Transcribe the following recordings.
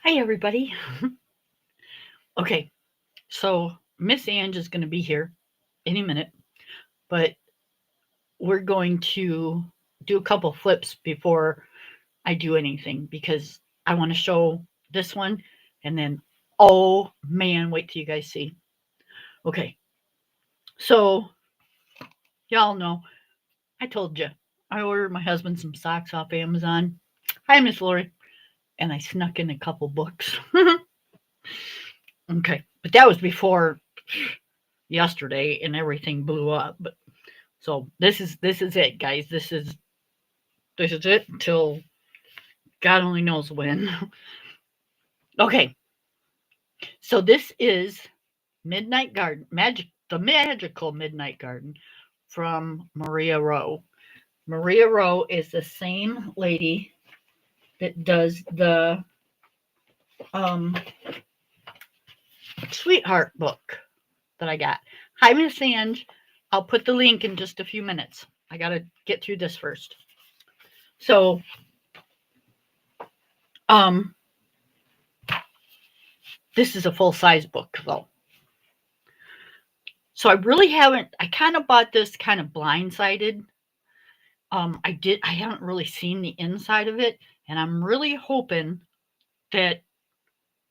Hi, everybody. Okay, so Miss Ange is going to be here any minute, but we're going to do a couple flips before I do anything because I want to show this one and then, oh man, wait till you guys see. Okay, so y'all know I told you I ordered my husband some socks off Amazon. Hi, Miss Lori. And I snuck in a couple books. Okay, but that was before yesterday and everything blew up. But so this is it, guys. This is it until God only knows when. Okay, so this is Midnight Garden the magical Midnight Garden from Maria Rowe. Maria Rowe is the same lady that does the um, Sweetheart book that I got. Hi, Miss Ange. I'll put the link in just a few minutes. I gotta get through this first. So, um, this is a full size book though. So I really haven't. I kind of bought this kind of blindsided. I haven't really seen the inside of it, and I'm really hoping that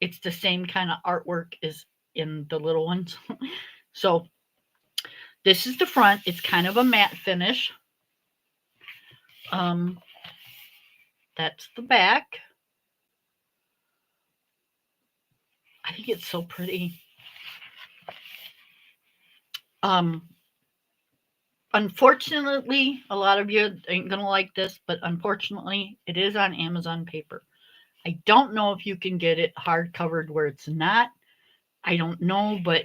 it's the same kind of artwork as in the little ones. So this is the front. It's kind of a matte finish. Um, that's the back. I think it's so pretty. Um, Unfortunately, a lot of you ain't gonna like this, but unfortunately, it is on Amazon paper. I don't know if you can get it hard covered where it's not. I don't know, but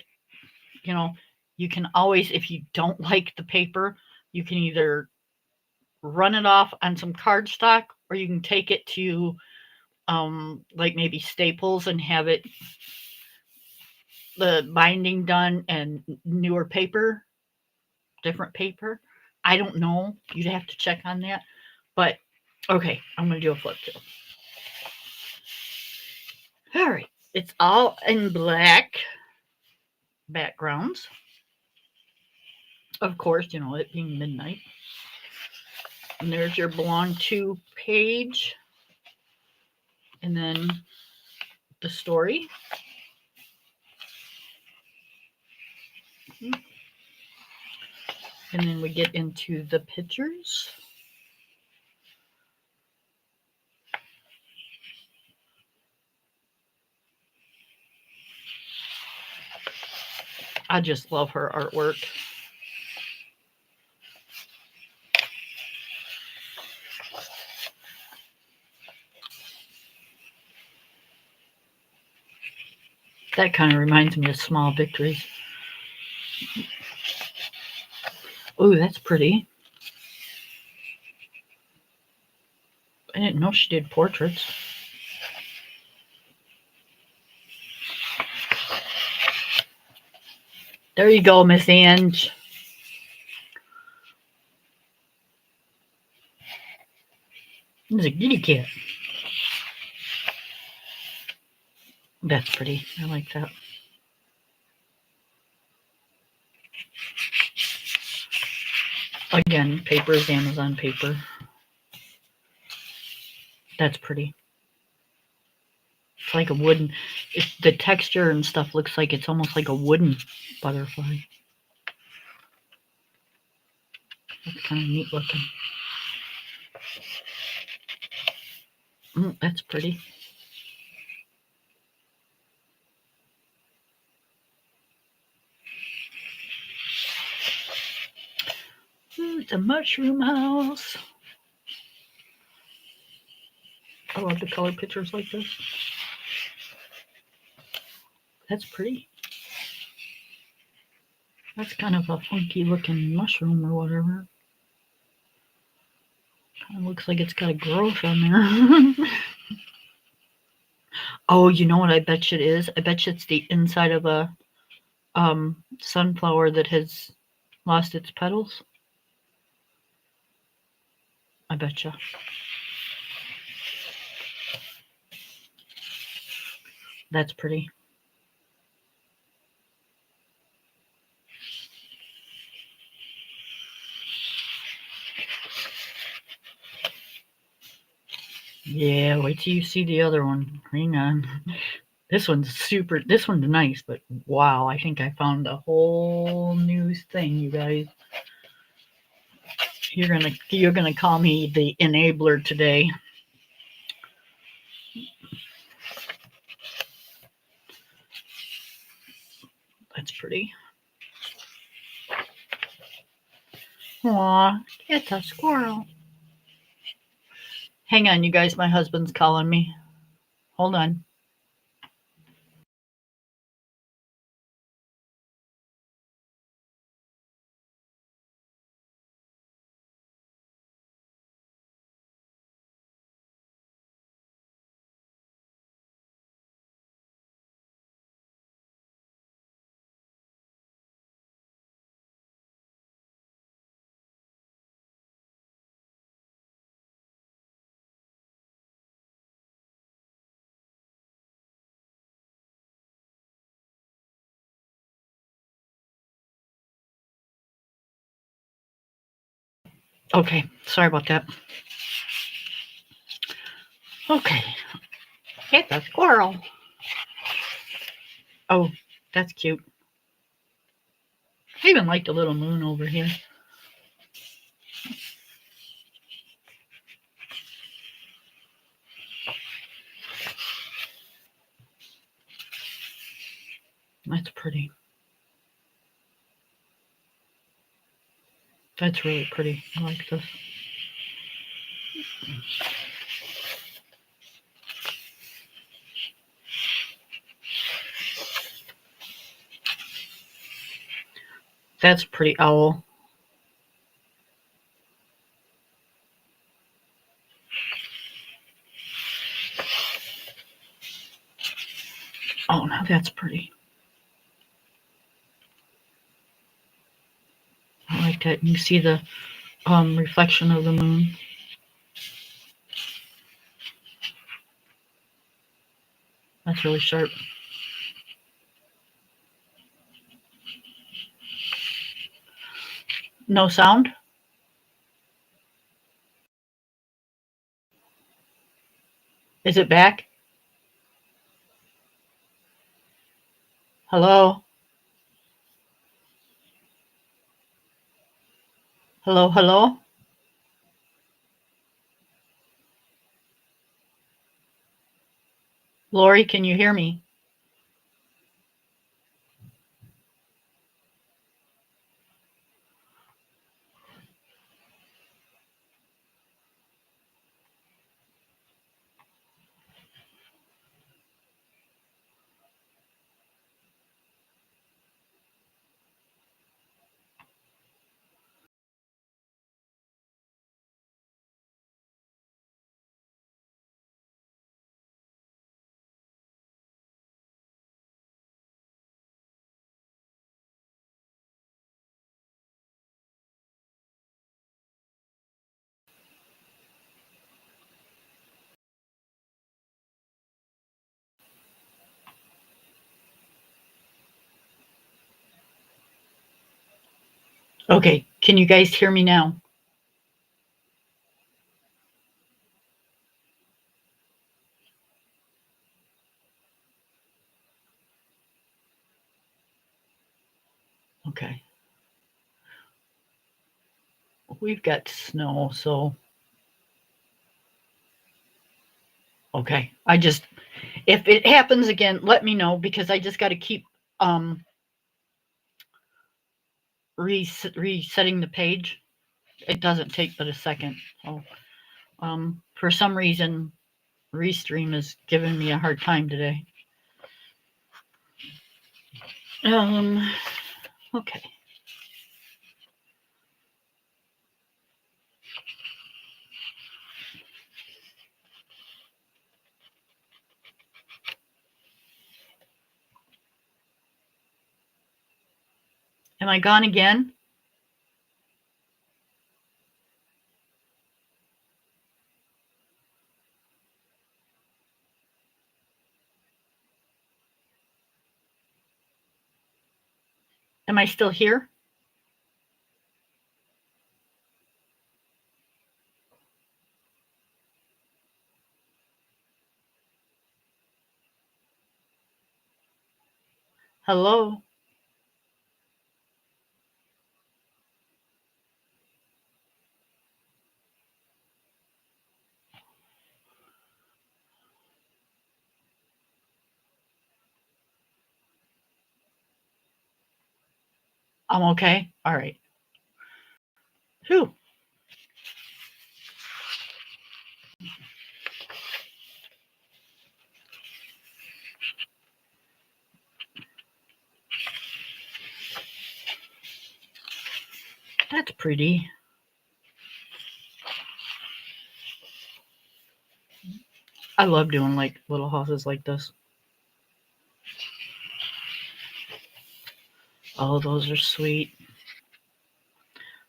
you know, you can always, if you don't like the paper, you can either run it off on some cardstock or you can take it to like maybe Staples and have it the binding done and newer paper, different paper. I don't know. You'd have to check on that. But okay, I'm gonna do a flip through. All right, it's all in black backgrounds. Of course, you know, it being midnight. And there's your belong to page. And then the story. And then we get into the pictures. I just love her artwork. That kind of reminds me of Small Victories. Ooh, that's pretty. I didn't know she did portraits. There you go, Miss Ange. There's a kitty cat. That's pretty. I like that. Again, paper is Amazon paper. That's pretty. It's like a wooden. The texture and stuff looks like it's almost like a wooden butterfly. That's kind of neat looking. That's pretty. It's a mushroom house. I love the color pictures like this. That's pretty. That's kind of a funky looking mushroom or whatever. Kind of looks like it's got a growth on there. Oh, you know what I bet you it is? I bet you it's the inside of a sunflower that has lost its petals. I bet you. That's pretty. Yeah, wait till you see the other one. Hang on. This one's nice, but wow, I think I found a whole new thing, you guys. You're gonna call me the enabler today. That's pretty. Aw, it's a squirrel. Hang on, you guys, my husband's calling me. Hold on. Okay, sorry about that. Okay, it's a squirrel. Oh, that's cute. I even like the little moon over here. That's pretty. That's really pretty. I like this. That's pretty owl. Oh, now that's pretty. I like that. You see the reflection of the moon. That's really sharp. No sound? Is it back? Hello? Hello, hello? Lori, can you hear me? Okay, can you guys hear me now? Okay. We've got snow, so okay. If it happens again, let me know because I just got to keep resetting the page. It doesn't take but a second. So for some reason, Restream is giving me a hard time today. Okay. Am I gone again? Am I still here? Hello? I'm okay. All right. Whew. That's pretty. I love doing like little houses like this. Oh, those are sweet.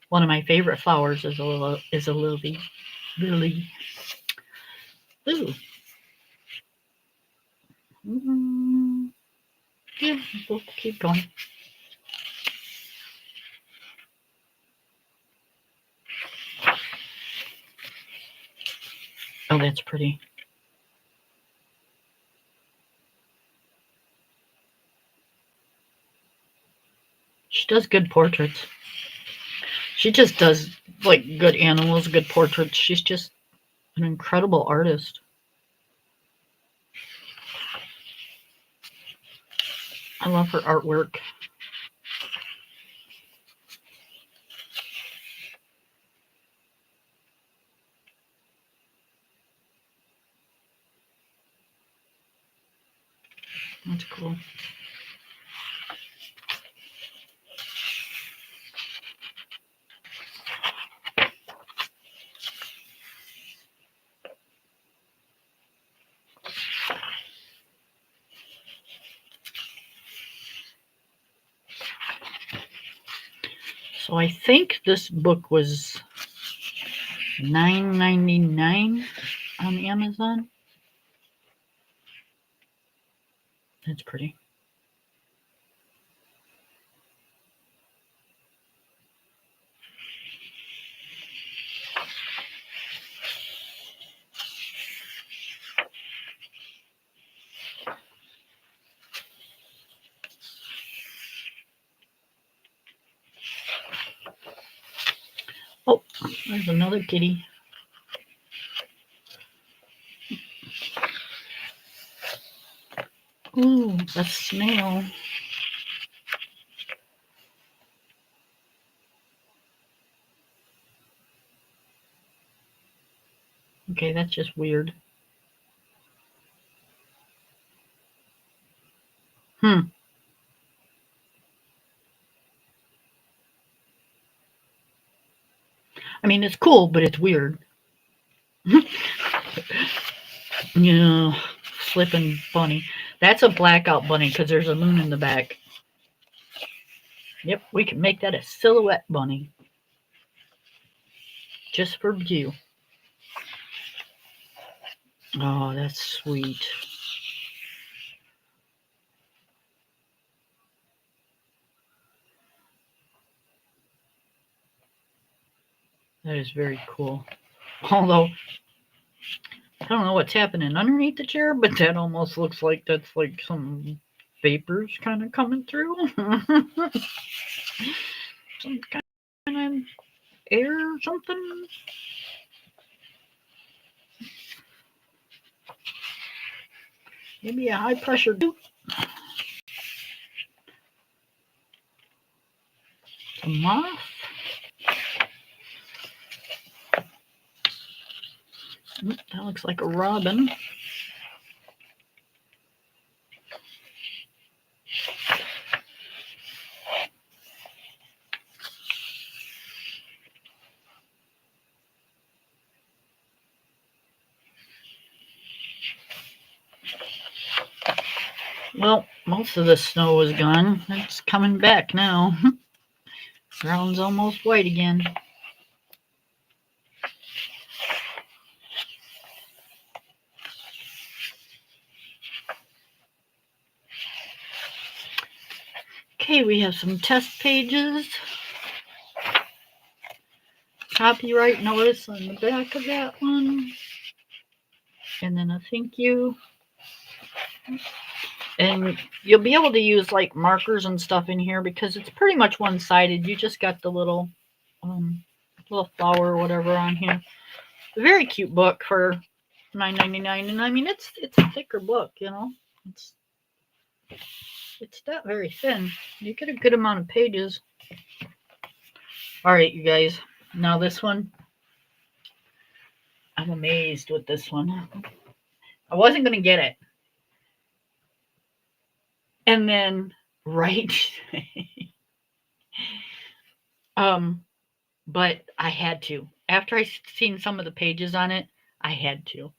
One of my favorite flowers is a lily. Lily. Ooh. Yeah, we'll keep going. Oh, that's pretty. She does good portraits. She just does like good animals, good portraits. She's just an incredible artist. I love her artwork. That's cool. So I think this book was $9.99 on Amazon. That's pretty. Oh, there's another kitty. Ooh, a snail. Okay, that's just weird. I mean, it's cool, but it's weird. Yeah, flipping bunny. That's a blackout bunny because there's a moon in the back. Yep, we can make that a silhouette bunny. Just for view. Oh, that's sweet. That is very cool. Although, I don't know what's happening underneath the chair, but that almost looks like that's like some vapors kind of coming through. Some kind of air or something. Maybe a high pressure. A moth. That looks like a robin. Well, most of the snow is gone. It's coming back now. Ground's almost white again. Okay, we have some test pages. Copyright notice on the back of that one. And then a thank you. And you'll be able to use like markers and stuff in here because it's pretty much one-sided. You just got the little flower or whatever on here. A very cute book for $9.99, and I mean it's a thicker book, you know. It's not very thin. You get a good amount of pages. All right, you guys. Now this one, I'm amazed with this one. I wasn't gonna get it, and then right, but I had to. After I seen some of the pages on it, I had to.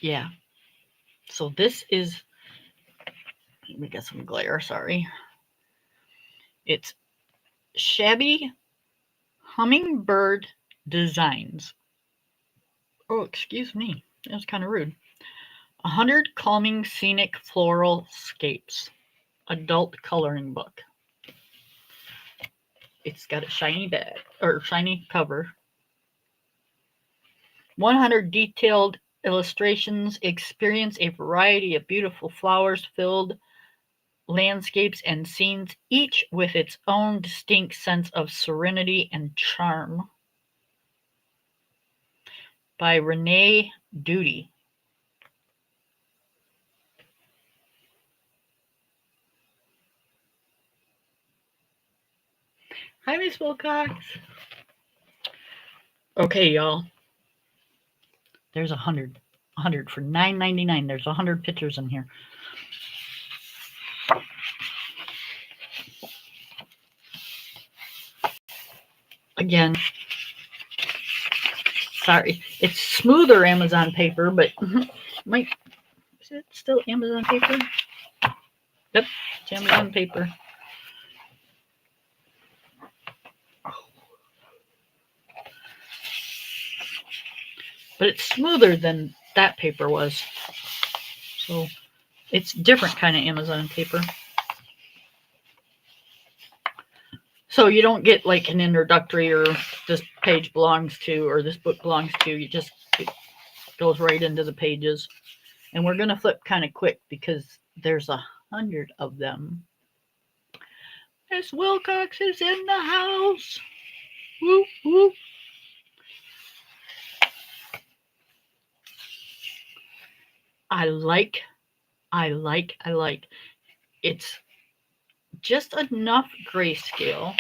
Yeah. So this is, let me get some glare, sorry. It's Shabby Hummingbird Designs. Oh, excuse me. That was kind of rude. 100 Calming Scenic Floral Scapes. Adult coloring book. It's got a shiny bag, or shiny cover. 100 detailed illustrations. Experience a variety of beautiful flowers-filled landscapes and scenes, each with its own distinct sense of serenity and charm. By Renee Duty. Hi, Miss Wilcox. Okay, y'all. There's 100. 100 for $9.99. There's 100 pictures in here. Again, sorry. It's smoother Amazon paper, but might, is it still Amazon paper? Yep, it's Amazon paper. But it's smoother than that paper was. So it's different kind of Amazon paper. So you don't get like an introductory or this page belongs to or this book belongs to. You just, it goes right into the pages. And we're going to flip kind of quick because there's 100 of them. Miss Wilcox is in the house. Woo, woo. I like. It's just enough grayscale.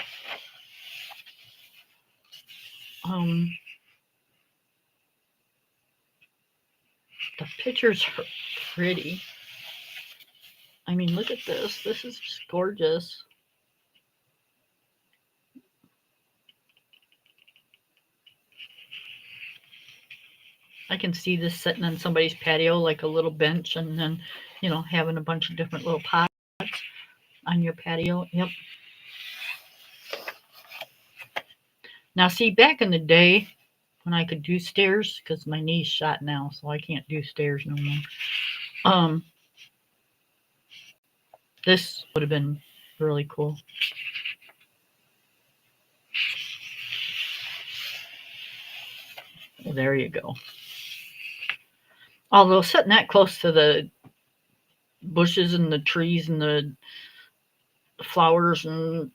The pictures are pretty. I mean, look at this. This is just gorgeous. I can see this sitting on somebody's patio like a little bench and then, you know, having a bunch of different little pots on your patio. Yep. Now, see, back in the day when I could do stairs, because my knee's shot now, so I can't do stairs no more. This would have been really cool. Well, there you go. Although sitting that close to the bushes and the trees and the flowers and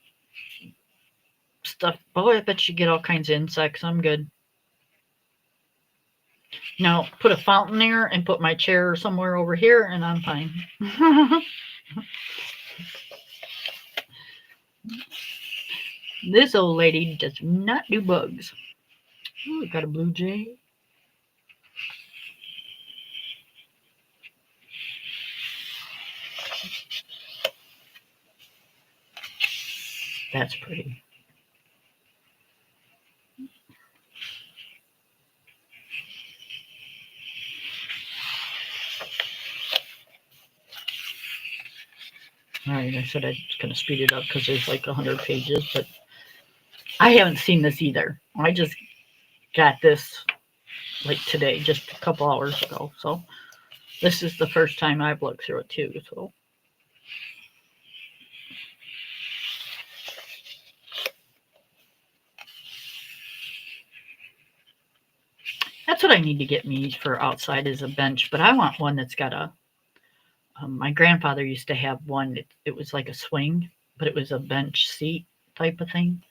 stuff, boy, I bet you get all kinds of insects. I'm good. Now, put a fountain there and put my chair somewhere over here, and I'm fine. This old lady does not do bugs. Ooh, got a blue jay. That's pretty. All right, I said I was going to speed it up because there's like 100 pages, but I haven't seen this either. I just got this like today, just a couple hours ago. So This is the first time I've looked through it too, so. That's what I need to get me for outside is a bench, but I want one that's got a. My grandfather used to have one. It was like a swing, but it was a bench seat type of thing.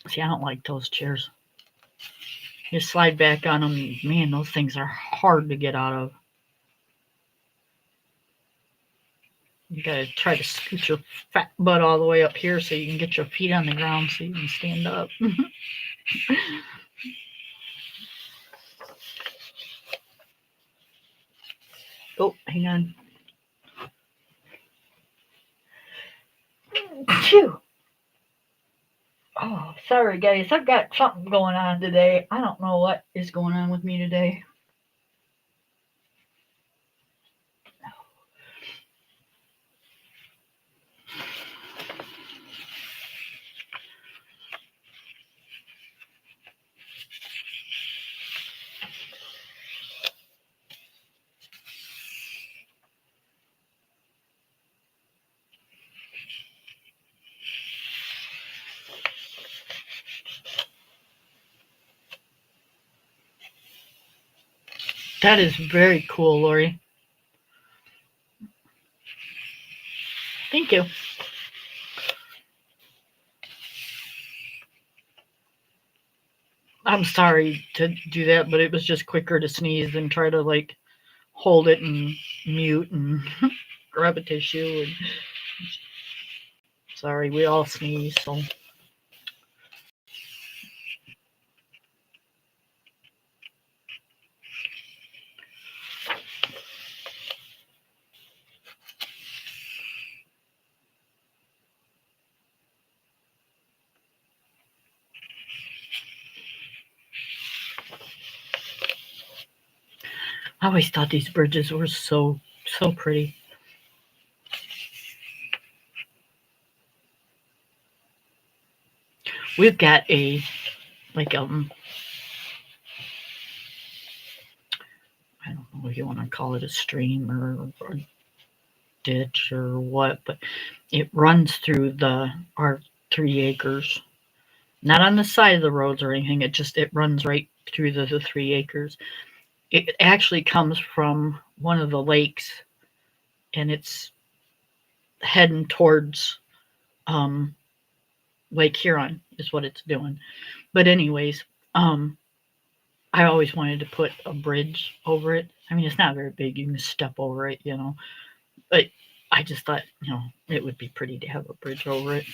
See, I don't like those chairs. You slide back on them. Man, those things are hard to get out of. You gotta try to scoot your fat butt all the way up here so you can get your feet on the ground so you can stand up. Oh, hang on. Phew. Oh, sorry guys. I've got something going on today. I don't know what is going on with me today. That is very cool, Lori. Thank you. I'm sorry to do that, but it was just quicker to sneeze than try to like hold it and mute and grab a tissue. And sorry, we all sneeze, so. I always thought these bridges were so pretty. We've got a like I don't know if you want to call it a stream or a ditch or what, but it runs through our 3 acres. Not on the side of the roads or anything. It runs right through the 3 acres. It actually comes from one of the lakes, and it's heading towards Lake Huron is what it's doing. But anyways, I always wanted to put a bridge over it. I mean, it's not very big. You can step over it, but I just thought, it would be pretty to have a bridge over it.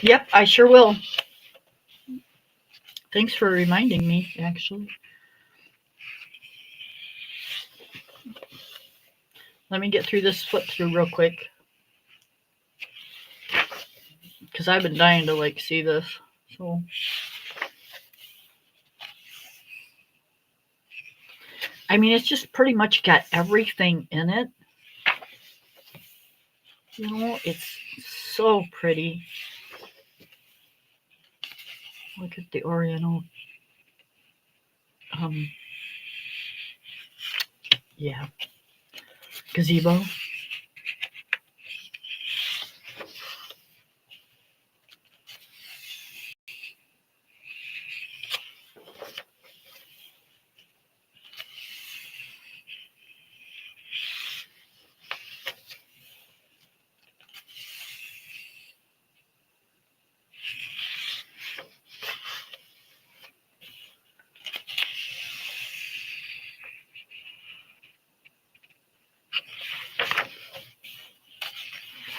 Yep, I sure will. Thanks for reminding me, actually. Let me get through this flip through real quick, because I've been dying to see this. So I mean, it's just pretty much got everything in it. It's so pretty. Look at the Oriental. Yeah. Gazebo.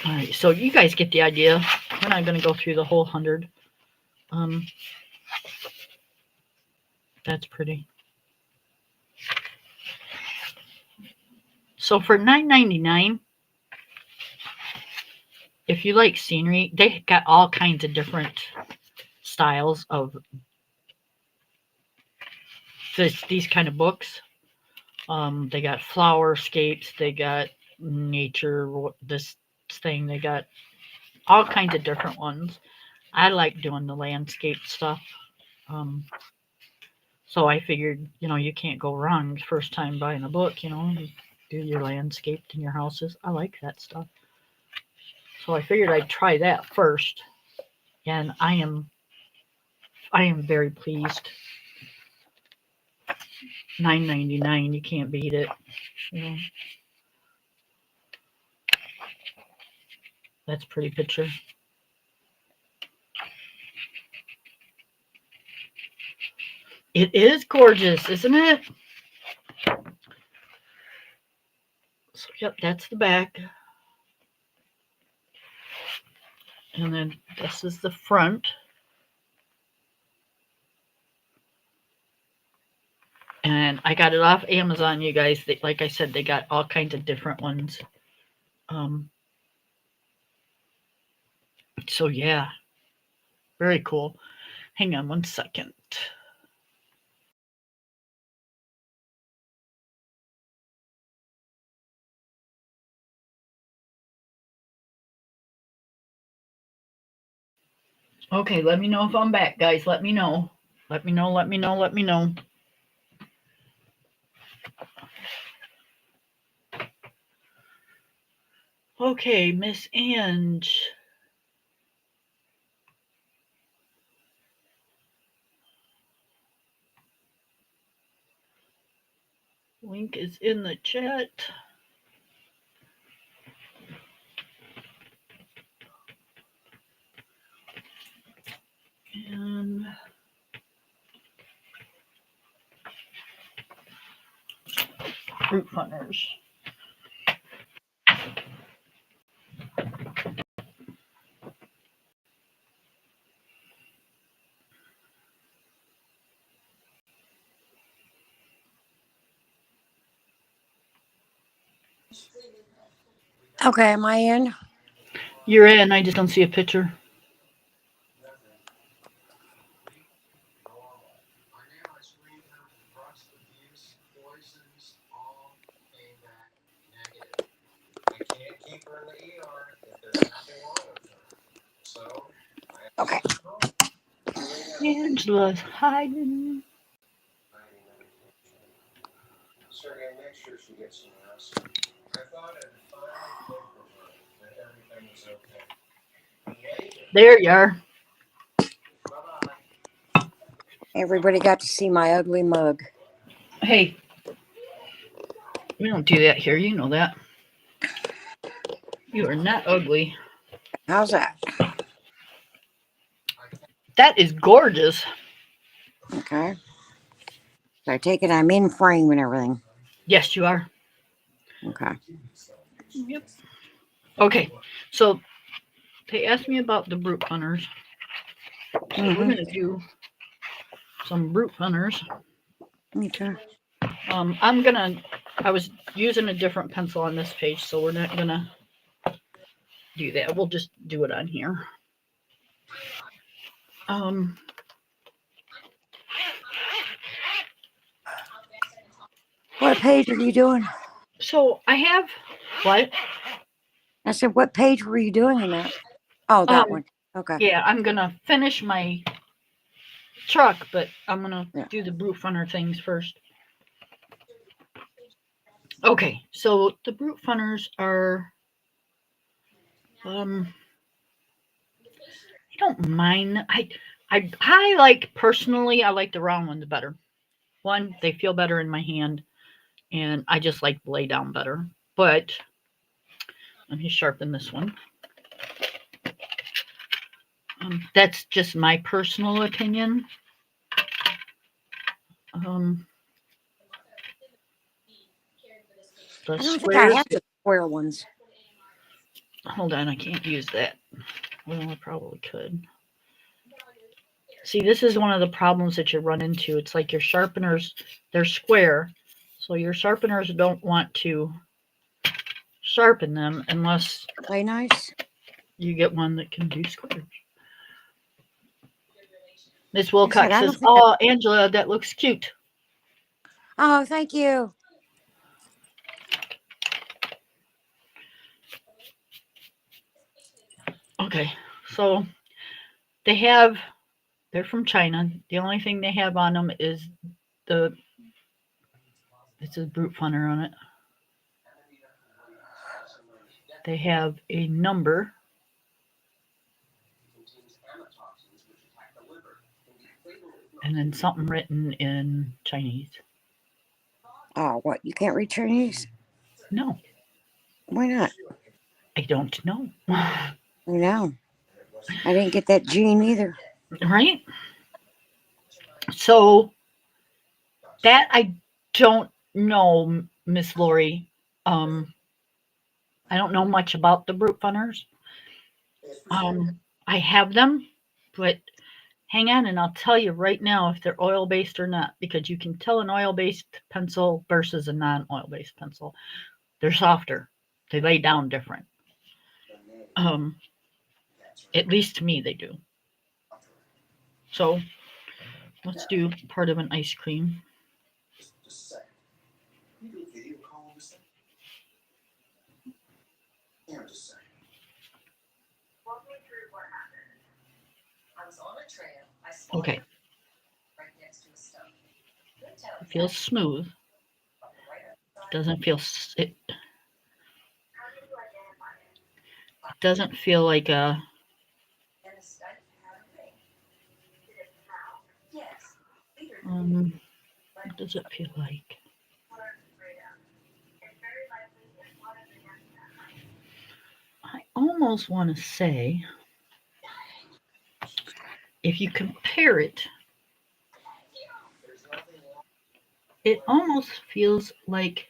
All right, so you guys get the idea. we're not going to go through the whole 100. That's pretty. So for $9.99, if you like scenery, they got all kinds of different styles of these kind of books. They got flowerscapes, they got nature, this thing, they got all kinds of different ones. I like doing the landscape stuff. So I figured, you can't go wrong the first time buying a book, you do your landscape in your houses. I like that stuff. So I figured I'd try that first. And I am very pleased. $9.99, you can't beat it. That's a pretty picture. It is gorgeous, isn't it? So, yep, that's the back. And then this is the front. And I got it off Amazon, you guys. Like I said, they got all kinds of different ones. So, yeah. Very cool. Hang on one second. Okay, let me know if I'm back, guys. Let me know. Let me know, let me know, let me know. Okay, Miss Ange. Link is in the chat. And fruit hunters. Okay, am I in? You're in, I just don't see a picture. Okay. Angela's hiding. There you are. Everybody got to see my ugly mug. Hey, we don't do that here. You know that. You are not ugly. How's that? That is gorgeous. Okay. So I take it I'm in frame and everything. Yes, you are. Okay. Yep. Okay, so they asked me about the brute hunters. So we're going to do some brute hunters. Okay. I was using a different pencil on this page, so we're not going to do that. We'll just do it on here. What page are you doing? So I have what? I said, what page were you doing in that? Oh, that one. Okay. Yeah, I'm going to finish my truck, but I'm going to do the brute hunter things first. Okay, so the brute hunters are I don't mind. I like, personally, I like the round ones better. One, they feel better in my hand, and I just like lay down better. But let me sharpen this one. That's just my personal opinion. I don't think I have the square ones. Hold on, I can't use that. Well, I probably could. See, this is one of the problems that you run into. It's like your sharpeners, they're square. So your sharpeners don't want to sharpen them unless Play nice. you get one that can do squares. Miss I said, Wilcox I says, don't think I. "Oh, Angela, that looks cute." Oh, thank you. Okay, so they have, they're from China. The only thing they have on them is the, it says brute funner on it. They have a number, and then something written in Chinese. Oh, what? You can't read Chinese? No, Why not? I don't know. No, I didn't get that gene either. Right? So that I don't know, Miss Lori. Um, I don't know much about the brute funners. I have them, but hang on, and I'll tell you right now if they're oil based or not, because you can tell an oil based pencil versus a non oil based pencil. They're softer. They lay down different. Um, at least to me, they do. So let's do part of an ice cream. Okay, it feels smooth. Doesn't feel it doesn't feel like a what does it feel like? I almost want to say if you compare it, it almost feels like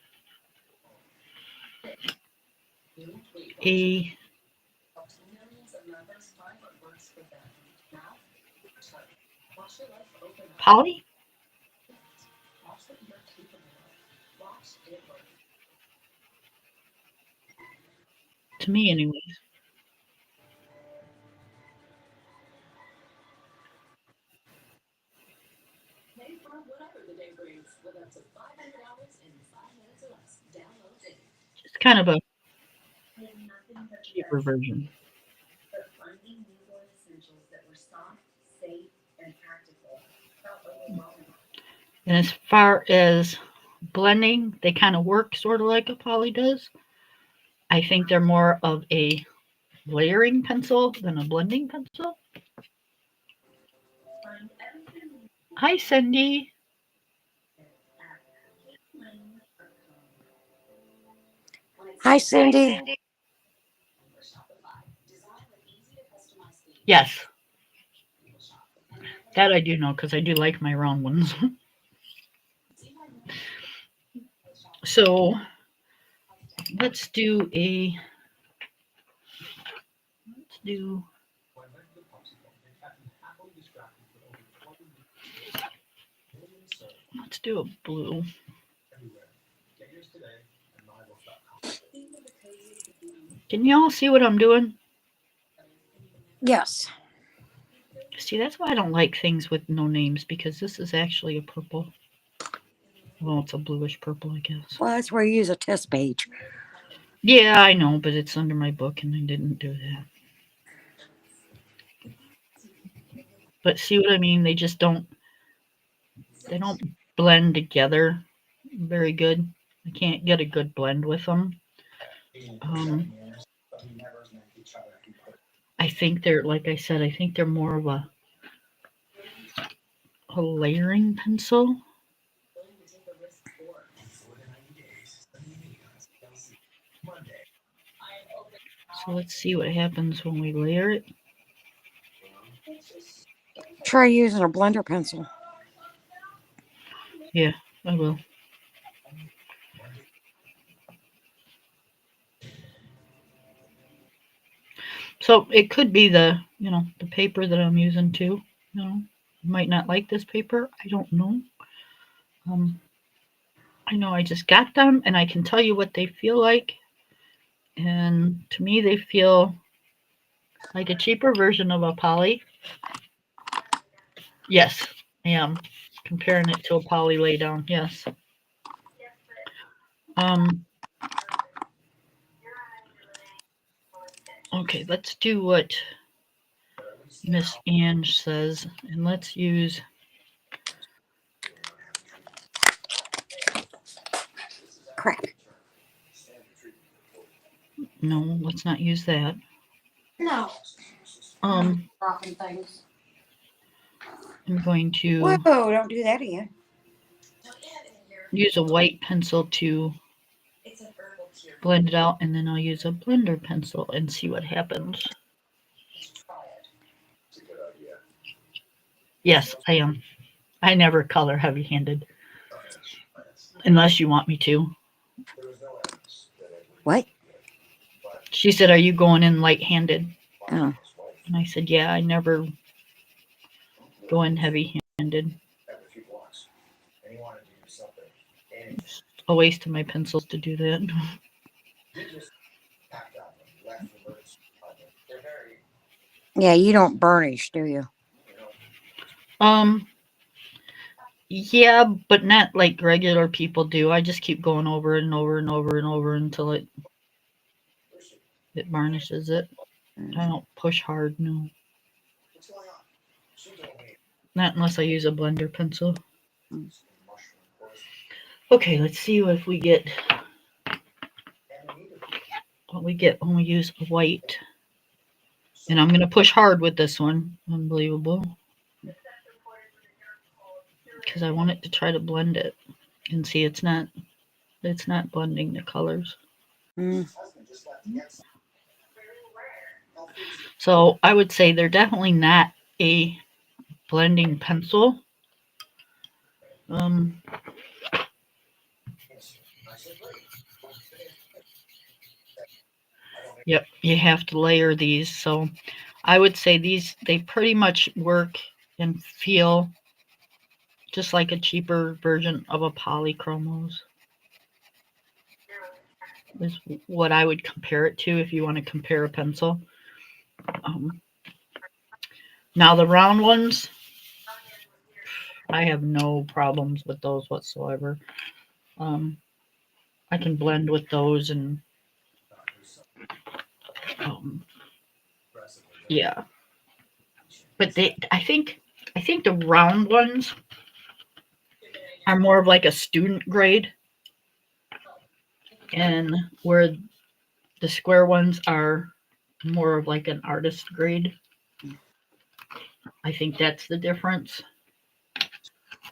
a Polly to me, anyways. Just kind of a cheaper version. And as far as blending, they kind of work sort of like a Polly does. I think they're more of a layering pencil than a blending pencil. Hi, Cindy. Hi, Cindy. Yes, that I do know because I do like my round ones. So let's do a let's do let's do a blue. Can you all see what I'm doing? Yes. See, that's why I don't like things with no names because this is actually a purple. Well, it's a bluish purple, I guess. Well, that's where you use a test page. Yeah, I know, but it's under my book and I didn't do that. But see what I mean? They don't blend together very good. I can't get a good blend with them. Um, I think they're like I said. I think they're more of a layering pencil. So let's see what happens when we layer it. Try using a blender pencil. Yeah, I will. So it could be the paper that I'm using too. You might not like this paper. I don't know. Um, I know I just got them and I can tell you what they feel like. And to me, they feel like a cheaper version of a poly. Yes, I am comparing it to a poly laydown. Yes. Um, okay, let's do what Miss Ange says, and let's use. Crap. No, let's not use that. No. Um, Dropping things. I'm going Whoa, to don't do that again. use a white pencil to blend it out, and then I'll use a blender pencil and see what happens. Yes, I am. I never color heavy-handed unless you want me to. What? She said, "Are you going in light-handed?" Oh. And I said, "Yeah, I never go in heavy-handed. It's a waste of my pencils to do that." Yeah, you don't burnish, do you? Um, yeah, but not like regular people do. I just keep going over and over and over and over until it varnishes it. I don't push hard, no. Not unless I use a blender pencil. Mm. Okay, let's see what we get when we use white. And I'm gonna push hard with this one. Unbelievable. Because I want it to try to blend it. And see it's not blending the colors. Mm. So I would say they're definitely not a blending pencil. Um, yep, you have to layer these. So I would say they pretty much work and feel just like a cheaper version of a polychromos. Is what I would compare it to if you want to compare a pencil. Um, Now the round ones, I have no problems with those whatsoever. Um, I can blend with those and um, yeah. But I think the round ones are more of like a student grade, and where the square ones are more of like an artist grade. I think that's the difference.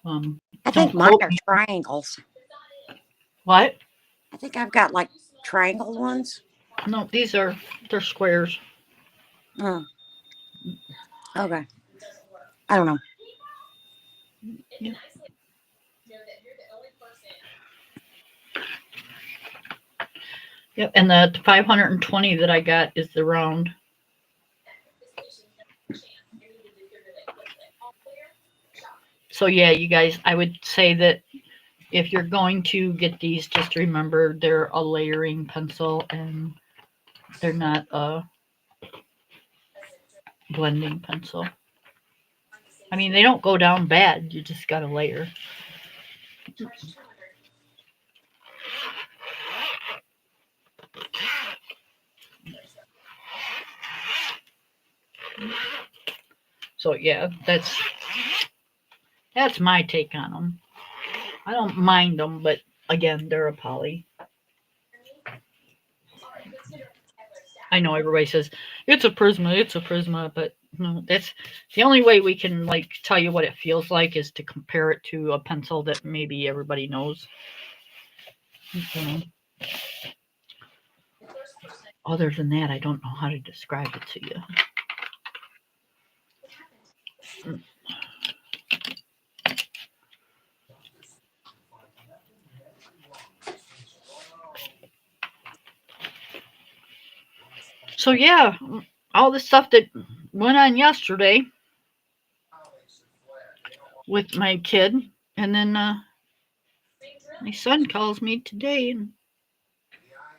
I think Don't mine quote are me. triangles. What? I think I've got like triangle ones. No, they're squares. Oh, okay. I don't know. Yeah. Yep. And the 520 that I got is the round. So yeah, you guys, I would say that if you're going to get these, just remember they're a layering pencil and they're not a blending pencil. I mean, they don't go down bad. You just got to layer. So yeah, that's my take on them. I don't mind them, but again, they're a poly. I know everybody says it's a Prisma, but no, that's the only way we can like tell you what it feels like is to compare it to a pencil that maybe everybody knows. You Other than that, I don't know how to describe it to you. So yeah, all the stuff that went on yesterday with my kid, and then my son calls me today, and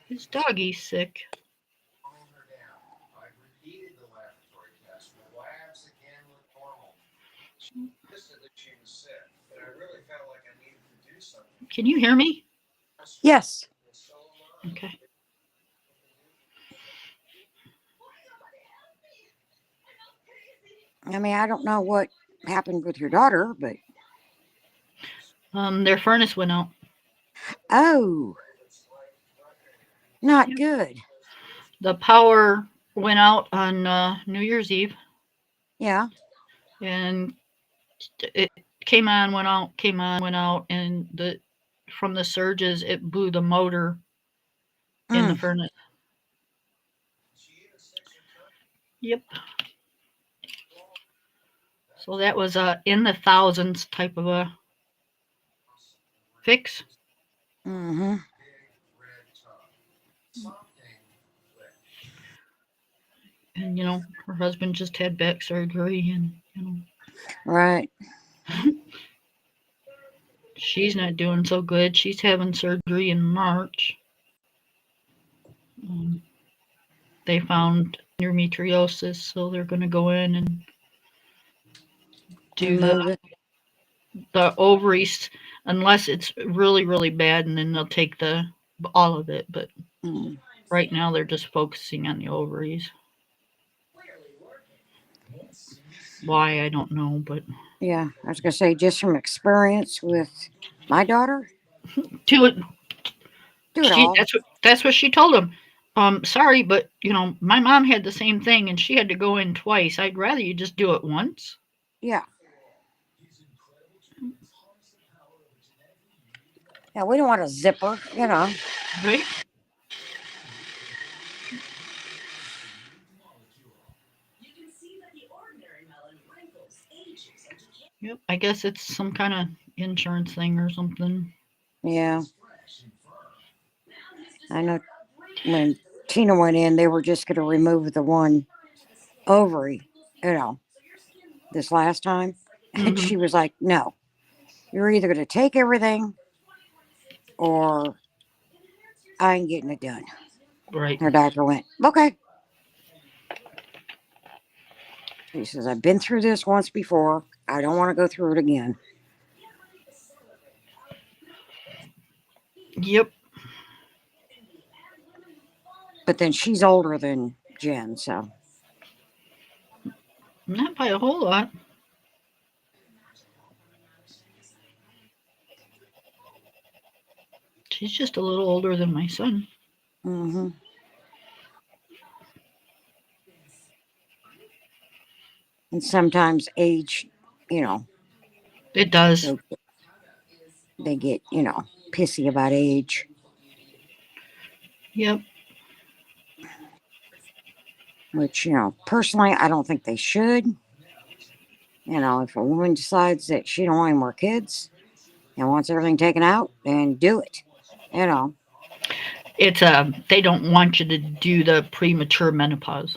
his doggy's sick. Can you hear me? Yes. Okay. I mean, I don't know what happened with your daughter, but Their furnace went out. oh, not Yep. good. The power went out on New Year's Eve, Yeah. and it came on, went out, came on, went out, and the from the surges it blew the motor in the Mm, furnace. Yep. So that was a in the thousands type of a fix. mm-hmm. And her husband just had back surgery, and Right. she's not doing so good. She's having surgery in March. Um, they found endometriosis, so they're going to go in and do the Remove it. the ovaries unless it's really really bad, and then they'll take the all of it. But Mm. right now they're just focusing on the ovaries. Why, I don't know, but Yeah. I was going to say, just from experience with my daughter, to it, do it all. that's what she told him. Sorry, but my mom had the same thing, and she had to go in twice. I'd rather you just do it once, Yeah. Yeah. We don't want a zipper, you know. right? Yep. I guess it's some kind of insurance thing or something. Yeah. I know when Tina went in, they were just going to remove the one ovary, you know, this last time. And Hmm. she was like, no, you're either going to take everything or I ain't getting it done. Right. Her doctor went, okay. He says, I've been through this once before. I don't want to go through it again. Yep. But then she's older than Jen, so Not by a whole lot. She's just a little older than my son. hmm. And sometimes age, you know, It does. they, they get, you know, pissy about age, Yep. which, you know, personally, I don't think they should. You know, if a woman decides that she don't want any more kids and wants everything taken out, then do it. You know, It's they don't want you to do the premature menopause,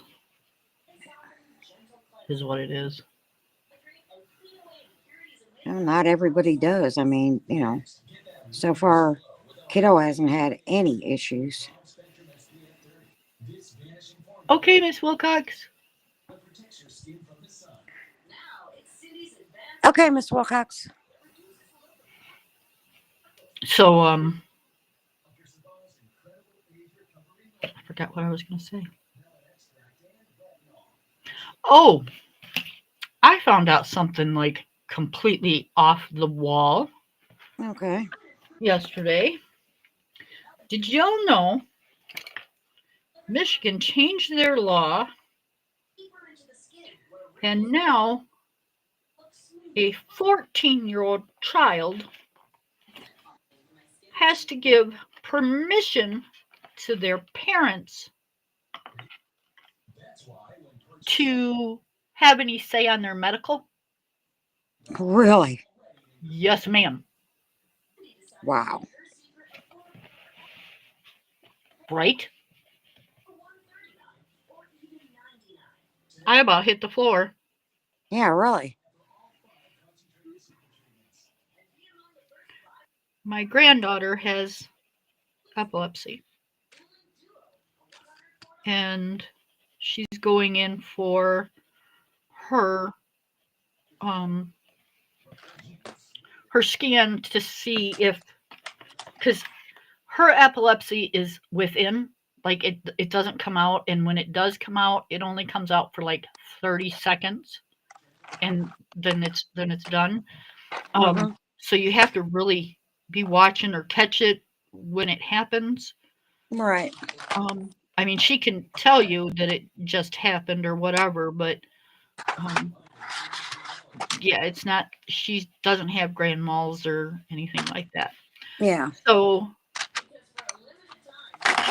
is what it is. not everybody does. I mean, you know, so far, kiddo hasn't had any issues. Okay, Miss Wilcox. Okay, Miss Wilcox. So I forgot what I was going to say. Oh, I found out something like completely off the wall Okay. yesterday. Did y'all know Michigan changed their law, and now a 14-year-old child has to give permission to their parents to have any say on their medical? Really? Yes, ma'am. Wow. Right? I about hit the floor. Yeah, really. My granddaughter has epilepsy, and she's going in for her um her scan to see if, because her epilepsy is within, like it doesn't come out, and when it does come out, it only comes out for like 30 seconds, and then it's done. Mm-hmm. So you have to really be watching or catch it when it happens. Right. I mean, she can tell you that it just happened or whatever, but um, yeah, it's not. She doesn't have grand malls or anything like that. Yeah. So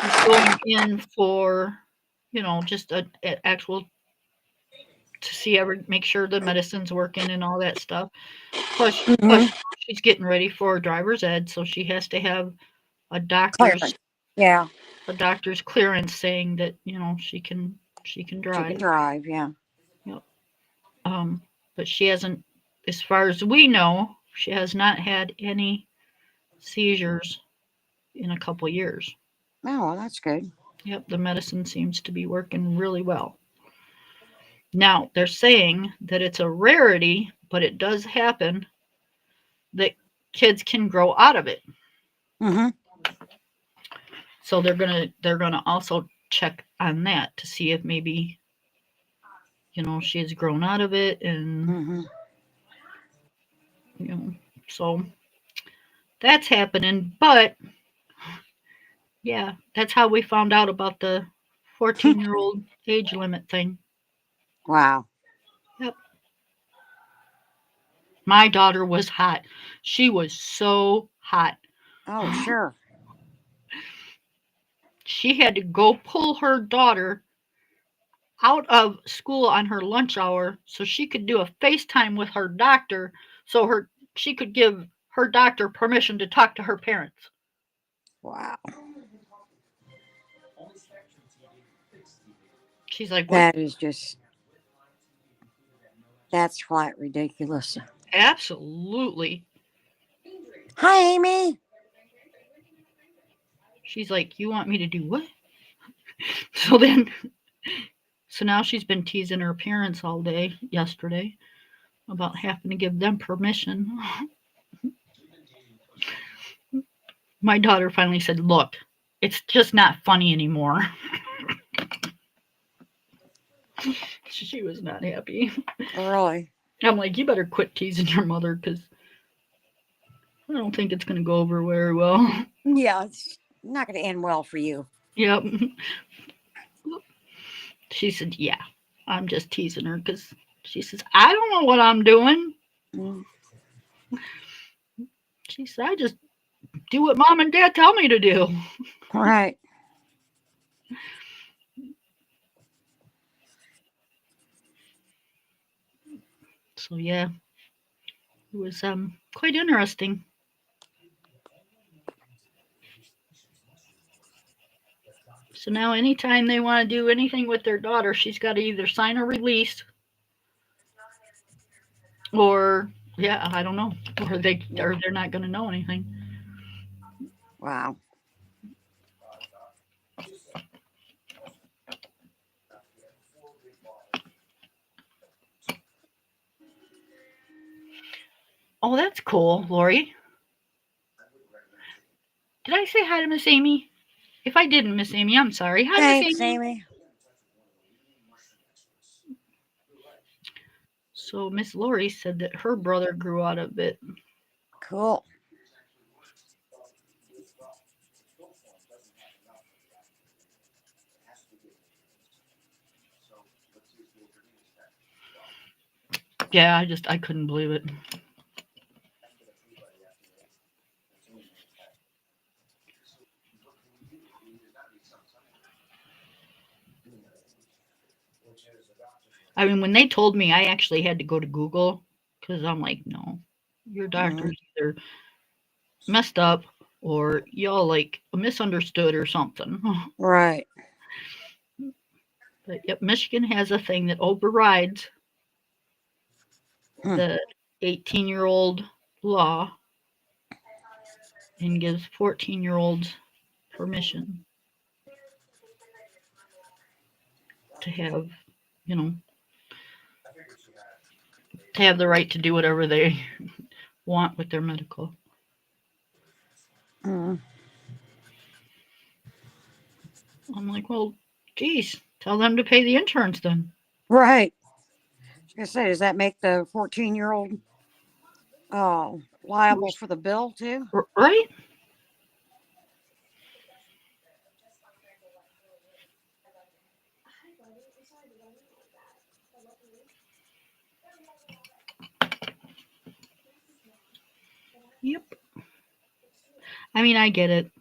she's going in for, just a actual, to see every, make sure the medicine's working and all that stuff. Plus, Mm-hmm. she's getting ready for driver's ed, so she has to have a doctor's Clearance. Yeah. a doctor's clearance saying that she can She can drive. drive. Yeah. Yep. Um, but she hasn't, as far as we know, she has not had any seizures in a couple years. Oh, well, that's good. Yep, the medicine seems to be working really well. Now, they're saying that it's a rarity, but it does happen that kids can grow out of it. Mm-hmm. So they're gonna also check on that to see if maybe, she has grown out of it, and Mm-hmm. you know so that's happening. But yeah, that's how we found out about the 14-year-old age limit thing. Wow. Yep. My daughter was hot. She was so hot. Oh, sure. She had to go pull her daughter out of school on her lunch hour so she could do a FaceTime with her doctor, so her she could give her doctor permission to talk to her parents. Wow. She's like, "What?" That is just, that's flat ridiculous. Absolutely. Hi, Amy. She's like, "You want me to do what?" So then, so now she's been teasing her parents all day yesterday about having to give them permission. My daughter finally said, "Look, it's just not funny anymore." She was not happy. Really? I'm like, "You better quit teasing your mother, because I don't think it's going to go over very well." Yeah, it's not going to end well for you. Yep. She said, "Yeah, I'm just teasing her because," she says, "I don't know what I'm doing." Mm. She said, "I just do what mom and dad tell me to do." Right. So yeah, it was quite interesting. So now anytime they want to do anything with their daughter, she's got to either sign a release, or yeah, I don't know, Yeah. or they're not going to know anything. Wow. Oh, that's cool, Lori. Did I say hi to Miss Amy? If I didn't, Miss Amy, I'm sorry. Hi, Miss Thanks, Amy. Amy. So Miss Lori said that her brother grew out of it. Cool. Yeah, I couldn't believe it. I mean, when they told me, I actually had to go to Google, because I'm like, no, your Mm. doctor's either messed up or y'all like misunderstood or something. Right. But yep, Michigan has a thing that overrides Hmm. the 18-year-old law and gives 14-year-olds permission to have, you know, to have the right to do whatever they want with their medical. Mm. I'm like, well, geez, tell them to pay the insurance then. Right. I was gonna say, does that make the 14-year-old liable for the bill too? Right? Yep. I mean, I get it.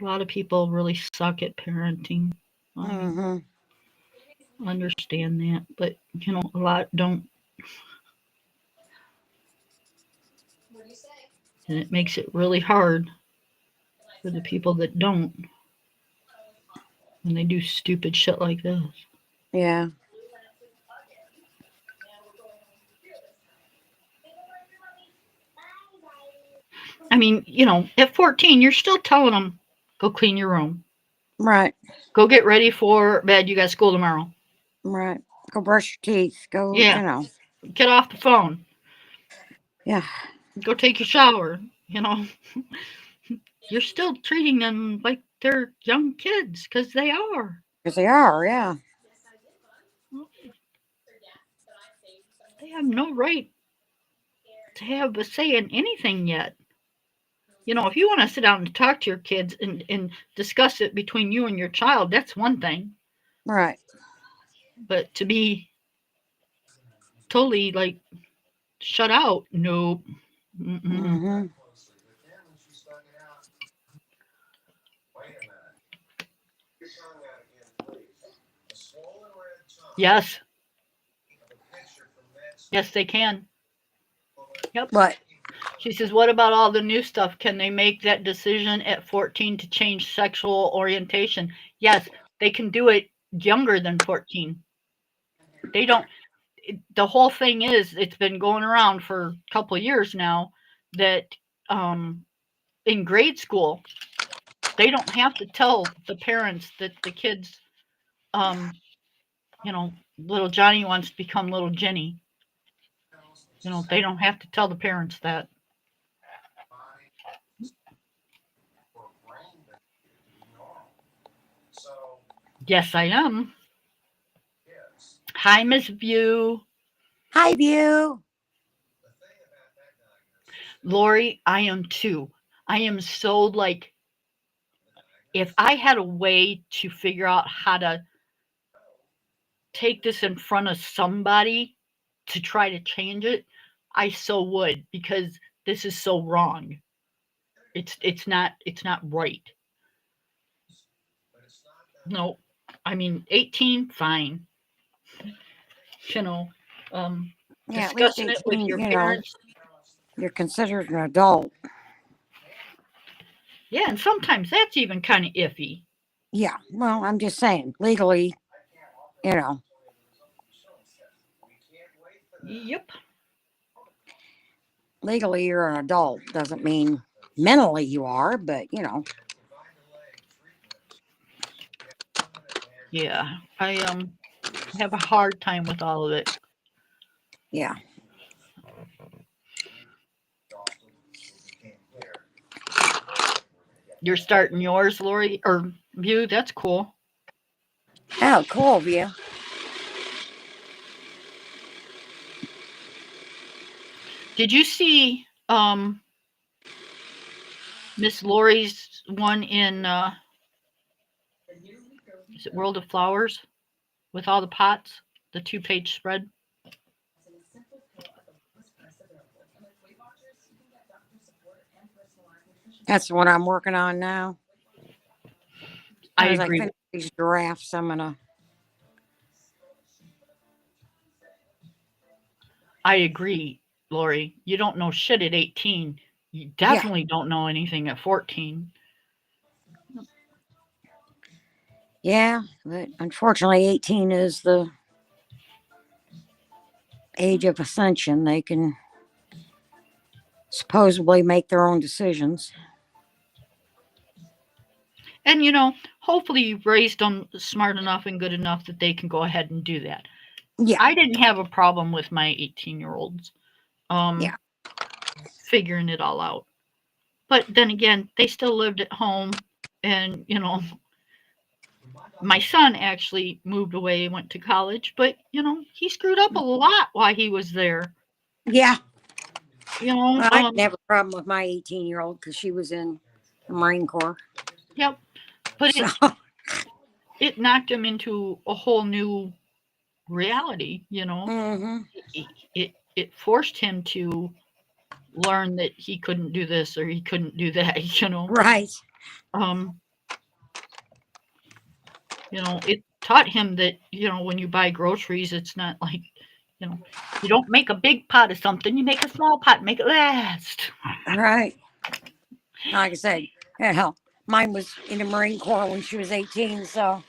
A lot of people really suck at parenting. I Mm-hmm. understand that, but a lot don't, and it makes it really hard for the people that don't when they do stupid shit like this. Yeah. I mean, at 14, you're still telling them, go clean your room, Right. go get ready for bed. You got school tomorrow. Right. Go brush your teeth. Go. Yeah, get off the phone. Yeah. Go take your shower. You know, you're still treating them like they're young kids because they are. Because they are. Yeah. They have no right to have a say in anything yet. If you want to sit down and talk to your kids and discuss it between you and your child, that's one thing. Right. But to be totally like shut out, nope. Mm-mm. Mm-hmm. Yes, yes, they can. Yep. But She says, what about all the new stuff? Can they make that decision at 14 to change sexual orientation? Yes, they can do it younger than 14. They don't, the whole thing is, it's been going around for a couple of years now that um, in grade school, they don't have to tell the parents that the kids, um, little Johnny wants to become little Jenny. They don't have to tell the parents that. Yes, I am. Hi, Miss View. hi, View. Lori, I am too. I am so like, if I had a way to figure out how to take this in front of somebody to try to change it, I so would because this is so wrong. It's not right. No, I mean 18, fine. You know, um, Yeah. At least discussing it with 18. your parents. You're considered an adult. Yeah, and sometimes that's even kind of iffy. Yeah. Well, I'm just saying, legally, you know, Yep. legally you're an adult. Doesn't mean mentally you are, but Yeah, I have a hard time with all of it. yeah. You're starting yours, Lori, or View. That's cool. Oh, cool of you. Did you see Miss Lori's one in is it World of Flowers with all the pots, the 2-page spread? That's what I'm working on now. I As I agree. finish these drafts, I'm gonna. I agree, Lori. You don't know shit at 18. You Yeah. definitely don't know anything at 14. Yeah, but unfortunately, 18 is the age of ascension. They can supposedly make their own decisions. And hopefully you've raised them smart enough and good enough that they can go ahead and do that. Yeah, I didn't have a problem with my 18-year-olds yeah, figuring it all out. But then again, they still lived at home, and my son actually moved away, went to college, but he screwed up a lot while he was there. yeah. You know, Well, I didn't have a problem with my 18-year-old because she was in the Marine Corps. yep. But So, it knocked him into a whole new reality. hmm, It forced him to learn that he couldn't do this or he couldn't do that. right, Um, it taught him that when you buy groceries, it's not like you know you don't make a big pot of something, you make a small pot, make it last. right. Like I said, hell, mine was in the Marine Corps when she was 18, so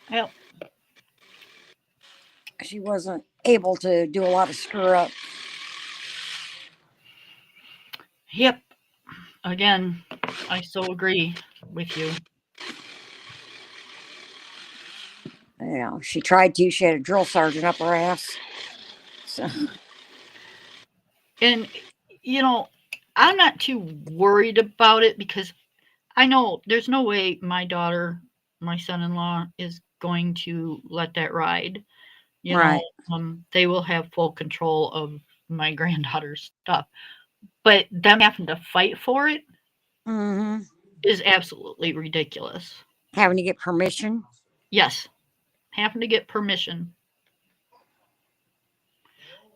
Yep. she wasn't able to do a lot of screw up. Yep. Again, I so agree with you. She tried to. She had a drill sergeant up her ass. So, And you know, I'm not too worried about it because I know there's no way my daughter, my son-in-law, is going to let that ride. You know, right. they will have full control of my granddaughter's stuff. But them having to fight for it Hmm. is absolutely ridiculous. Having to get permission. Yes, having to get permission.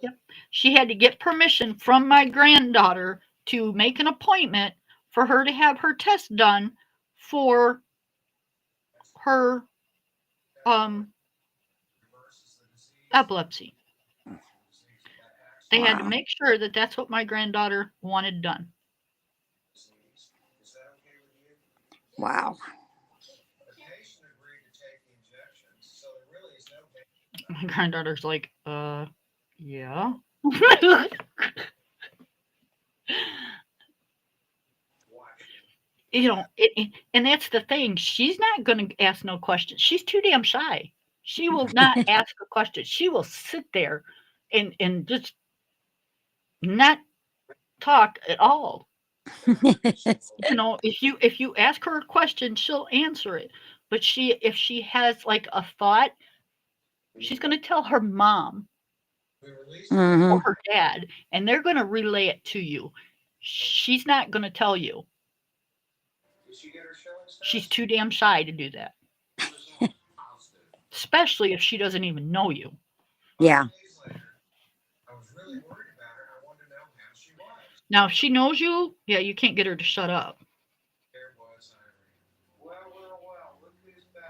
Yep. She had to get permission from my granddaughter to make an appointment for her to have her test done for her um epilepsy. They had to Wow. make sure that that's what my granddaughter wanted done. Wow. My granddaughter's like, yeah. And that's the thing. She's not going to ask no questions. She's too damn shy. She will not ask a question. She will sit there and just not talk at all. If you ask her a question, she'll answer it. But if she has like a thought, she's going to tell her mom or Hmm. her dad, and they're going to relay it to you. She's not going to tell you. She's too damn shy to do that, especially if she doesn't even know you. Yeah. Now, if she knows you, yeah, you can't get her to shut up.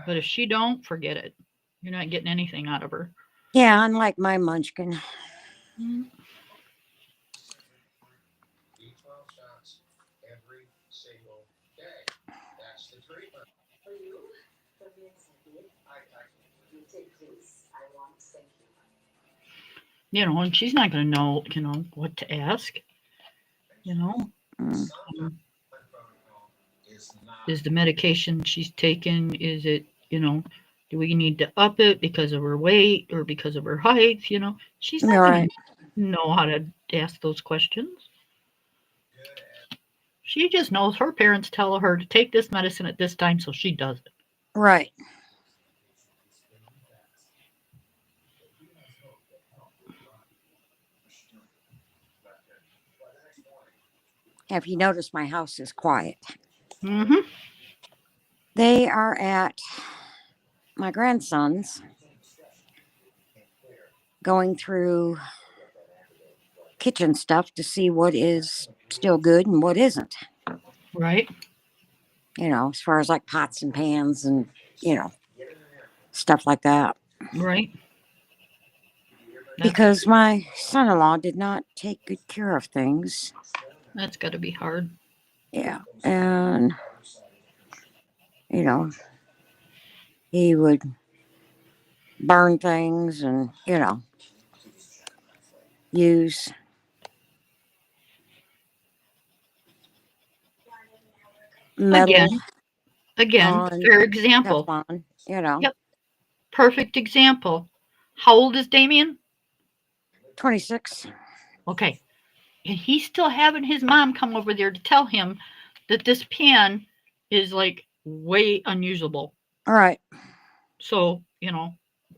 But if she don't, forget it. You're not getting anything out of her. Yeah. Unlike my munchkin. Mm. And she's not going to know, what to ask. You know, Mm. um, is the medication she's taking, is it, do we need to up it because of her weight or because of her height? She's All not going to right. know how to ask those questions. She just knows her parents tell her to take this medicine at this time, so she does it. Right. Have you noticed my house is quiet? Mm-hmm. They are at my grandson's going through kitchen stuff to see what is still good and what isn't. Right. As far as like pots and pans and, you know, stuff like that. Right. That's Because my son in law did not take good care of things. that's got to be hard. Yeah. And, you know, he would burn things and, use metal Again, again, on fair example. Teflon. Yep, perfect example. How old is Damien? 26. Okay, and he's still having his mom come over there to tell him that this pan is like way unusable. All right. So,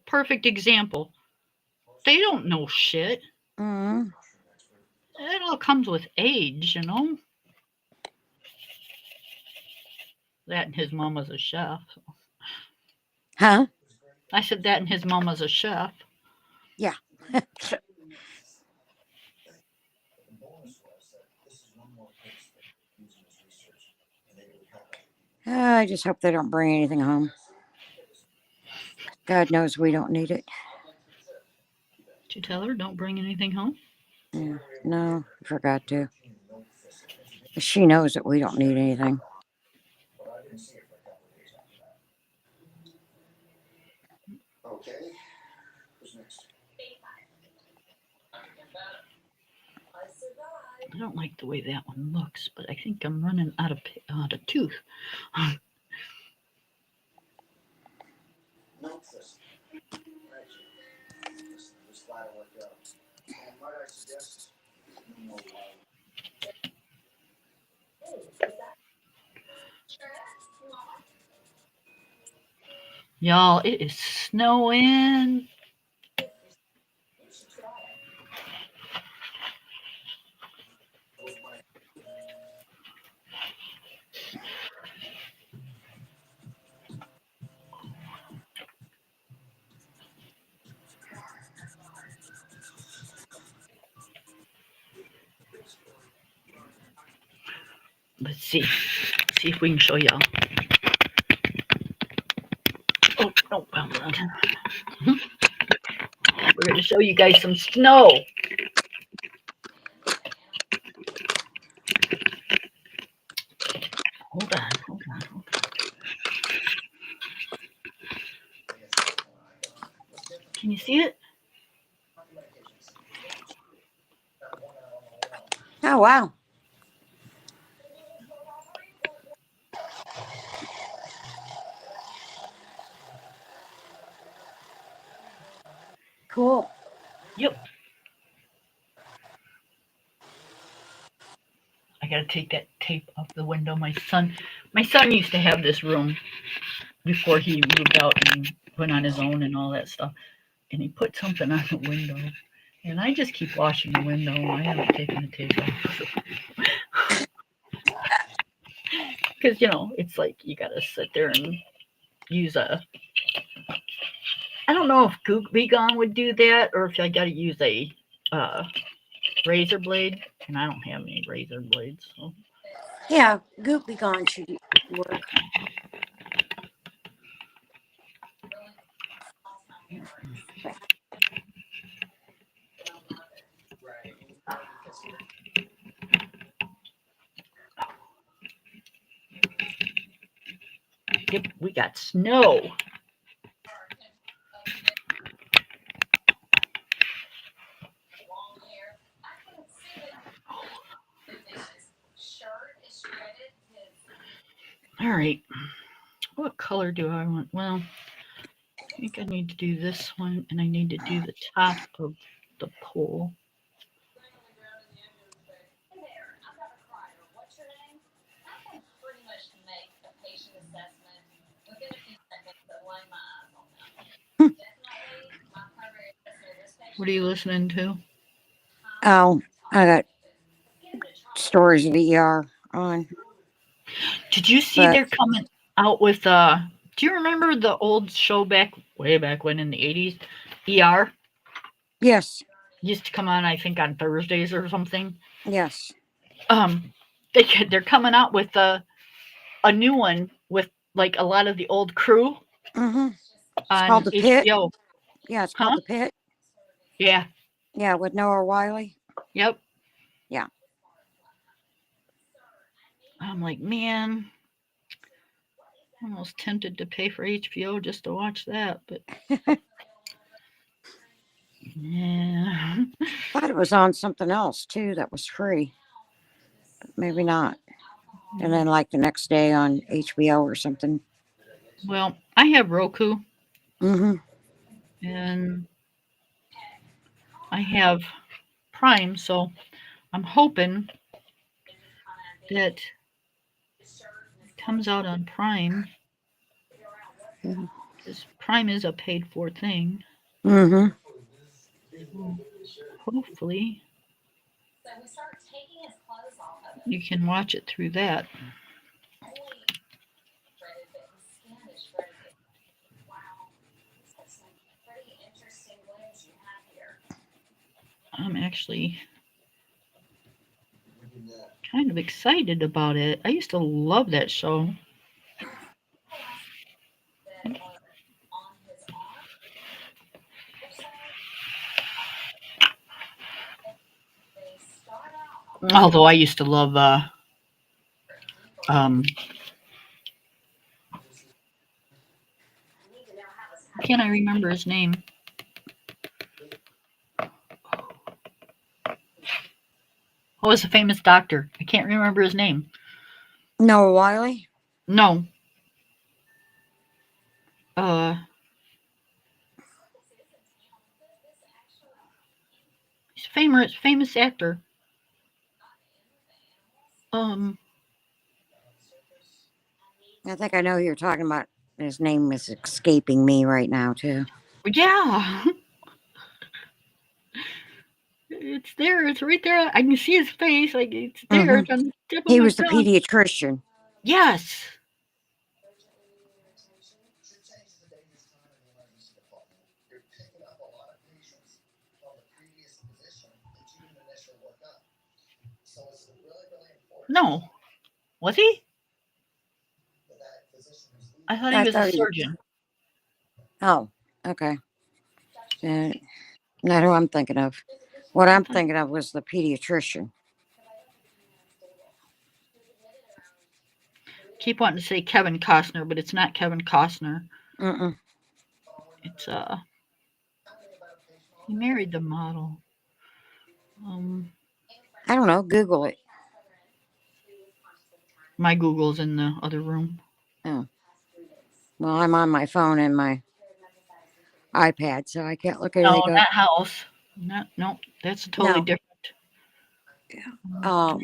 perfect example. They don't know shit. Mm-hmm. It all comes with age. That and his mom was a chef. Huh? I said that and his mom was a chef. Yeah. I just hope they don't bring anything home. God knows we don't need it. Did you tell her don't bring anything home? Yeah. No, I forgot to. She knows that we don't need anything. I don't like the way that one looks, but I think I'm running out of tooth. Y'all, it is snowing. Let's see. See if we can show y'all. Oh, no. We're going to show you guys some snow. Hold on, hold on, hold on. Can you see it? Oh, wow. Cool. Yep. I got to take that tape off the window. My son used to have this room before he moved out and went on his own and all that stuff. And he put something on the window. And I just keep washing the window. I haven't taken the tape off. Because, it's like you got to sit there and use I don't know if Goop Be Gone would do that or if I got to use a uh, razor blade. And I don't have any razor blades. So. Yeah, Goop Be Gone should work. Yep, we got snow. All right. What color do I want? Well, I think I need to do this one, and I need to do the top of the pole. What are you listening to? Oh, I got stories of the ER on. Did you see But they're coming out with do you remember the old show way back when in the 80s? ER yes, used to come on I think on Thursdays or something. yes. Um they're coming out with a new one with like a lot of the old crew Mm-hmm. It's called on The Pit. HBO. Yeah, it's called Huh? The Pit. Yeah. Yeah, with Noah Wiley. Yep. Yeah. I'm like, man, Almost tempted to pay for HBO just to watch that, but yeah. Thought it was on something else too that was free, but maybe not. And then like the next day on HBO or something. Well, I have Roku Mm-hmm. and I have Prime, so I'm hoping that it comes out on Prime Yeah. because Prime is a paid for thing. Mm-hmm. So hopefully you can watch it through that. I'm actually kind of excited about it. I used to love that show. Although I used to love um can I remember his name? What was the famous doctor? I can't remember his name. Noah Wiley. No. Uh he's a famous actor. Um I think I know who you're talking about. His name is escaping me right now too. yeah. It's there. It's right there. I can see his face. Like it's there. Mm-hmm. It's on the tip of He my was the tongue. pediatrician. Yes. No. Was he? I thought he I was a thought he was. surgeon. Oh, okay. Uh, not who I'm thinking of. What I I'm thought thinking of was the pediatrician. keep wanting to say Kevin Costner, but it's not Kevin Costner. Mm-mm. It's he married the model. Um I don't know. Google it. my Google's in the other room. Oh, well, I'm on my phone and my iPad, so I can't look No, anything up. not House. Not no. That's totally No. different. Um.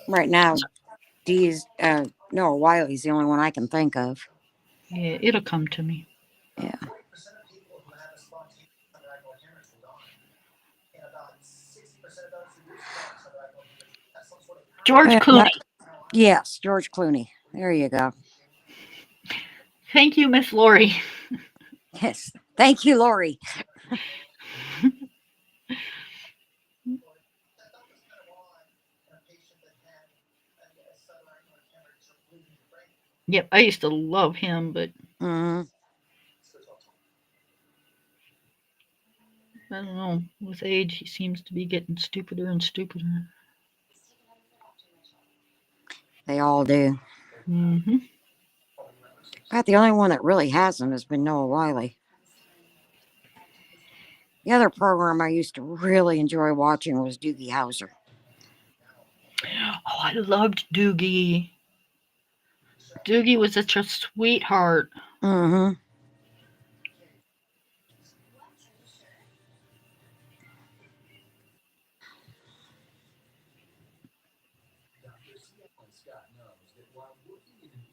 Right now, Dee's Noah Wiley's the only one I can think of. Yeah, it'll come to me. Yeah. George Not, Clooney. yes, George Clooney. There you go. Thank you, Miss Lori. Yes. Thank you, Lori. Yep, I used to love him, but Mm-hmm. I don't know. With age, he seems to be getting stupider and stupider. They all do. Hmm. About the only one that really hasn't has been Noah Wiley. The other program I used to really enjoy watching was Doogie Howser. Oh, I loved Doogie. Doogie was such a sweetheart. Mm-hmm.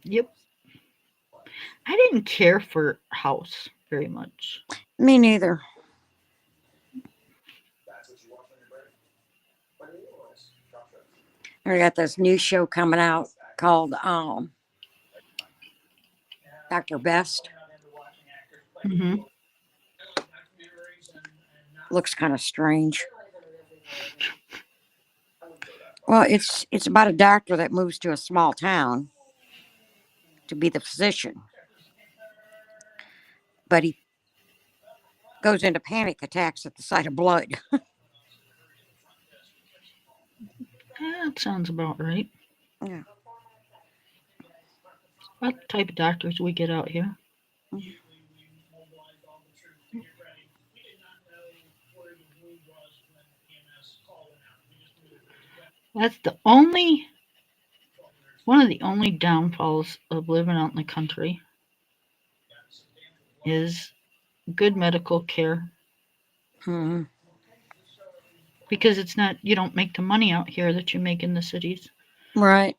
Yep. I didn't care for House very much. Me neither. I got this new show coming out called Dr. Best. Hmm. Looks kind of strange. Well, it's about a doctor that moves to a small town to be the physician, but he goes into panic attacks at the sight of blood. That sounds about right. Yeah. What type of doctors we get out here? Mm-hmm. That's the only one of the only downfalls of living out in the country is good medical care Mm-hmm. because it's not you don't make the money out here that you make in the cities, Right.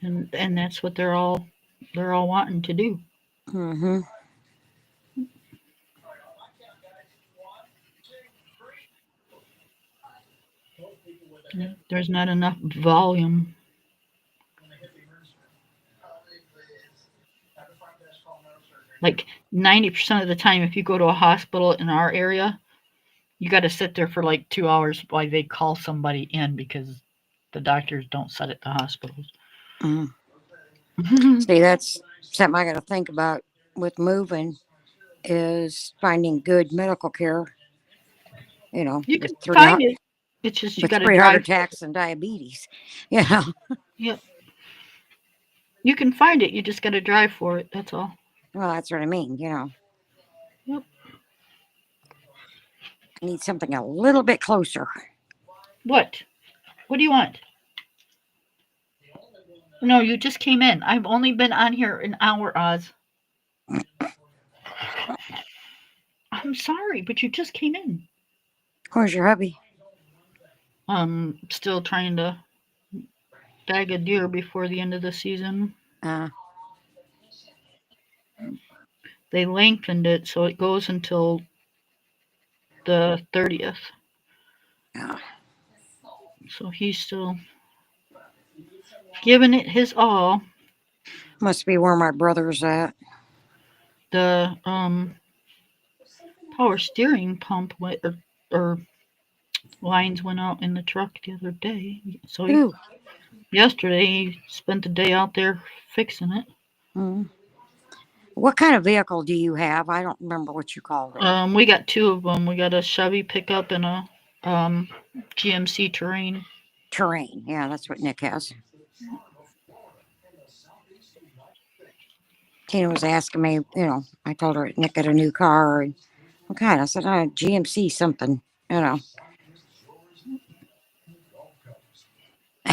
and that's what they're all wanting to do. Mm-hmm. There's not enough volume. Like 90% of the time, if you go to a hospital in our area, you got to sit there for like 2 hours while they call somebody in because the doctors don't sit at the hospitals. Mm. See, that's something I got to think about with moving is finding good medical care. You know, You can find it. It's just you with got to three heart drive for it. attacks and diabetes. You know, Yep. You can find it. You just got to drive for it. That's all. well, that's what I mean. Yep. I need something a little bit closer. What? What do you want? No, you just came in. I've only been on here an hour, Oz. I'm sorry, but you just came in. Where's your hubby? Still trying to bag a deer before the end of the season. Uh, They lengthened it so it goes until the 30th. uh, So he's still giving it his all. must be where my brother's at. The power steering pump went, or lines went out in the truck the other day. So Ooh. yesterday he spent the day out there fixing it. Mm. What kind of vehicle do you have? I don't remember what you called it. We got two of them. We got a Chevy pickup and a um, GMC Terrain. Terrain. Yeah, that's what Nick has. Tina was asking me, I told her Nick got a new car. And what kind? I said, GMC something, you know.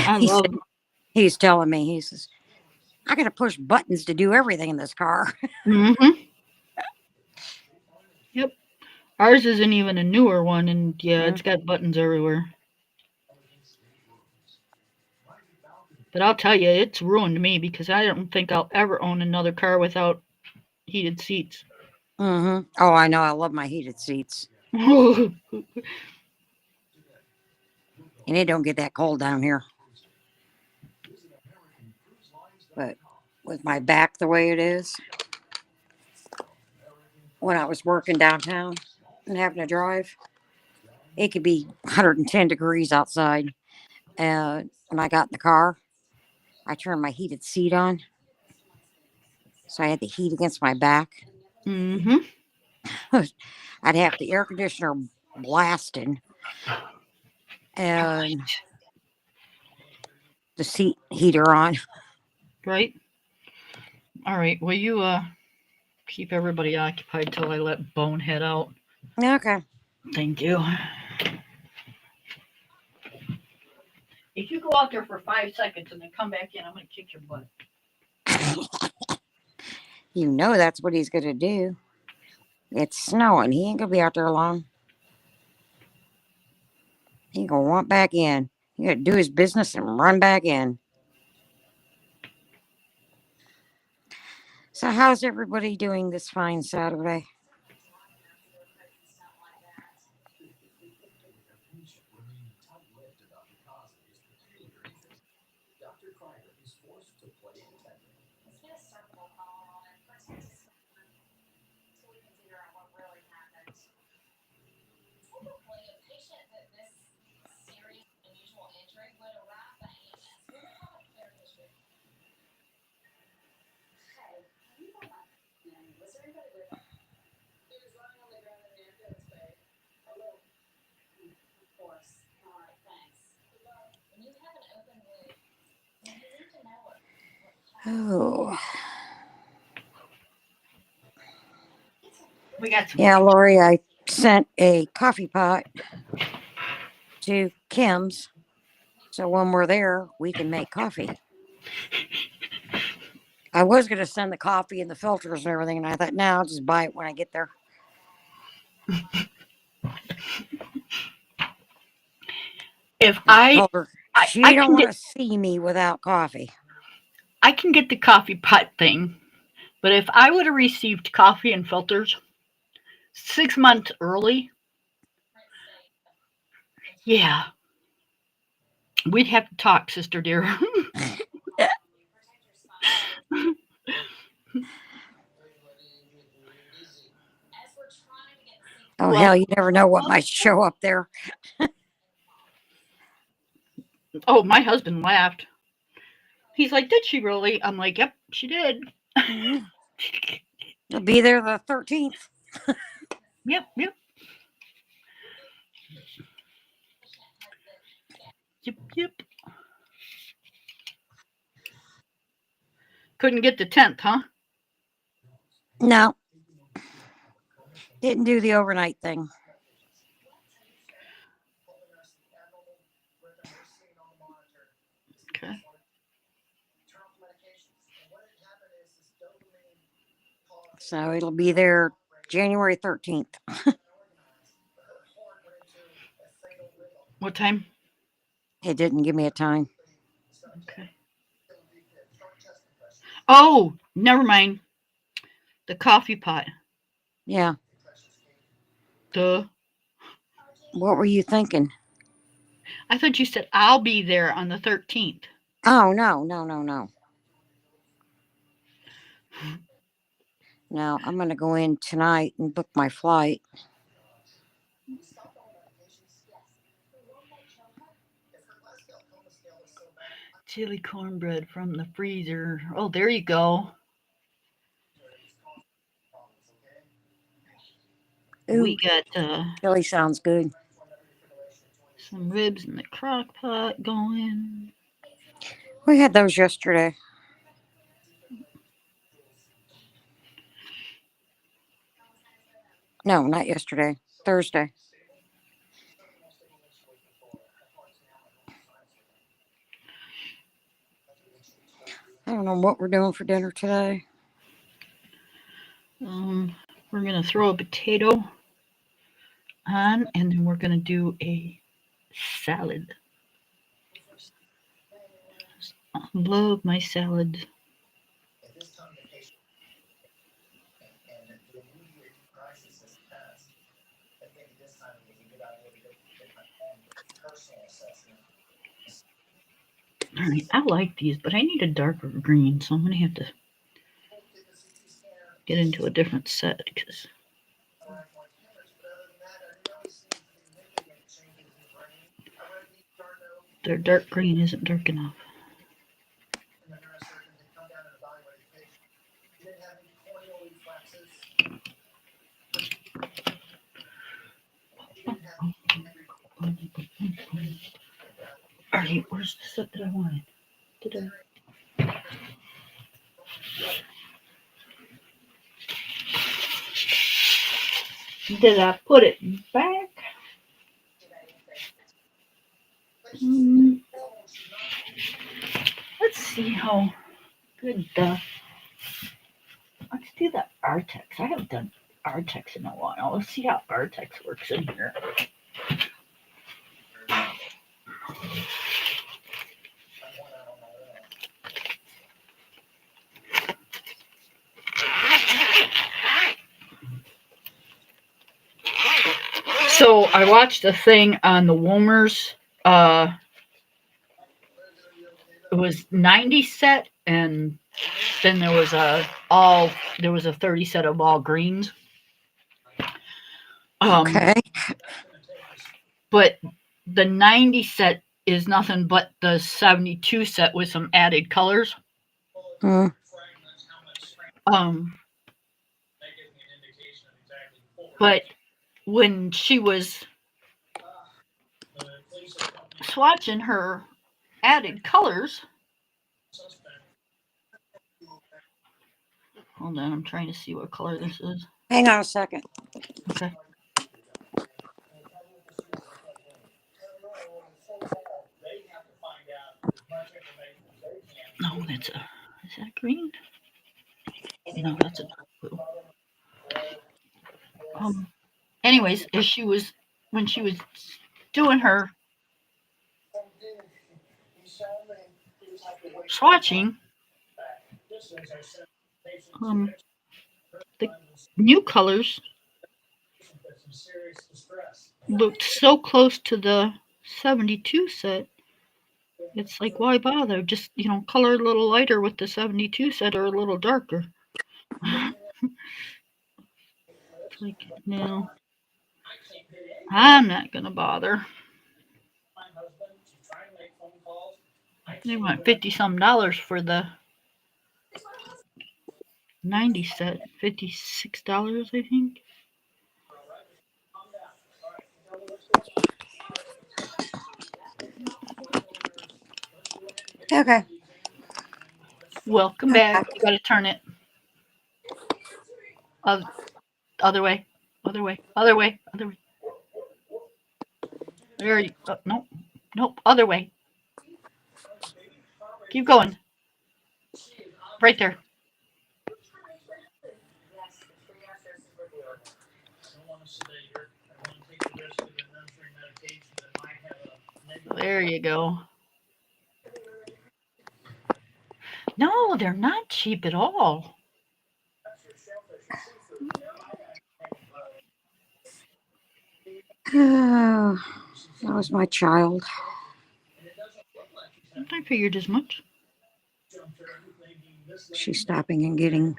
I He said, love. he's telling me, he says, I got to push buttons to do everything in this car. Mm-hmm. Yep. Ours isn't even a newer one, and yeah, Mm, it's got buttons everywhere. But I'll tell you, it's ruined me because I don't think I'll ever own another car without heated seats. mm-hmm. Oh, I know. I love my heated seats. Well, And it don't get that cold down here. But with my back the way it is, when I was working downtown and having to drive, it could be 110 degrees outside. And when I got in the car, I turned my heated seat on. So I had the heat against my back. mm-hmm. I'd have the air conditioner blasting and the seat heater on. Right. All right. Will you keep everybody occupied till I let Bonehead out? Okay. Thank you. If you go out there for 5 seconds and then come back in, I'm gonna kick your butt. You know that's what he's going to do. It's snowing. He ain't going to be out there long. He going to want back in. He got to do his business and run back in. So, how's everybody doing this fine Saturday? Oh, We got some. yeah, Lori, I sent a coffee pot to Kim's. So when we're there, we can make coffee. I was going to send the coffee and the filters and everything, and I thought, no, I'll just buy it when I get there. If I told her I she don't can want get to see me without coffee. I can get the coffee pot thing, but if I would have received coffee and filters 6 months early, yeah, we'd have to talk, sister dear. Oh, Well, hell, you never know what might show up there. oh, my husband laughed. He's like, "Did she really?" I'm like, "Yep, she did." Mhm. You'll be there the 13th. Yep, yep, yep, yep. Couldn't get the 10th, huh? No, didn't do the overnight thing. Okay. So it'll be there January 13th. What time? It didn't give me a time. Okay. Oh, never mind. The coffee pot. Yeah. Duh. What were you thinking? I thought you said I'll be there on the 13th. Oh, no, no, no, no. No, I'm going to go in tonight and book my flight. Chili cornbread from the freezer. Oh, there you go. We Ooh, got chili sounds good. some ribs in the crock pot going. We had those yesterday. No, not yesterday. Thursday. I don't know what we're doing for dinner today. Um, we're gonna throw a potato on, and then we're gonna do a salad. I love my salad. All right, I like these, but I need a darker green, so I'm gonna have to get into a different set because their dark green isn't dark enough. All right, where's the set that I wanted? Did I put it back? Hmm, let's see how good the. Let's do the Artex. I haven't done Artex in a while. Let's see how Artex works in here. So I watched a thing on the Womers. It was 90 set, and then there was a 30 set of all greens. Um, Okay. but the 90 set is nothing but the 72 set with some added colors. Hmm. Um, but when she was swatching her added colors, Hold on, I'm trying to see what color this is. Hang on a second. Okay. No, that's a. Is that green? No, that's a dark blue. Um. Anyways, as she was when she was doing her swatching, um, the new colors looked so close to the 72 set. It's like, why bother? Just, color a little lighter with the 72 set or a little darker. It's like, no, I'm not going to bother. They want 50 some dollars for the 90 set. $56, I think. Okay. Welcome I'm back. back. You got to turn it uh, other way. Other way. Other way. Other way. There you nope. Nope. Other way. Keep going. Right there. There you go. No, they're not cheap at all. Oh, that was my child. I figured as much. She's stopping and getting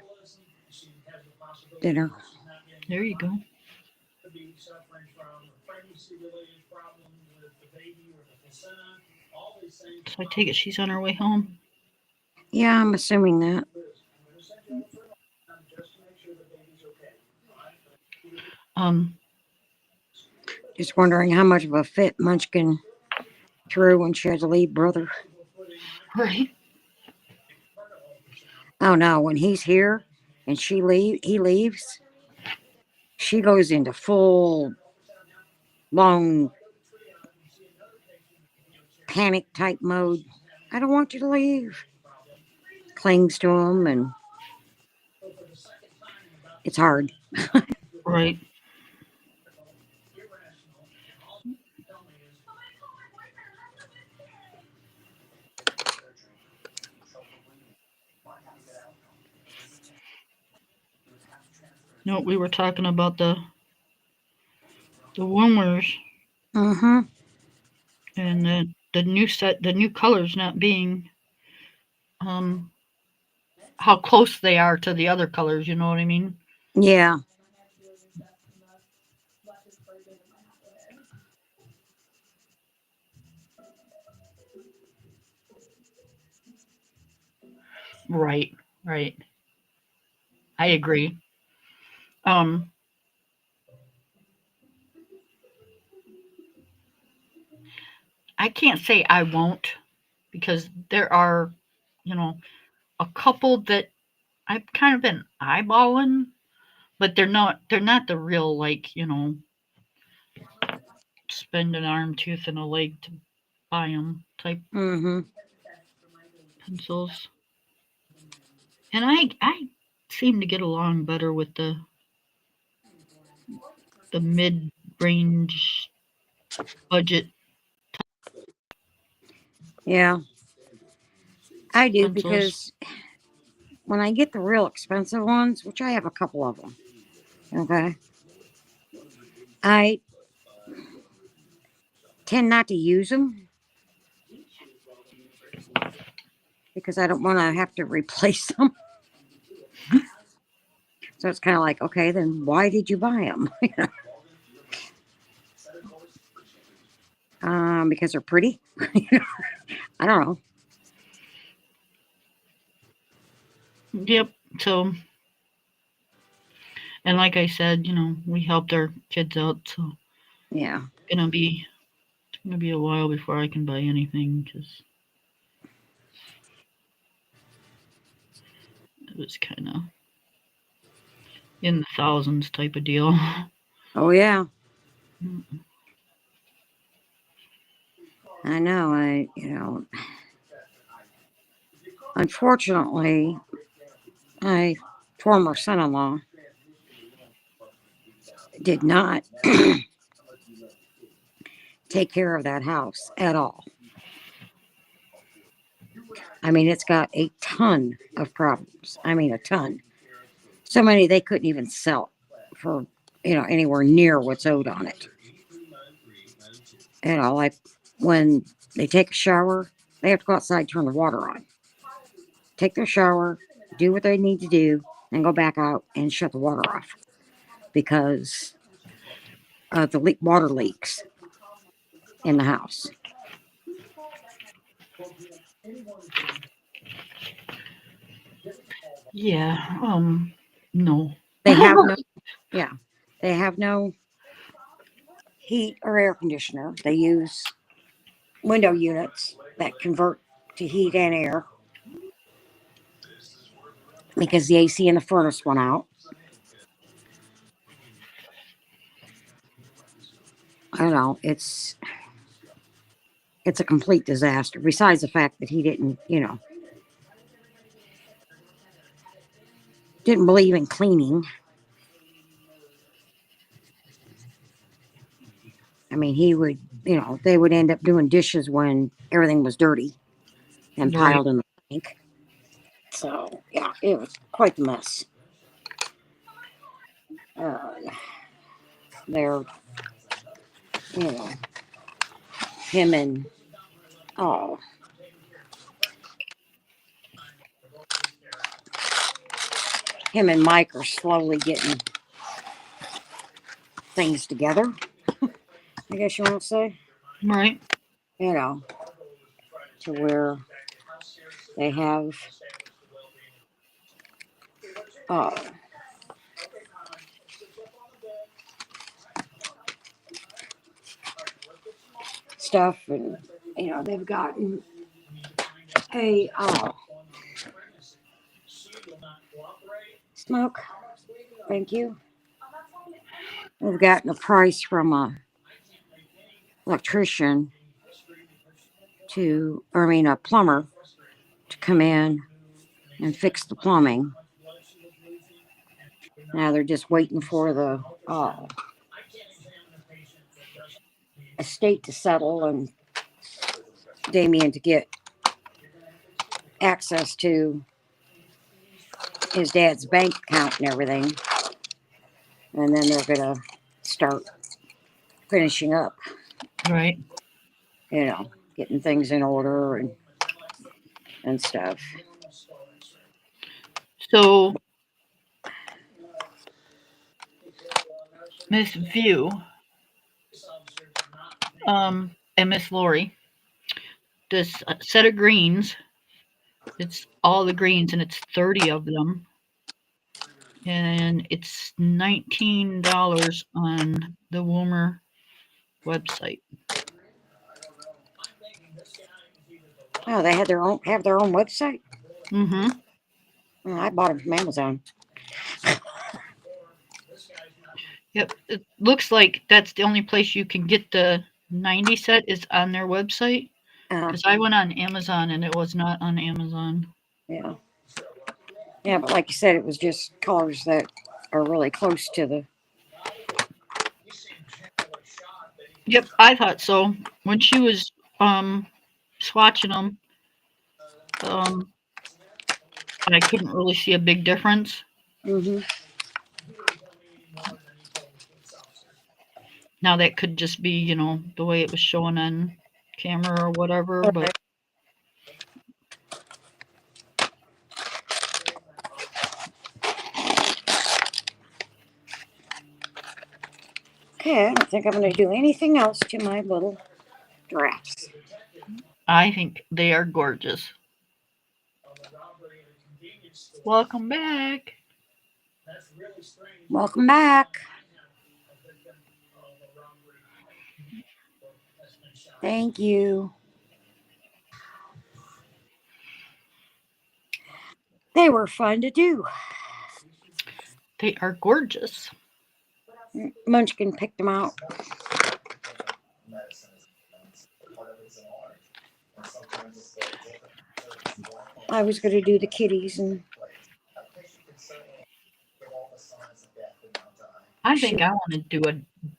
dinner. There you go. So I take it she's on her way home. Yeah, I'm assuming that. Um, Just wondering how much of a fit Munchkin threw when she had to leave brother. right. Oh no, when he's here and he leaves, she goes into full long panic type mode. I don't want you to leave. Clings to him and it's hard. Right. No, we were talking about the woomers Mm-hmm. and the new set, the new colors not being um how close they are to the other colors. You know what I mean? Yeah. Right. Right. I agree. Um, I can't say I won't because there are, you know, a couple that I've kind of been eyeballing, but they're not the real like, spend an arm, tooth, and a leg to buy them type Mm-hmm. pencils. And I seem to get along better with the mid range budget Yeah. I do pencils. because when I get the real expensive ones, which I have a couple of them, okay, I tend not to use them because I don't want to have to replace them. So it's kind of like, okay, then why did you buy them? Because they're pretty. I don't know. Yep. So, and like I said, we helped our kids out, so Yeah. it's gonna be a while before I can buy anything because it was kind of in the thousands type of deal. Oh yeah, I know. Unfortunately, my former son-in-law did not take care of that house at all. I mean, it's got a ton of problems. I mean, a ton. So many they couldn't even sell for, anywhere near what's owed on it. Like when they take a shower, they have to go outside, turn the water on, take their shower, do what they need to do, and go back out and shut the water off because the water leaks in the house. Yeah. No. They have no, yeah, they have no heat or air conditioner. They use window units that convert to heat and air because the AC in the furnace went out. I don't know. It's a complete disaster. Besides the fact that he didn't believe in cleaning. I mean, he would, they would end up doing dishes when everything was dirty and Right. piled in the sink. So yeah, it was quite the mess. Uh, they're, you know, him and oh, him and Mike are slowly getting things together. I guess you want to say, Right. you know, to where they have uh, stuff, and they've gotten a smoke. Thank you. They've gotten a price from a electrician a plumber to come in and fix the plumbing. Now they're just waiting for the estate to settle and Damien to get access to his dad's bank account and everything. And then they're going to start finishing up, Right. getting things in order and stuff. So Miss View, and Miss Lori, this set of greens, it's all the greens and it's 30 of them. And it's $19 on the Woomer website. Oh, they have their own website. Mm-hmm. Oh, I bought them from Amazon. Yep. It looks like that's the only place you can get the 90 set is on their website. Uh, Because I went on Amazon and it was not on Amazon. yeah, yeah, but like you said, it was just colors that are really close to the. Yep, I thought so. When she was um swatching them, um, I couldn't really see a big difference. Mm-hmm. Now that could just be, the way it was showing on camera or whatever, but Okay, I don't think I'm going to do anything else to my little drafts. I think they are gorgeous. Welcome back. Welcome back. Thank you. They were fun to do. They are gorgeous. Munchkin picked them out. I was going to do the kitties, and I think I want to do a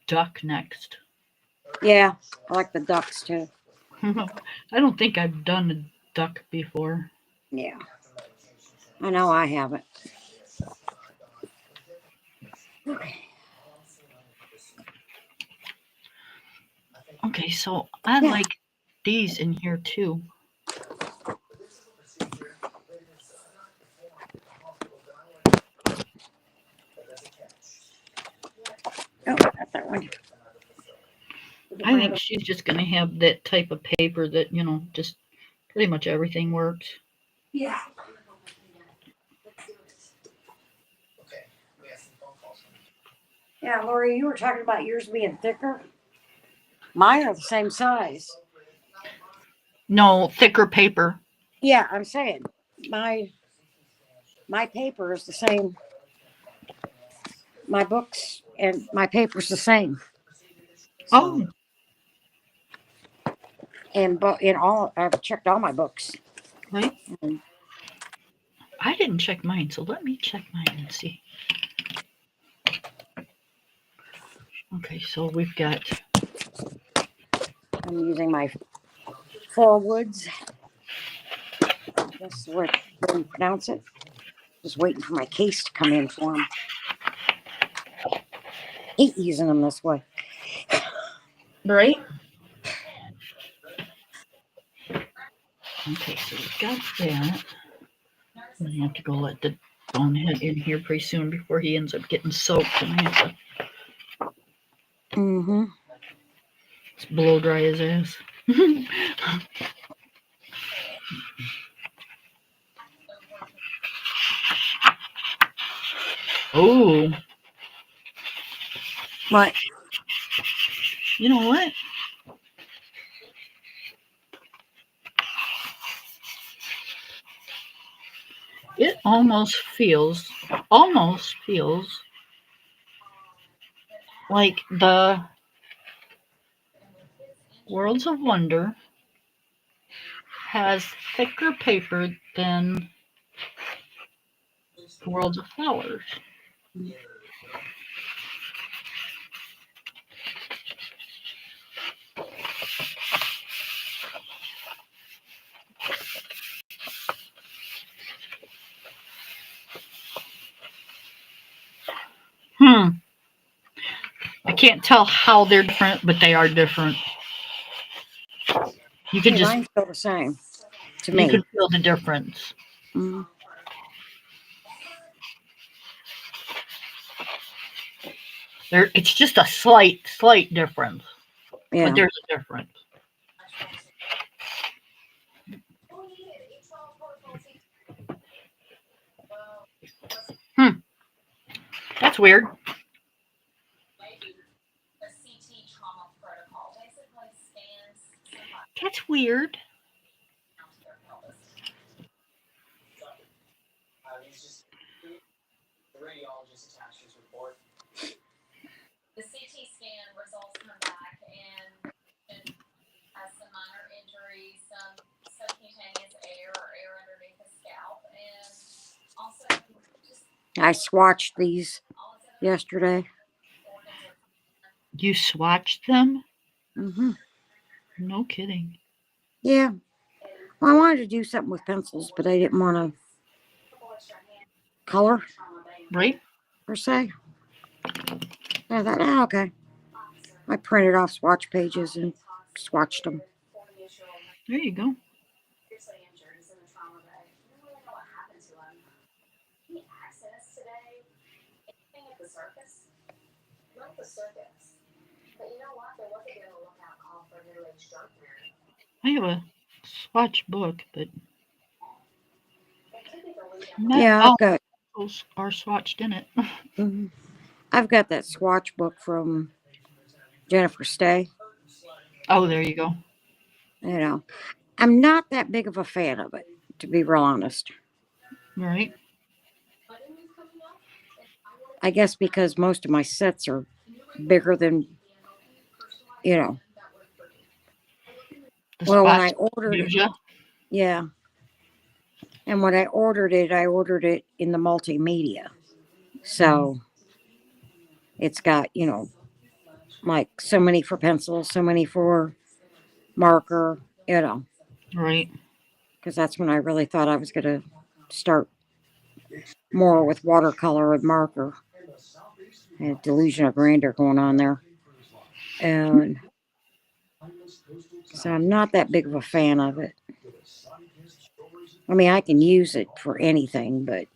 duck next. yeah, I like the ducks too. I don't think I've done a duck before. Yeah, I know I haven't. Okay. Okay, so I Yeah. like these in here too. Oh, got that one. I think she's just going to have that type of paper that, just pretty much everything works. Yeah. Yeah, Lori, you were talking about yours being thicker. Mine are the same size. No, thicker paper. Yeah, I'm saying my my paper is the same. My books and my paper's the same. So, Oh, and but in all, I've checked all my books. right. And I didn't check mine, so let me check mine and see. Okay, so we've got. I'm using my Four Woods. That's what you pronounce it. Just waiting for my case to come in for them. Hate using them this way. Right? Okay, so we've got that. I have to go let the bonehead in here pretty soon before he ends up getting soaked, and I have Mm-hmm. to blow dry his ass. Oh, What? you know what? It almost feels like the Worlds of Wonder has thicker paper than Worlds of Flowers. Hmm. I can't tell how they're different, but they are different. You could Hey, just mine's still the same to you could me. feel the difference. Mm-hmm. It's just a slight difference, but Yeah. there's a difference. Hmm. That's weird. That's weird. I swatched these yesterday. You swatched them? Mm-hmm. No kidding. Yeah. Well, I wanted to do something with pencils, but I didn't want to color Right? per se. I thought, oh, okay. I printed off swatch pages and swatched them. There you go. I have a swatch book, but not Yeah, all those are swatched in it. mhm. I've got that swatch book from Jennifer Stay. Oh, there you go. You know, I'm not that big of a fan of it, to be real honest. Right? I guess because most of my sets are bigger than, you know. The Well, when spots I ordered it, gives you. yeah. And when I ordered it in the multimedia. So it's got, like so many for pencil, so many for marker, Right. because that's when I really thought I was going to start more with watercolor and marker. And delusion of grandeur going on there. And so I'm not that big of a fan of it. I mean, I can use it for anything, but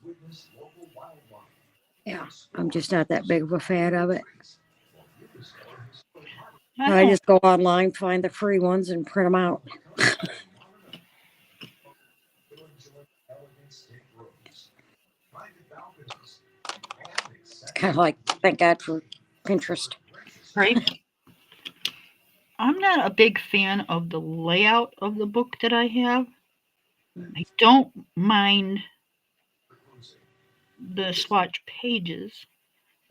yeah, I'm just not that big of a fan of it. I I don't. just go online, find the free ones, and print them out. It's kind of like, thank God for Pinterest. Right. I'm not a big fan of the layout of the book that I have. I don't mind the swatch pages.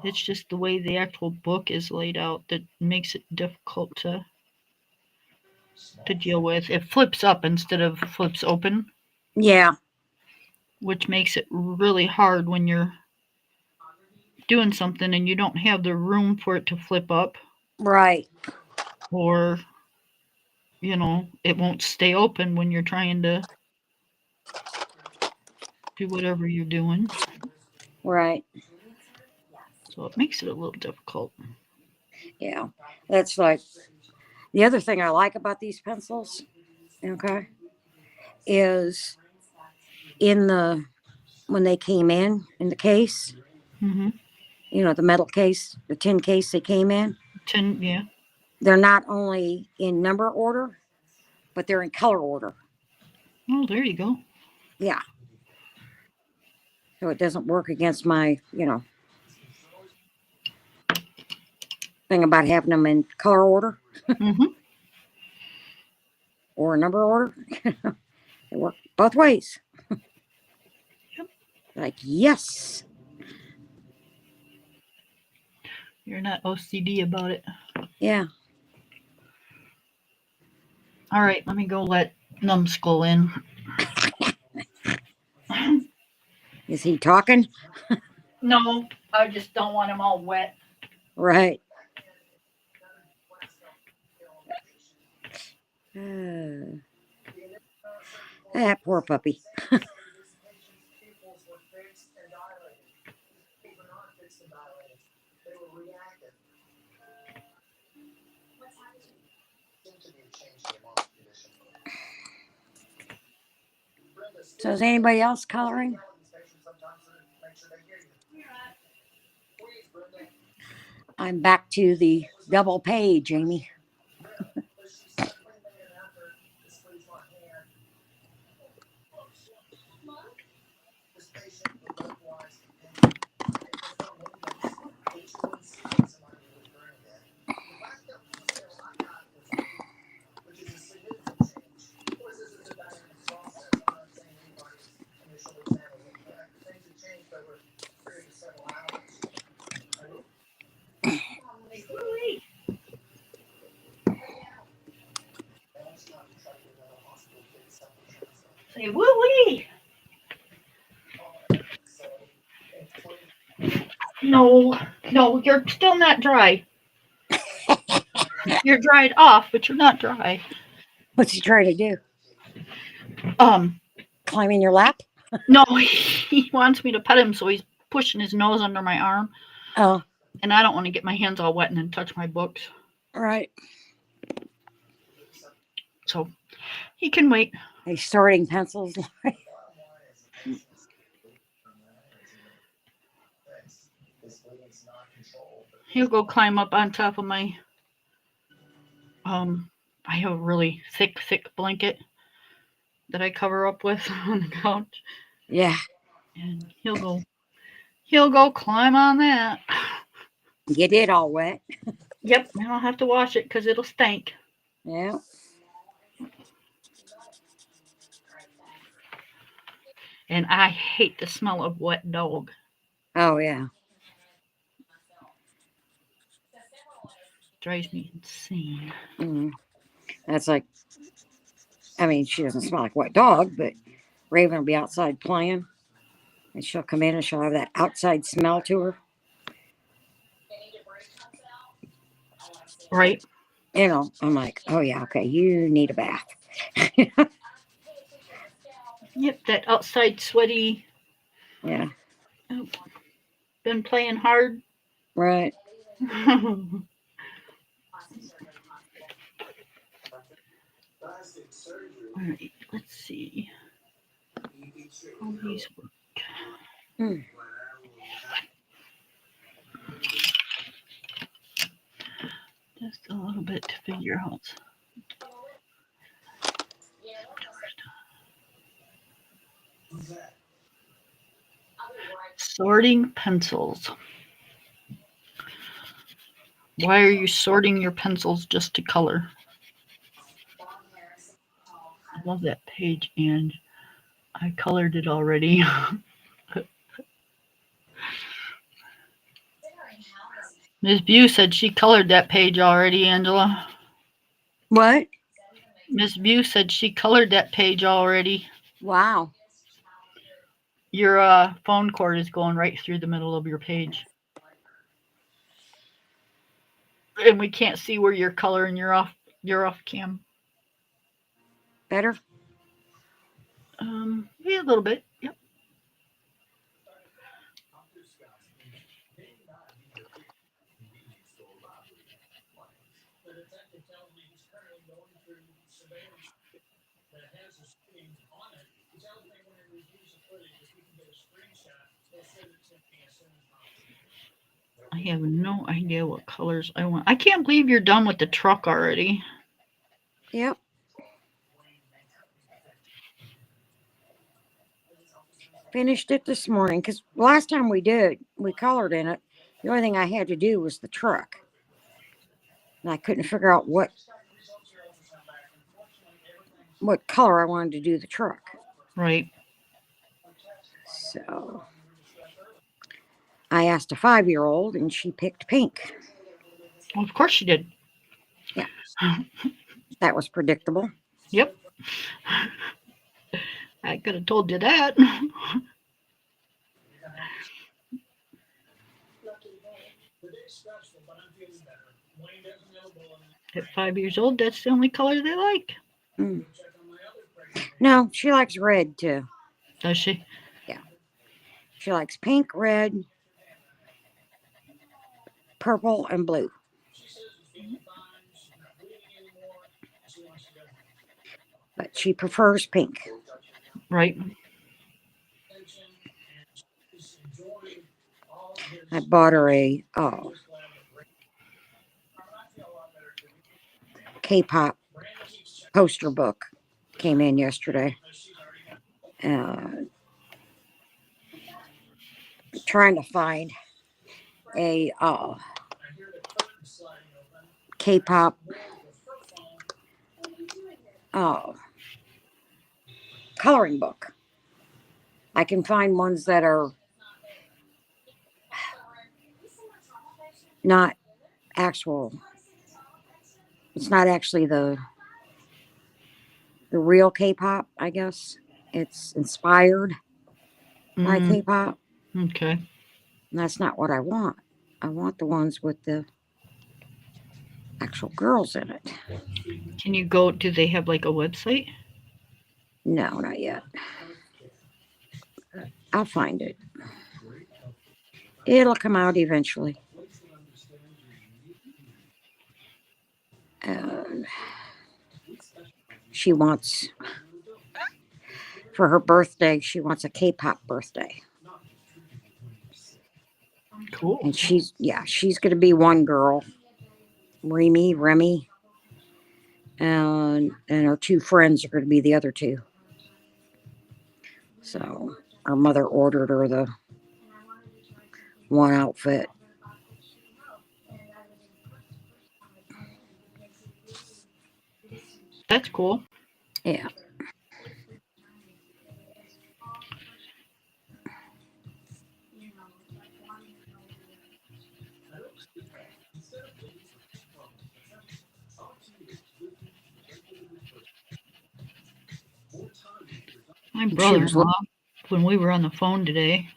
It's just the way the actual book is laid out that makes it difficult to deal with. It flips up instead of flips open, Yeah, which makes it really hard when you're doing something and you don't have the room for it to flip up, right, or it won't stay open when you're trying to do whatever you're doing. right. So it makes it a little difficult. Yeah, that's like the other thing I like about these pencils. Okay, is in the when they came in the case, Mm-hmm. the metal case, the tin case they came in. Yeah. They're not only in number order, but they're in color order. Oh, there you go. Yeah. So it doesn't work against my, thing about having them in color order Mm-hmm. or number order. They work both ways. Yep. Like, yes. You're not OCD about it. Yeah. All right, let me go let Numbskull in. Is he talking? No, I just don't want him all wet. Right. Uh, that poor puppy. So is anybody else coloring? I'm back to the double page, Amy. Say woo wee. No, no, you're still not dry. You're dried off, but you're not dry. What's he trying to do? Um, Climb in your lap? no, he wants me to pet him, so he's pushing his nose under my arm, Oh, and I don't want to get my hands all wet and then touch my books. right. So he can wait. He's sorting pencils. He'll go climb up on top of my um. I have a really thick blanket that I cover up with on the couch, Yeah. and he'll go climb on that. Get it all wet. Yep, and I'll have to wash it because it'll stink. Yeah. And I hate the smell of wet dog. Oh, yeah. Drives me insane. Mm. That's like, I mean, she doesn't smell like wet dog, but Raven will be outside playing, and she'll come in and she'll have that outside smell to her. Right? I'm like, oh yeah, okay, you need a bath. Yep, that outside sweaty. Yeah, Oh, been playing hard. right. All right, let's see how these work. Mm. Just a little bit to figure out. Sorting pencils. Why are you sorting your pencils just to color? I love that page, and I colored it already. Miss Bew said she colored that page already, Angela. What? Miss Bew said she colored that page already. Wow. Your phone cord is going right through the middle of your page. And we can't see where you're coloring. You're off cam. Better? Yeah, a little bit. Yep. I have no idea what colors I want. I can't believe you're done with the truck already. Yep. Finished it this morning because last time we colored in it. The only thing I had to do was the truck. And I couldn't figure out what color I wanted to do the truck. Right. So I asked a 5-year-old and she picked pink. Well, of course she did. Yeah, that was predictable. Yep. I could have told you that. At 5 years old, that's the only color they like. Mm. No, she likes red too. Does she? Yeah. She likes pink, red, purple, and blue. But she prefers pink. Right. I bought her a K-pop poster book. Came in yesterday. Trying to find a K-pop uh, coloring book. I can find ones that are not actual. It's not actually the real K-pop. I guess it's inspired by Mm, K-pop. okay. And that's not what I want. I want the ones with the actual girls in it. Can you go? Do they have like a website? No, not yet. I'll find it. It'll come out eventually. And she wants, for her birthday, she wants a K-pop birthday. Cool. And she's going to be one girl, Remy, and her two friends are going to be the other two. So her mother ordered her the one outfit. That's cool. Yeah. My She was, brother-in-law, when we were on the phone today,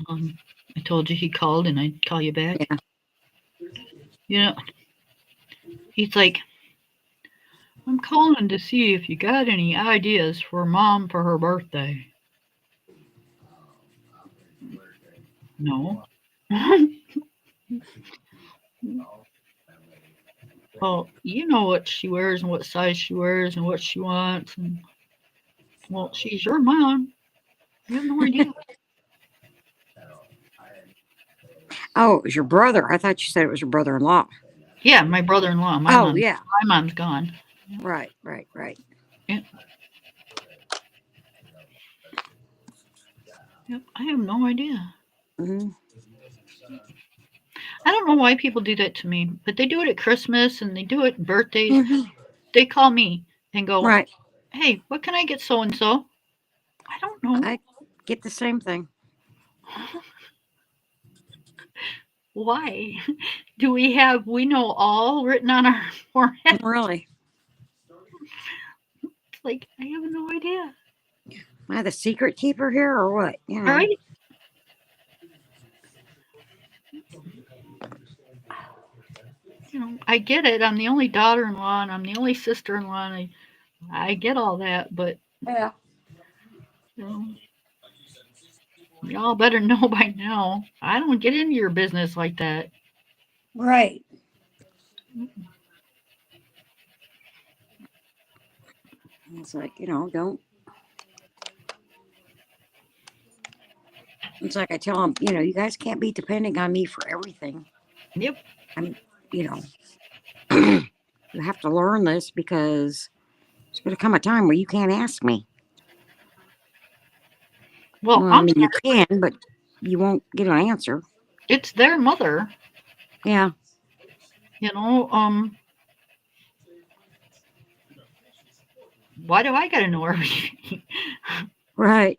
um, I told you he called and I'd call you back. yeah. You know, he's like, I'm calling to see if you got any ideas for mom for her birthday. No. Well, you know what she wears and what size she wears and what she wants. And, well, she's your mom. You have no idea. Oh, it was your brother. I thought you said it was your brother-in-law. Yeah, my brother-in-law. Oh, yeah. My mom's gone. Right, right, right. Yeah, yep. I have no idea. Hmm. I don't know why people do that to me, but they do it at Christmas and they do it at birthdays. Hmm. They call me and go, Right. "Hey, what can I get so and so?" I don't know. I get the same thing. Why? Do we know all written on our forehead? Really. It's like, I have no idea. Am I the secret keeper here or what? You All know. right. I get it. I'm the only daughter in law and I'm the only sister in law. And I get all that, but Yeah. you know, y'all better know by now. I don't get into your business like that. Right. It's like, don't. It's like I tell them, you guys can't be depending on me for everything. Yep. I'm, you know, you have to learn this because there's going to come a time where you can't ask me. Well, Well, I I'm mean, you sorry. can, but you won't get an answer. It's their mother. Yeah. You know, why do I gotta know everything? Right.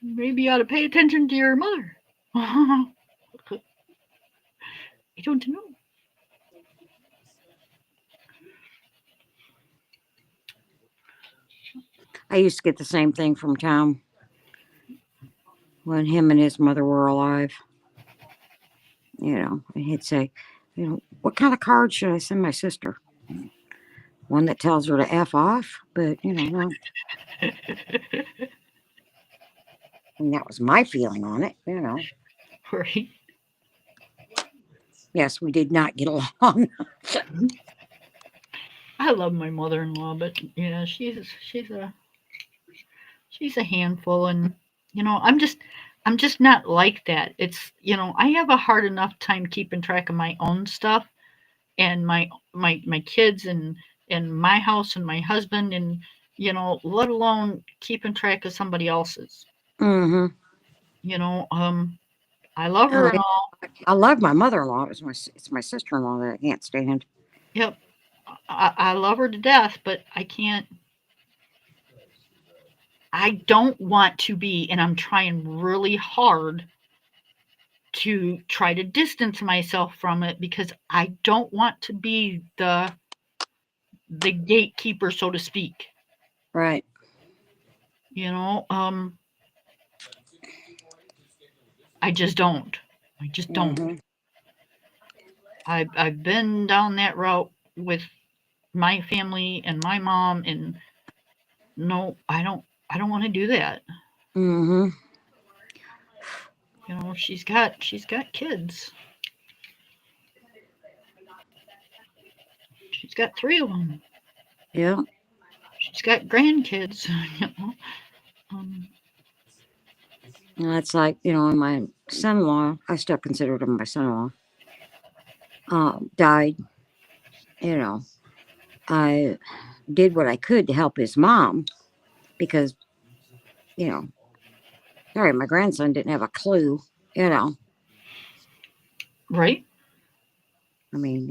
Maybe you ought to pay attention to your mother. I don't know. I used to get the same thing from Tom when him and his mother were alive. And he'd say, what kind of card should I send my sister? One that tells her to F off? But, no. And that was my feeling on it. Right? Yes, we did not get along. I love my mother-in-law, but yeah, she's a handful, and I'm just not like that. It's I have a hard enough time keeping track of my own stuff and my kids and my house and my husband and let alone keeping track of somebody else's. Hmm. You know, I love her Oh, and yeah. all. I love my mother-in-law. It's my sister-in-law that I can't stand. Yep, I love her to death, but I can't. I don't want to be, and I'm trying really hard to try to distance myself from it because I don't want to be the gatekeeper, so to speak. Right. You know, I just don't. I just don't. Hmm. I've been down that route with my family and my mom, and no, I don't. I don't want to do that. Hmm. She's got kids. She's got three of them. Yeah. She's got grandkids. You know, um, And that's like, and my son-in-law, I still consider him my son-in-law, died. You know, I did what I could to help his mom because, you know, sorry, my grandson didn't have a clue. You know, right? I mean,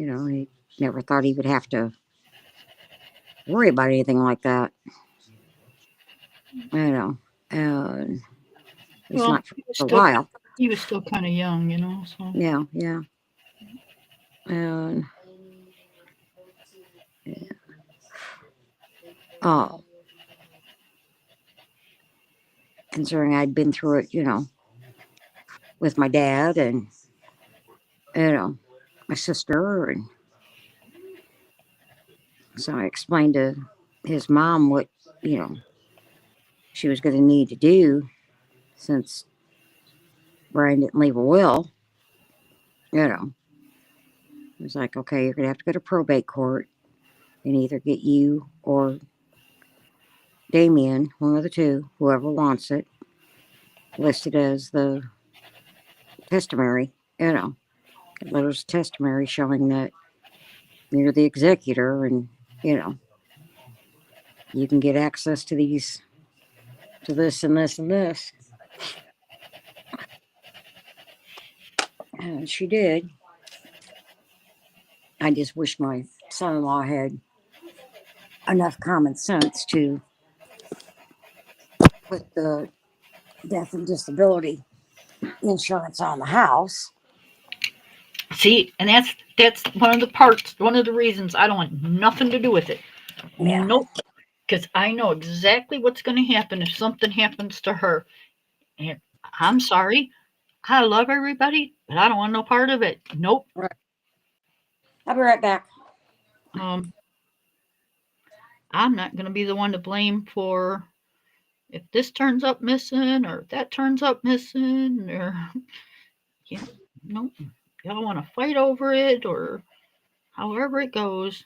he never thought he would have to worry about anything like that. You know, and at least Well, not for a while. he was still kind of young, So Yeah, yeah. And yeah. Oh. considering I'd been through it, with my dad and, my sister. And so I explained to his mom what, you know, she was going to need to do since Brian didn't leave a will. You know, it was like, okay, you're going to have to go to probate court and either get you or Damien, one of the two, whoever wants it, listed as the testimony. Letters of testimony showing that you're the executor and, you know, you can get access to this and this and this. And she did. I just wish my son in law had enough common sense to put the death and disability insurance on the house. See, and that's one of the reasons I don't want nothing to do with it. Yeah. Nope. Because I know exactly what's going to happen if something happens to her. And I'm sorry. I love everybody, but I don't want no part of it. Nope. Right. I'll be right back. Um, I'm not going to be the one to blame for if this turns up missing or if that turns up missing or yeah, nope. Y'all want to fight over it or however it goes.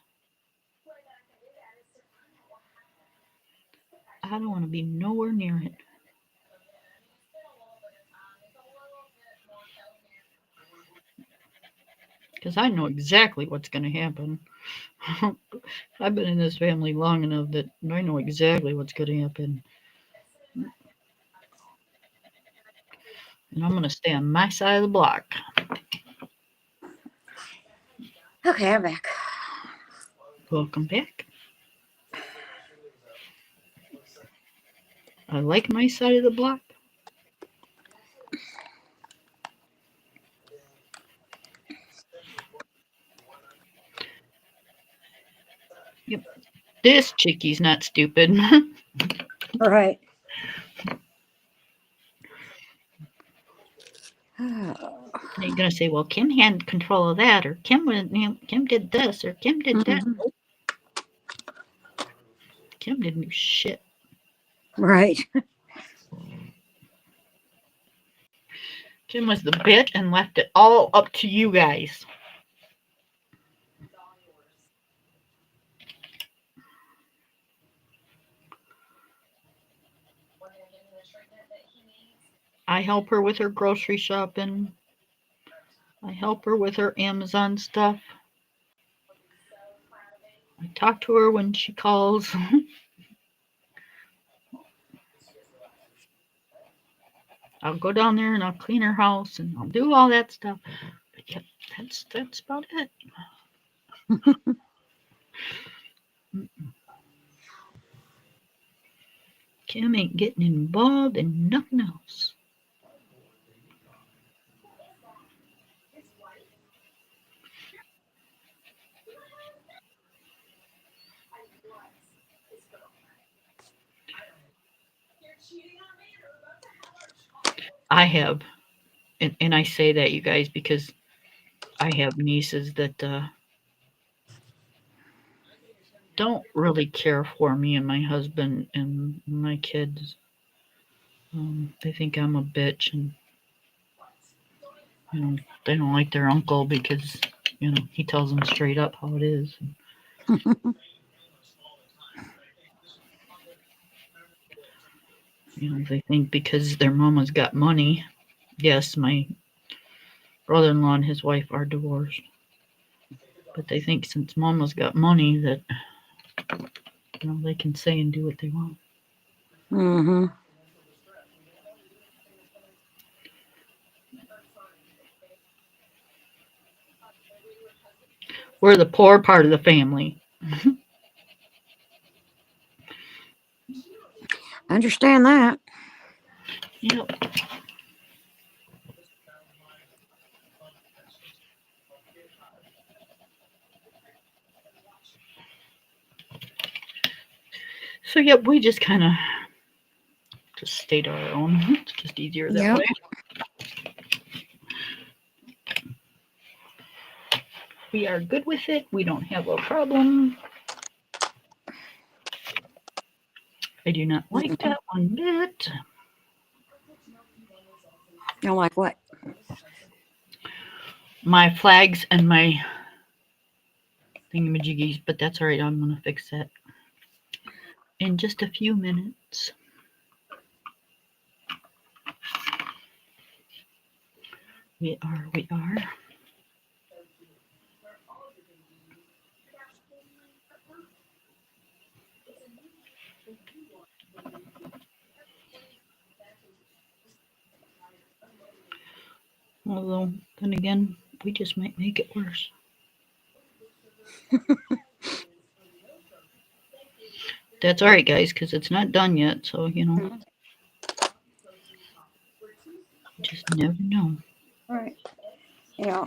I don't want to be nowhere near it. Because I know exactly what's going to happen. I've been in this family long enough that I know exactly what's going to happen. And I'm going to stay on my side of the block. Okay, I'm back. Welcome back. I like my side of the block. Yep. This chickie's not stupid. Right. You're gonna say, "Well, Kim had control of that, or Kim did this, or Kim did that." Mhm. Nope, Kim didn't do shit. Right. Kim was the bitch and left it all up to you guys. I help her with her grocery shopping. I help her with her Amazon stuff. I talk to her when she calls. I'll go down there and I'll clean her house and I'll do all that stuff. But yeah, that's about it. Kim ain't getting involved in nothing else. I have, and I say that you guys because I have nieces that don't really care for me and my husband and my kids. They think I'm a bitch, and they don't like their uncle because he tells them straight up how it is. They think because their mama's got money. Yes, my brother-in-law and his wife are divorced, but they think since mama's got money that they can say and do what they want. Mm-hmm. We're the poor part of the family. I understand that. Yep. So yep, we just kind of just state our own. It's just easier that Yep. way. We are good with it. We don't have a problem. I do not like Mm-hmm. that one bit. Don't like what? My flags and my thingamajiggies, but that's all right. I'm going to fix that in just a few minutes. We are. Although, then again, we just might make it worse. That's all right, guys, because it's not done yet. So, just never know. Right.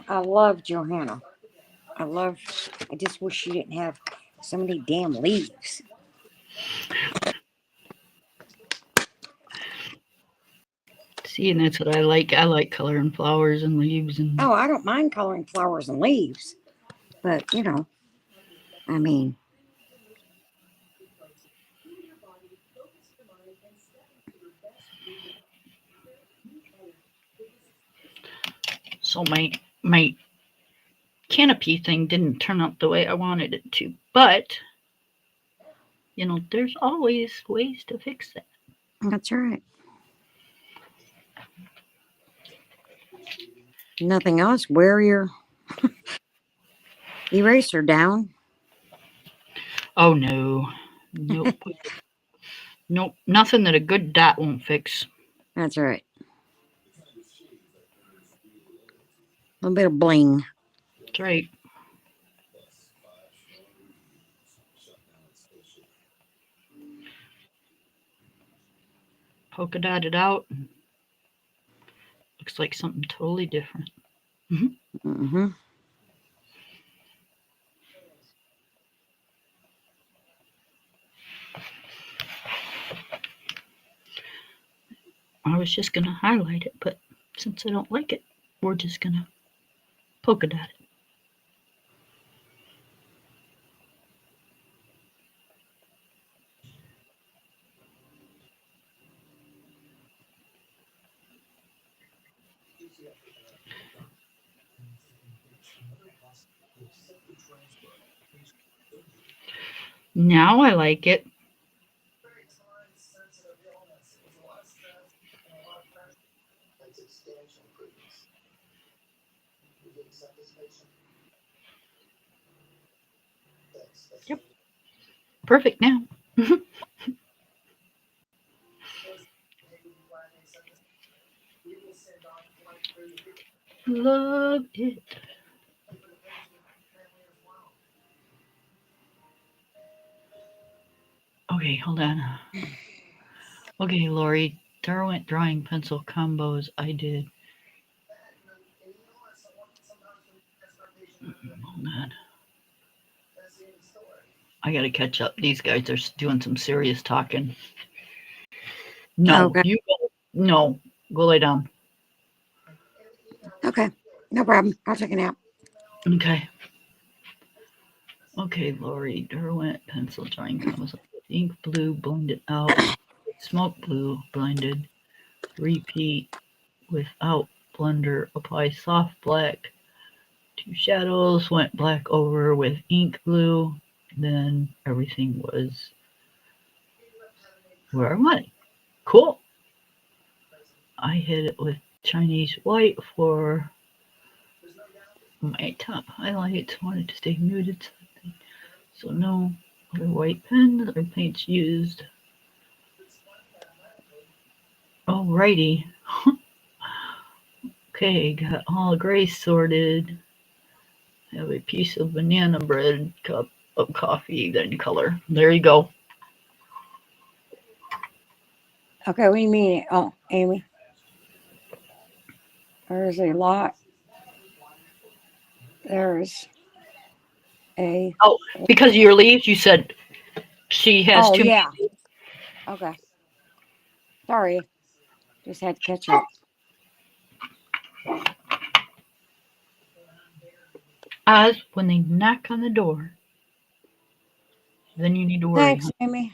I love Johanna. I love. I just wish she didn't have so many damn leaves. See, and that's what I like. I like coloring flowers and leaves and Oh, I don't mind coloring flowers and leaves, but I mean, so my canopy thing didn't turn out the way I wanted it to. But, there's always ways to fix that. that's right. Nothing else. Wear your eraser down. Oh no. Nope. Nope. Nothing that a good dot won't fix. That's right. A little bit of bling. That's right. Polka dotted out. Looks like something totally different. Mhm. Mm-hmm. I was just gonna highlight it, but since I don't like it, we're just gonna polka dot it. Now I like it. Yep. Perfect now. Love it. Okay, hold on. Okay, Lori. Derwent drawing pencil combos. I did. Hold on. I gotta catch up. These guys are doing some serious talking. No, Okay. you go. No, go lay down. Okay. No problem. I'll take a nap. Okay. Okay, Lori. Derwent pencil drawing combos. Ink blue blended out. Smoke blue blended. Repeat without blender. Apply soft black to shadows. Went black over with ink blue. Then everything was where I wanted. Cool. I hit it with Chinese white for my top highlights. Wanted to stay muted, so no other white pens or paints used. Alrighty. Okay, got all gray sorted. Have a piece of banana bread, cup of coffee, then color. There you go. Okay. What do you mean? Oh, Amy, there's a lot. There's a. Oh, because of your leaves, you said she has Oh too many. yeah. Okay. Sorry, just had to catch up. Oz, when they knock on the door, then you need to worry, Thanks, huh? Amy.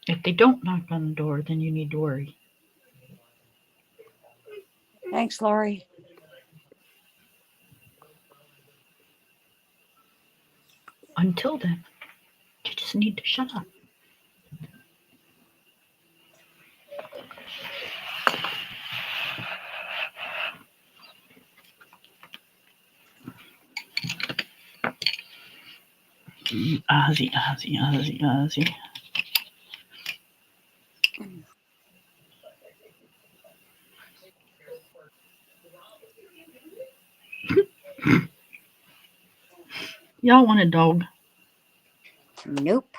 If they don't knock on the door, then you need to worry. Thanks, Laurie. Until then, you just need to shut up. Ozzy, Ozzy, Ozzy, Ozzy. Y'all want a dog? Nope.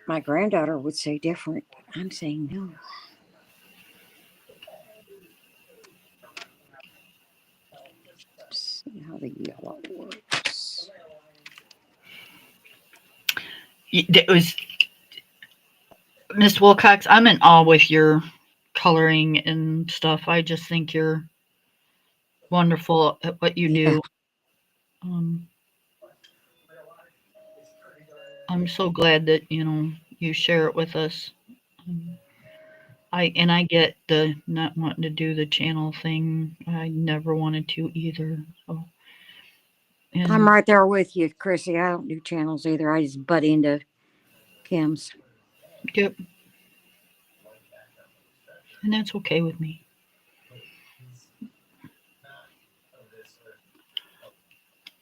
My granddaughter would say different, but I'm saying no. See how the yellow works. It was Miss Wilcox. I'm in awe with your coloring and stuff. I just think you're wonderful at what you Yeah. do. Um, I'm so glad that you share it with us. Um, I get the not wanting to do the channel thing. I never wanted to either. So, I'm and right there with you, Chrissy. I don't do channels either. I just butt into Kim's. yep, and that's okay with me.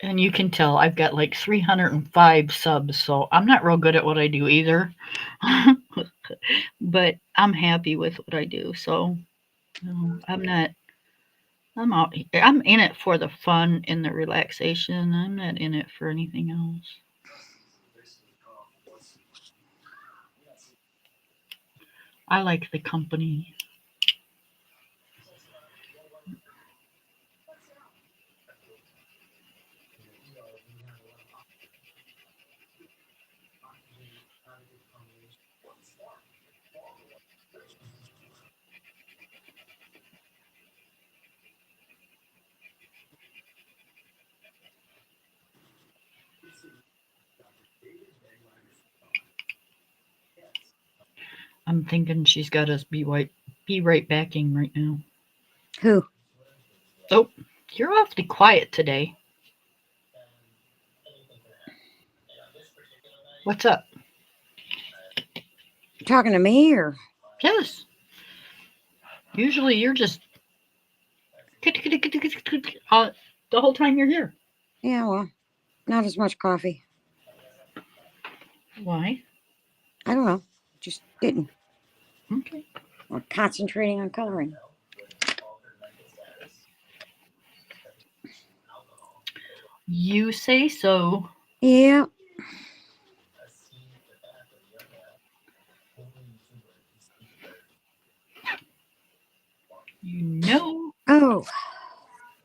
And you can tell I've got like 305 subs, so I'm not real good at what I do either. But I'm happy with what I do. So I'm not. I'm out. I'm in it for the fun and the relaxation. I'm not in it for anything else. I like the company. I'm thinking she's got us be right backing right now. Who? Oh, you're awfully quiet today. What's up? Talking to me or? Yes. Usually you're just the whole time you're here. Yeah, well, not as much coffee. Why? I don't know. Just didn't. Okay. Or concentrating on coloring. You say so. Yeah. You know Oh,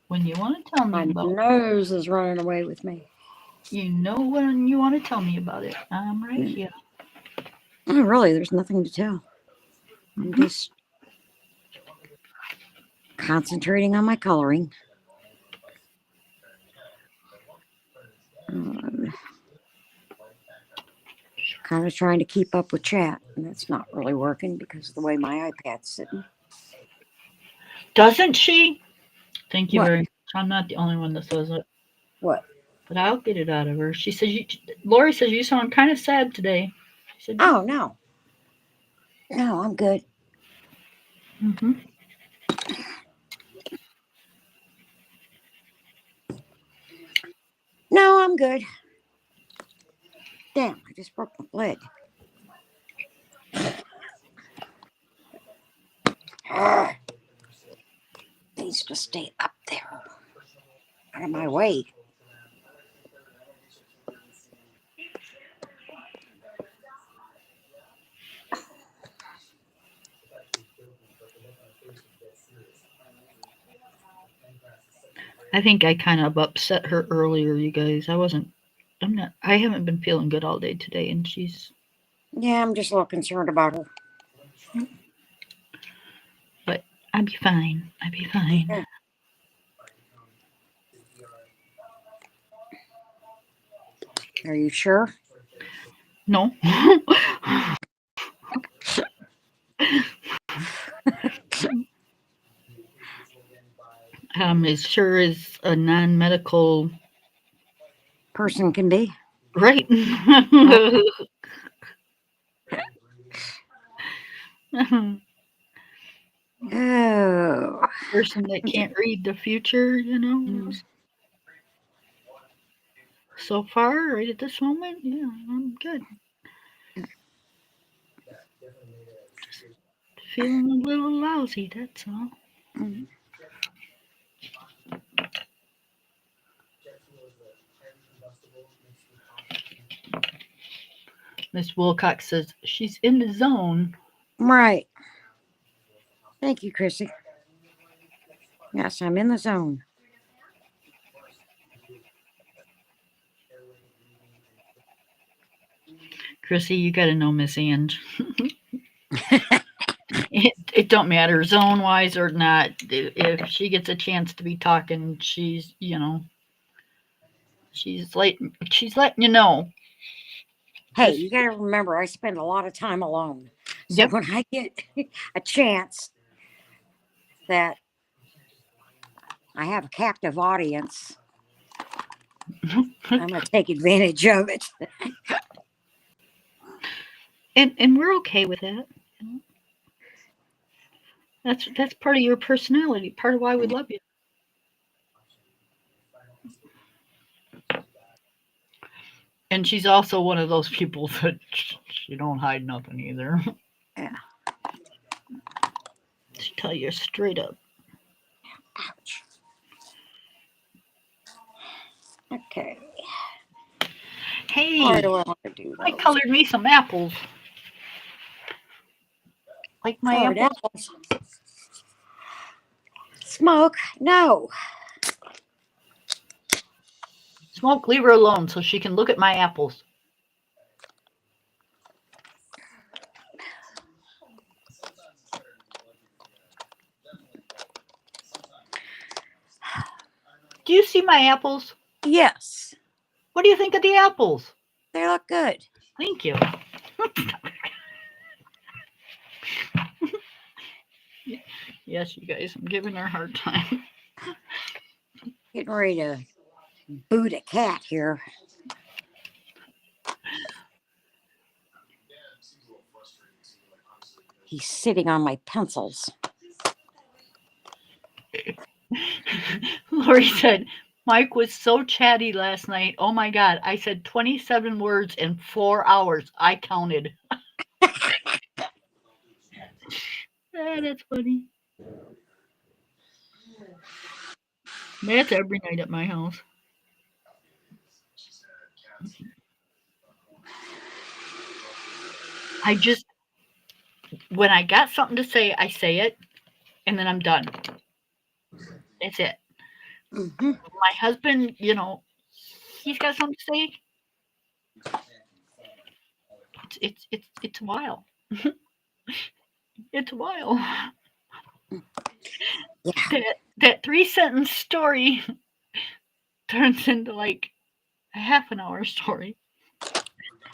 when you want to tell me my about. nose is running away with me. You know when you want to tell me about it. I'm right Mm. here. Oh, really, there's nothing to tell. I'm Hmm. just concentrating on my coloring. Um, kind of trying to keep up with chat, and that's not really working because of the way my iPad's sitting. Doesn't she? Thank you What? very much. I'm not the only one that says it, What? but I'll get it out of her. She says, Lori says you sound kind of sad today. She said, Oh, no. No, I'm good. mm-hmm. No, I'm good. Damn, I just broke my leg. Needs to stay up there. Out of my way. I think I kind of upset her earlier, you guys. I wasn't. I'm not. I haven't been feeling good all day today, and she's Yeah, I'm just a little concerned about her. But I'll be fine. I'll be fine. Yeah. Are you sure? No. As sure as a non-medical Person can be. right. Oh. Oh. Person that can't read the future, Mm, So far, right at this moment, yeah, I'm good. Feeling a little lousy, that's all. mm. Miss Wilcox says she's in the zone. Right. Thank you, Chrissy. Yes, I'm in the zone. Chrissy, you got to know Miss Ange. It don't matter zone wise or not. If she gets a chance to be talking, she's letting you know. Hey, Just you got to remember, I spend a lot of time alone. So yep. when I get a chance that I have a captive audience, I'm going to take advantage of it. And we're okay with that. You know? That's part of your personality. Part of why we love you. And she's also one of those people that she don't hide nothing either. Yeah. She tell you straight up. Ouch. Okay. Why Hey, do I want to do I those? colored me some apples. Like my Colored apples. apples. Smoke? No. Smoke, leave her alone so she can look at my apples. Do you see my apples? Yes. What do you think of the apples? They look good. Thank you. Yes, you guys, I'm giving her a hard time. Getting ready to boot a cat here. He's sitting on my pencils. Lori said, Mike was so chatty last night. Oh my God. I said 27 words in 4 hours. I counted. That's funny. That's every night at my house. I just, when I got something to say, I say it and then I'm done. That's it. Mm-hmm. My husband, he's got something to say. It's a while. It's a while. Yeah. That 3 sentence story turns into like a half an hour story.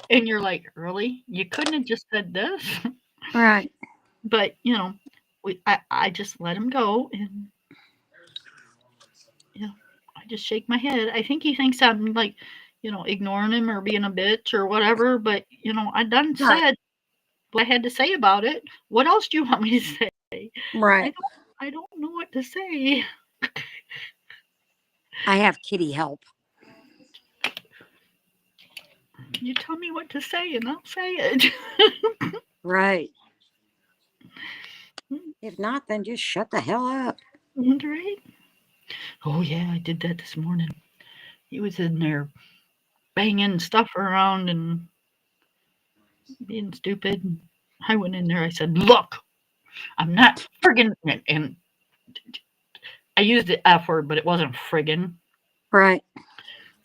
And you're like, really? You couldn't have just said this? Right. But, I just let him go and, I just shake my head. I think he thinks I'm like, ignoring him or being a bitch or whatever. But, I done Right. said what I had to say about it. What else do you want me to say? I Right. don't, I don't know what to say. I have kitty help. You tell me what to say and I'll say it. Right. If not, then just shut the hell up. Right? Oh, yeah, I did that this morning. He was in there banging stuff around and being stupid. I went in there. I said, "Look, I'm not friggin'," and I used the F word, but it wasn't friggin'. Right.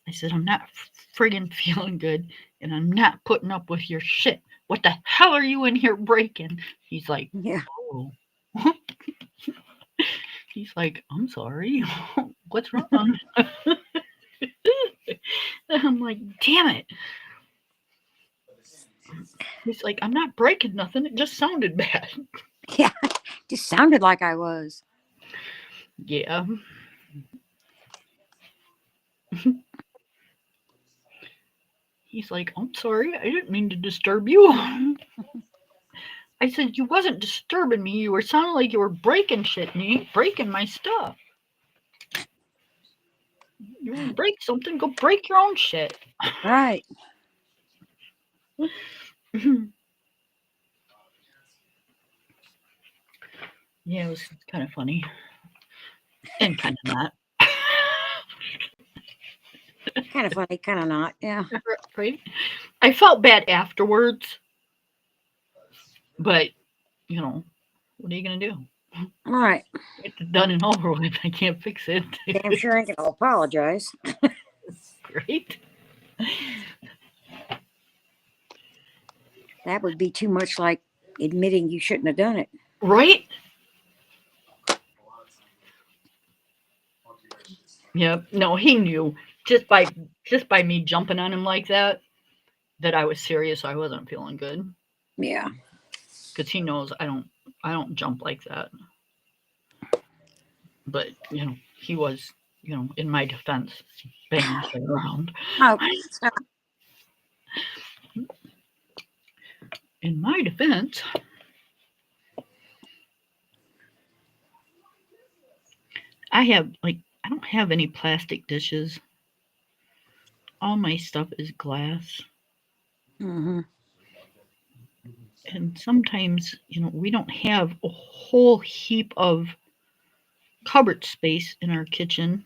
I said, "I'm not friggin' feeling good, and I'm not putting up with your shit. what the hell are you in here breaking? He's like, Yeah. oh. He's like, I'm sorry. What's wrong? I'm like, damn it. He's like, I'm not breaking nothing. It just sounded bad. Yeah. Just sounded like I was. Yeah. He's like, I'm sorry. I didn't mean to disturb you. I said, you wasn't disturbing me. You were sounding like you were breaking shit, and you ain't breaking my stuff. You want to break something? Go break your own shit. Right. Yeah, it was kind of funny and kind of not. Kind of funny, kind of not. Yeah. Right? I felt bad afterwards, but you know, what are you gonna do? Right. It's done and over with. I can't fix it. Damn sure ain't gonna apologize. Right? That would be too much like admitting you shouldn't have done it. Right? Yep. No, he knew just by me jumping on him like that I was serious. I wasn't feeling good Yeah. because he knows I don't jump like that. But he was in my defense banging shit around. Okay. So, In my defense, I don't have any plastic dishes. All my stuff is glass. mm-hmm. And sometimes, we don't have a whole heap of cupboard space in our kitchen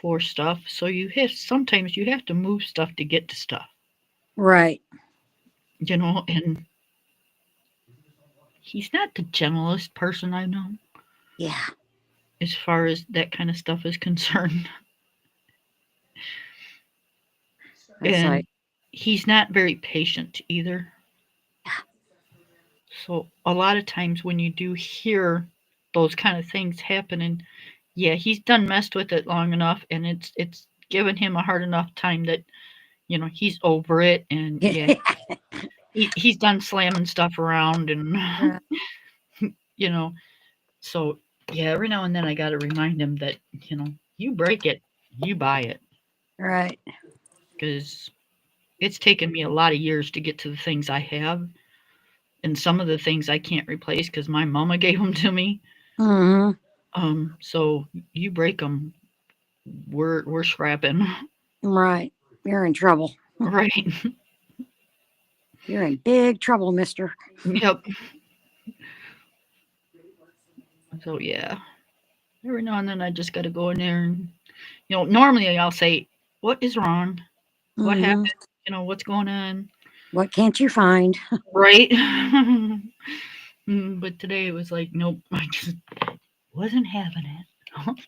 for stuff. So sometimes you have to move stuff to get to stuff. Right. And he's not the gentlest person I know Yeah. as far as that kind of stuff is concerned. That's like, And he's not very patient either. So a lot of times when you do hear those kind of things happening, yeah, he's done messed with it long enough, and it's given him a hard enough time that he's over it, and yeah, yeah. he's done slamming stuff around, and Right. you know, so yeah, every now and then I got to remind him that you break it, you buy it, Right. because it's taken me a lot of years to get to the things I have, and some of the things I can't replace because my mama gave them to me. Mm-hmm. So you break them, we're scrapping. Right. You're in trouble. Right. You're in big trouble, mister. Yep. So yeah, every now and then I just got to go in there and normally I'll say, "What is wrong? What Mm-hmm. happened? What's going on?" What can't you find? Right. But today it was like, nope, I just wasn't having it.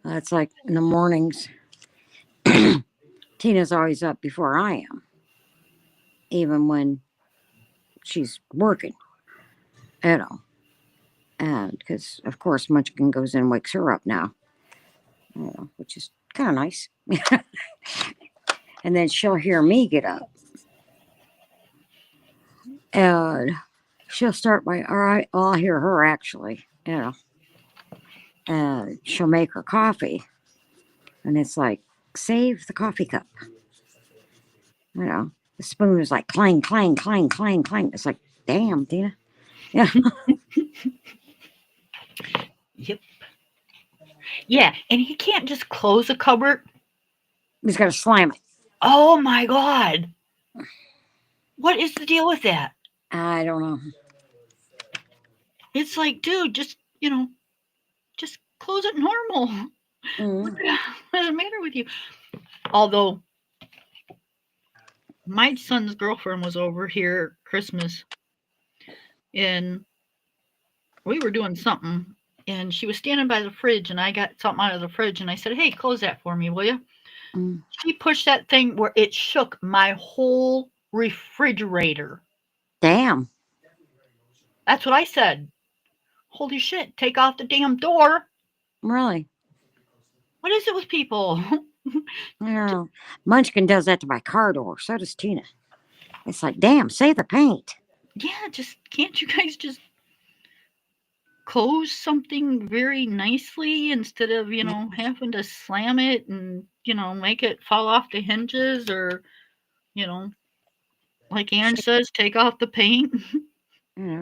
That's like in the mornings. Tina's always up before I am, even when she's working, you know. And because, of course, Munchkin goes in and wakes her up now, which is kind of nice. And then she'll hear me get up. And she'll start by, all right, well, I'll hear her actually, and she'll make her coffee. And it's like, save the coffee cup. The spoon is like clang, clang, clang, clang, clang. It's like, damn, Tina. Yeah. Yep. Yeah, and he can't just close a cupboard. He's got to slam it. Oh my god. What is the deal with that? I don't know. It's like, dude, just close it normal. What Mm. what's the matter with you? Although my son's girlfriend was over here Christmas, and we were doing something, and she was standing by the fridge, and I got something out of the fridge, and I said, "Hey, close that for me, will you?" Mm. She pushed that thing where it shook my whole refrigerator. Damn. That's what I said. Holy shit, take off the damn door. Really? What is it with people? Yeah. Munchkin does that to my car door. So does Tina. It's like, damn, save the paint. Yeah, just can't you guys just close something very nicely instead of, having to slam it and, make it fall off the hinges or, you know, like Ann Shake, says, take off the paint.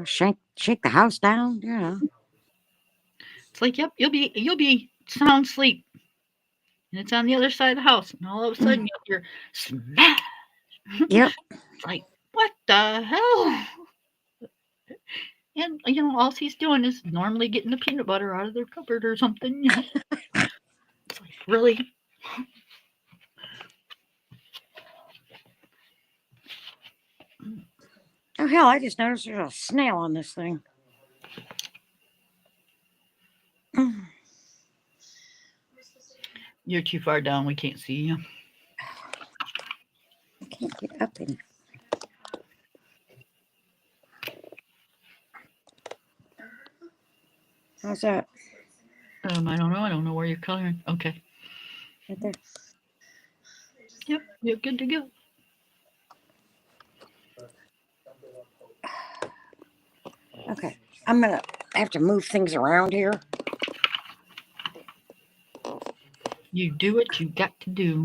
shake the house down. It's like, yep, you'll be sound asleep. And it's on the other side of the house. And all of a sudden you'll hear smash. Yep. It's like, what the hell? And all he's doing is normally getting the peanut butter out of their cupboard or something. It's like, really? Oh, hell, I just noticed there's a snail on this thing. I You're too far down. We can't see you. can't get up any. How's that? I don't know. I don't know where you're coloring. Okay. Right there. Yep, you're good to go. Okay. I'm going to have to move things around here. You do what you got to do.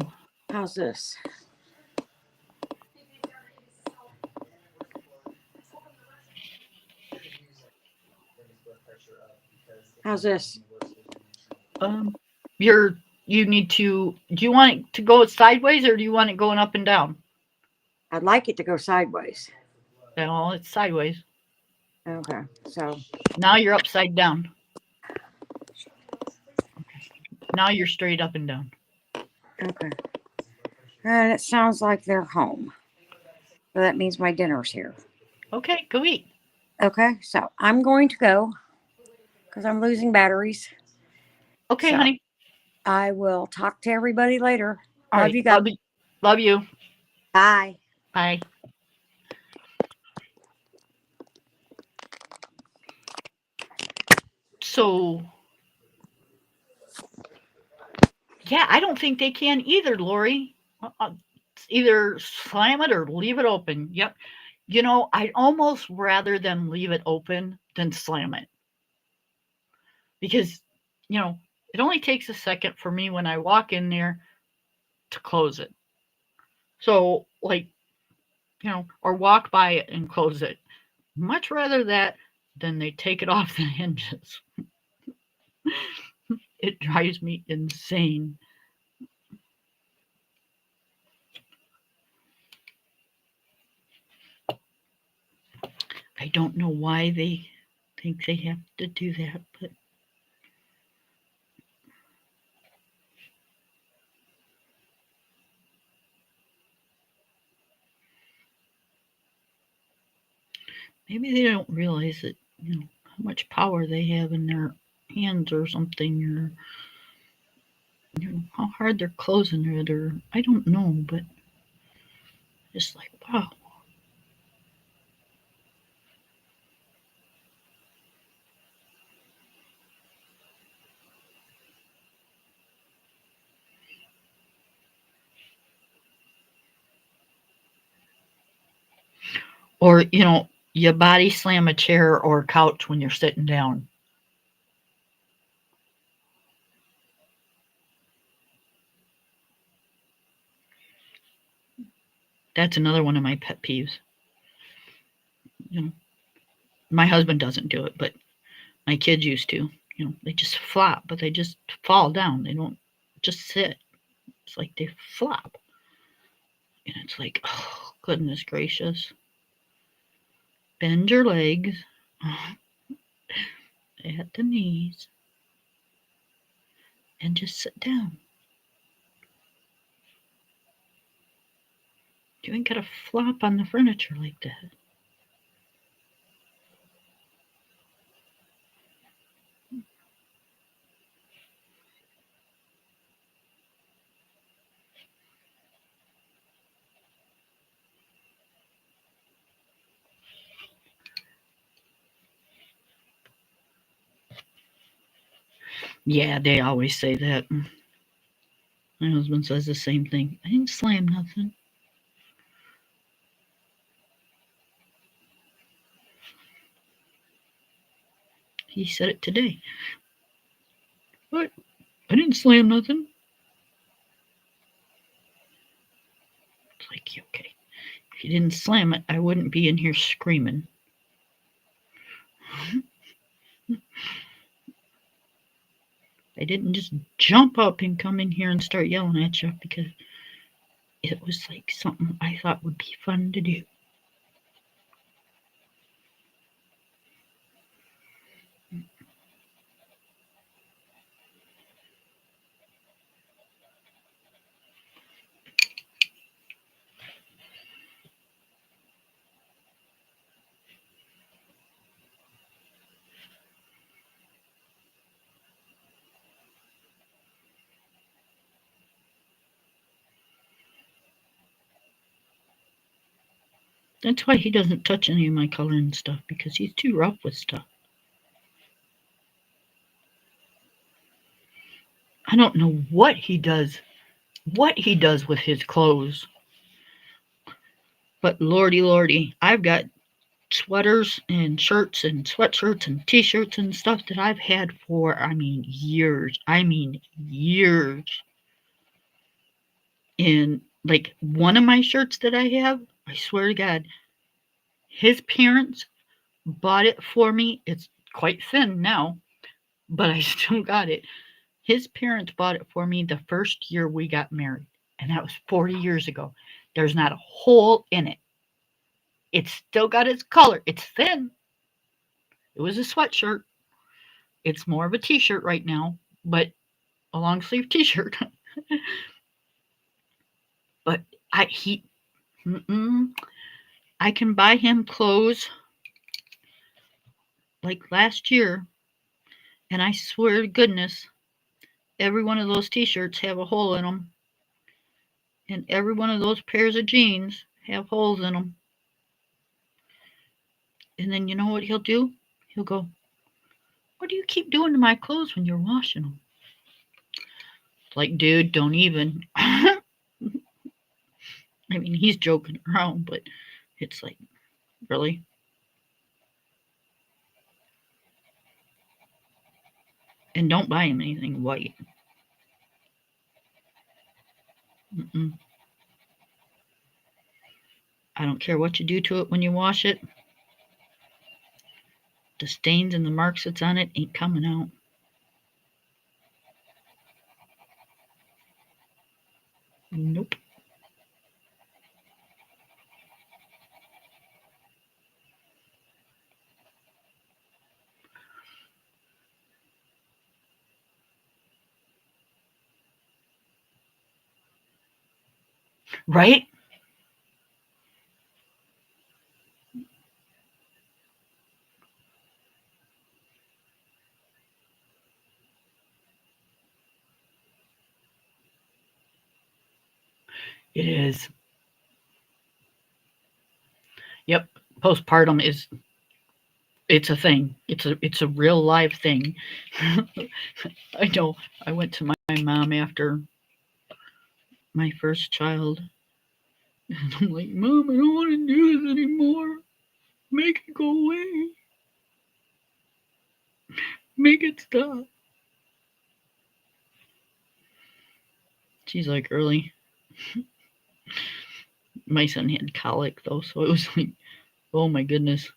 How's this? How's this? Um, you need to. Do you want it to go sideways or do you want it going up and down? I'd like it to go sideways. No, it's sideways. Okay. So, Now you're upside down. Now you're straight up and down. okay. And it sounds like they're home. So that means my dinner's here. Okay, go eat. Okay. So I'm going to go because I'm losing batteries. Okay, So honey. I will talk to everybody later. All Love right. you guys. Love you. Bye. Bye. So, yeah, I don't think they can either, Lori. Either slam it or leave it open. Yep. I'd almost rather them leave it open than slam it because, you know, it only takes a second for me when I walk in there to close it. So, like, or walk by it and close it. Much rather that than they take it off the hinges. It drives me insane. I don't know why they think they have to do that, but maybe they don't realize that, how much power they have in their hands or something, or how hard they're closing it, or I don't know, but it's like, wow. Or, you body slam a chair or a couch when you're sitting down. That's another one of my pet peeves. You know, my husband doesn't do it, but my kids used to. They just flop, but they just fall down. They don't just sit. It's like they flop. And it's like, oh, goodness gracious. Bend your legs at the knees and just sit down. You ain't got to flop on the furniture like that. Yeah, they always say that. My husband says the same thing. I didn't slam nothing. He said it today. What? I didn't slam nothing. It's like, okay. If you didn't slam it, I wouldn't be in here screaming. I didn't just jump up and come in here and start yelling at you because it was like something I thought would be fun to do. That's why he doesn't touch any of my coloring stuff because he's too rough with stuff. I don't know what he does with his clothes. But lordy, I've got sweaters and shirts and sweatshirts and t-shirts and stuff that I've had for years. Years. And like one of my shirts that I have, I swear to God, his parents bought it for me. It's quite thin now, but I still got it. His parents bought it for me the first year we got married, and that was 40 years ago. There's not a hole in it. It's still got its color. It's thin. It was a sweatshirt. It's more of a t-shirt right now, but a long sleeve t-shirt. But I he I can buy him clothes like last year, and I swear to goodness, every one of those t-shirts have a hole in them, and every one of those pairs of jeans have holes in them. And then you know what he'll do? He'll go, "What do you keep doing to my clothes when you're washing them?" It's like, dude, don't even. He's joking around, but it's like, really? And don't buy him anything white. Mm-mm. I don't care what you do to it when you wash it. The stains and the marks that's on it ain't coming out. Nope. Right? It is. Yep. Postpartum is it's a thing. It's a real live thing. I know. I went to my mom after my first child, and I'm like, Mom, I don't want to do this anymore. Make it go away. Make it stop. She's like, really? My son had colic though, so it was like, oh my goodness.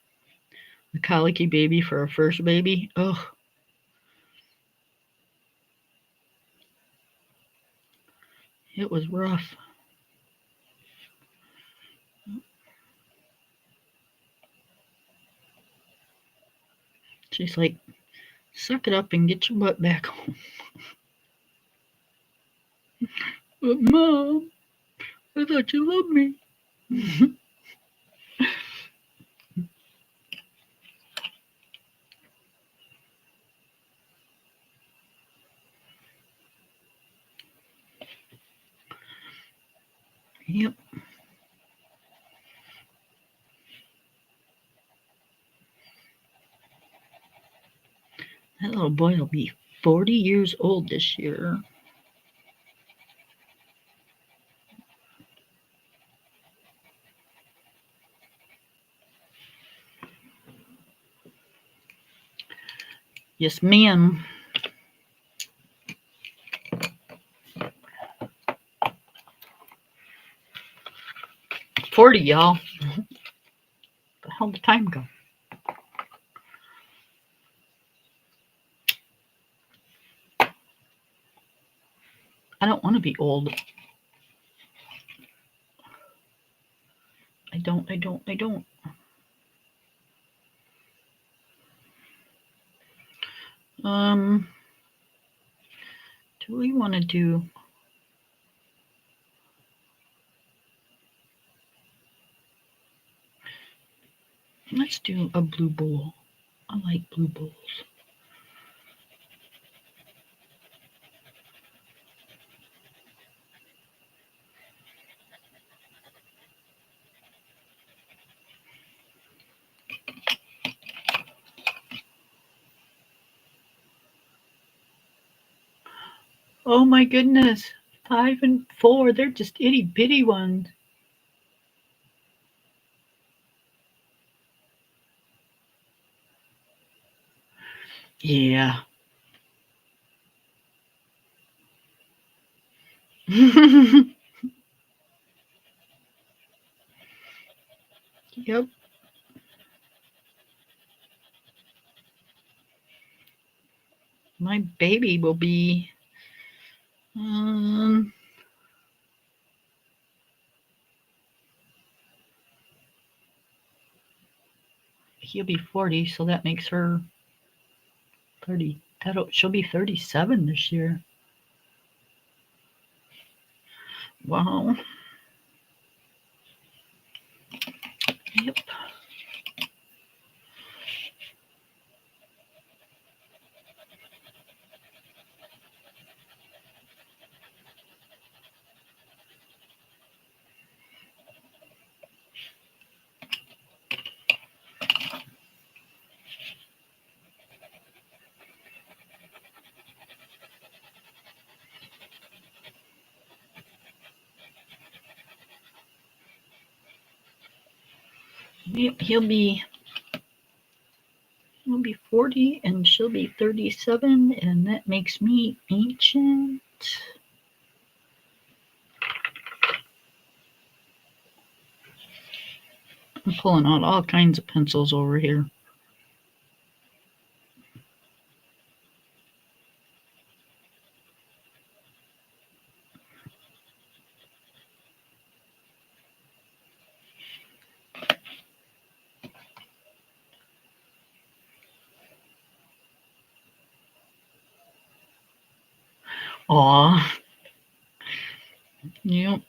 A colicky baby for a first baby. Ugh. It was rough. She's like, suck it up and get your butt back home. But Mom, I thought you loved me. Yep. That little boy will be 40 years old this year. Yes, ma'am. 40, y'all. The hell did time go? I don't want to be old. I don't. Um, do we want to do... Let's do a blue bowl. I like blue bowls. Oh my goodness. 5 and 4. They're just itty bitty ones. Yeah. Yep. My baby will be... Um, he'll be 40, so that makes her 30. She'll be 37 this year. Wow. Yep. Yep. He'll be 40 and she'll be 37, and that makes me ancient. I'm pulling out all kinds of pencils over here. Aw. Yep.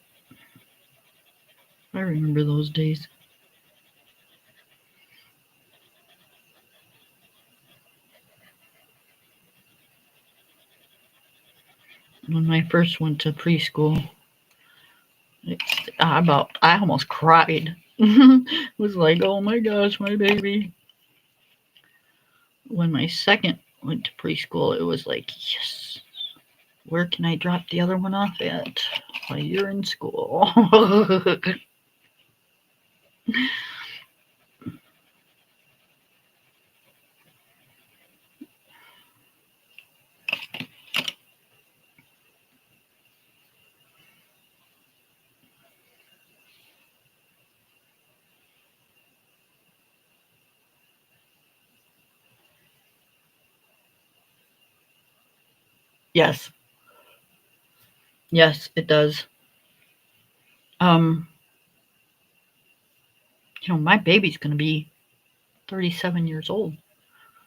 I remember those days. When I first went to preschool, I almost cried. It was like, oh my gosh, my baby. When my second went to preschool, it was like, yes, where can I drop the other one off at while you're in school? Yes. Yes, it does. Um, my baby's going to be 37 years old.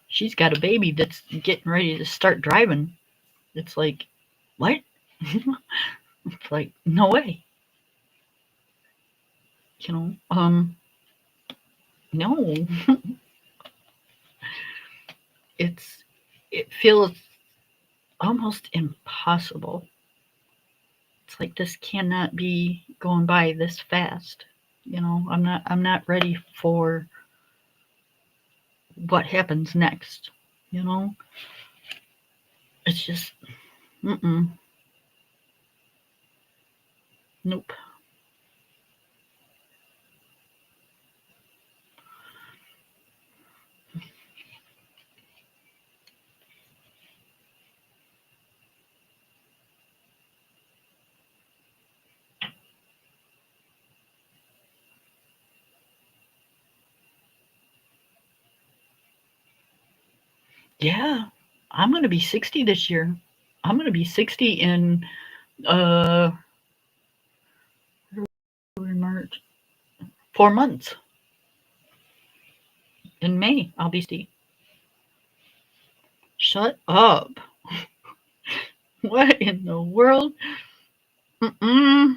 She's got a baby that's getting ready to start driving. It's like, what? It's like, no way. No. It feels almost impossible. It's like this cannot be going by this fast. I'm not ready for what happens next, you know? It's just, nope. Yeah, I'm going to be 60 this year. I'm going to be 60 in uh March, 4 months. In May, I'll be 60. Shut up. What in the world? Mm-mm.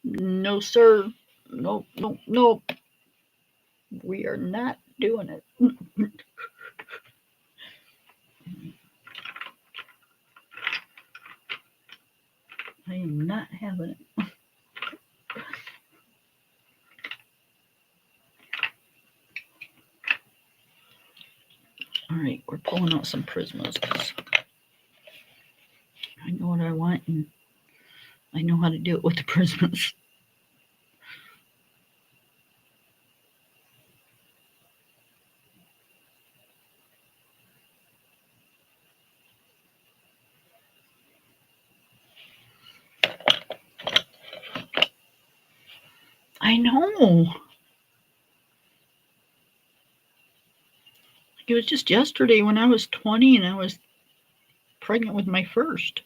No, sir. Nope, nope, nope. We are not doing it. I am not having it. All right, we're pulling out some Prismas because I know what I want and I know how to do it with the Prismas. I know. It was just yesterday when I was 20 and I was pregnant with my first.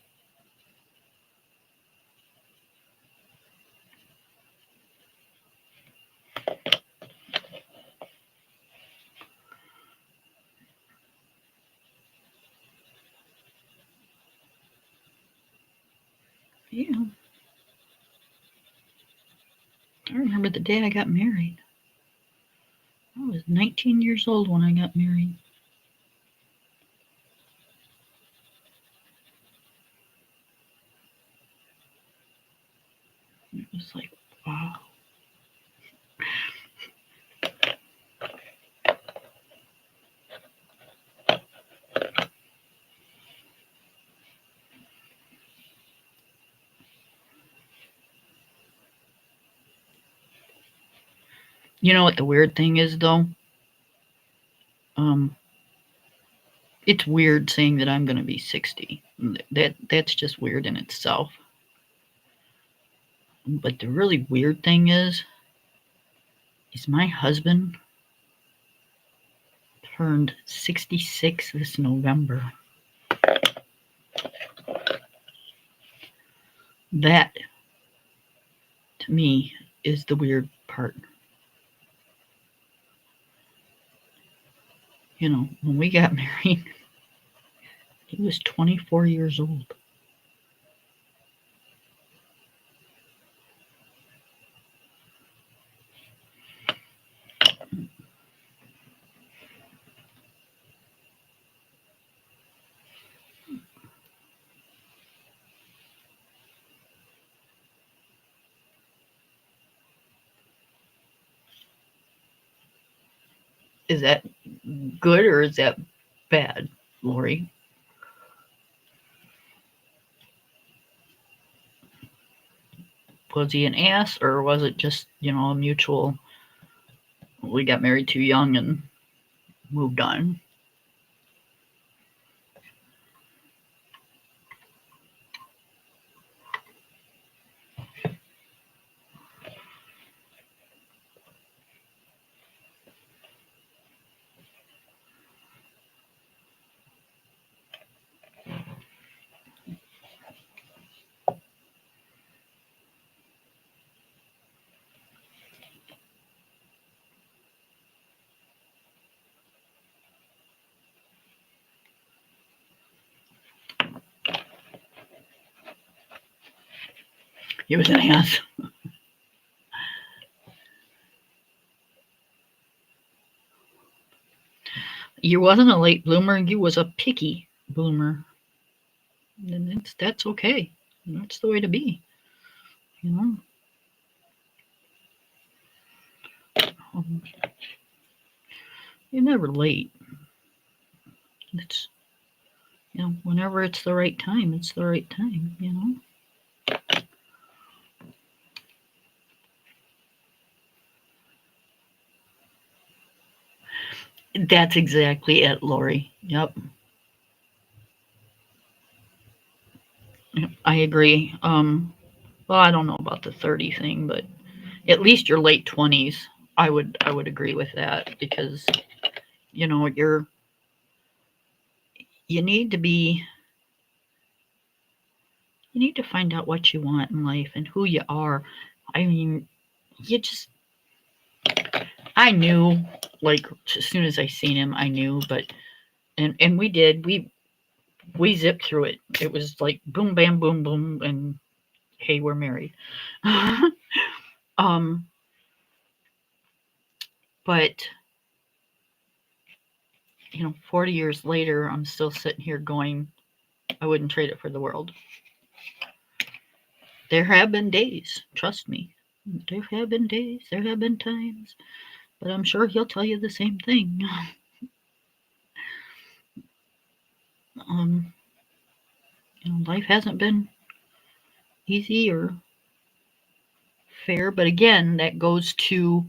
Yeah. I remember the day I got married. I was 19 years old when I got married. It was like, wow. You know what the weird thing is, though? Um, it's weird saying that I'm going to be 60. That's just weird in itself. But the really weird thing is my husband turned 66 this November. That, to me, is the weird part. You know, when we got married, he was 24 years old. Is that good or is that bad, Lori? Was he an ass or was it just, a mutual, we got married too young and moved on? He was an ass. You wasn't a late bloomer, you was a picky bloomer. And that's okay. That's the way to be. You know? Um, you're never late. It's, whenever it's the right time, it's the right time. That's exactly it, Lori. Yep. I agree. Well, I don't know about the 30 thing, but at least your late 20s, I would agree with that because you're you need to be you need to find out what you want in life and who you are. I mean, you just I knew, like, as soon as I seen him, I knew, but and we zipped through it. It was like boom bam boom boom and hey, we're married. um but 40 years later, I'm still sitting here going, I wouldn't trade it for the world. There have been days, trust me. There have been days, there have been times, but I'm sure he'll tell you the same thing. Um, Life hasn't been easy or fair, but again, that goes to,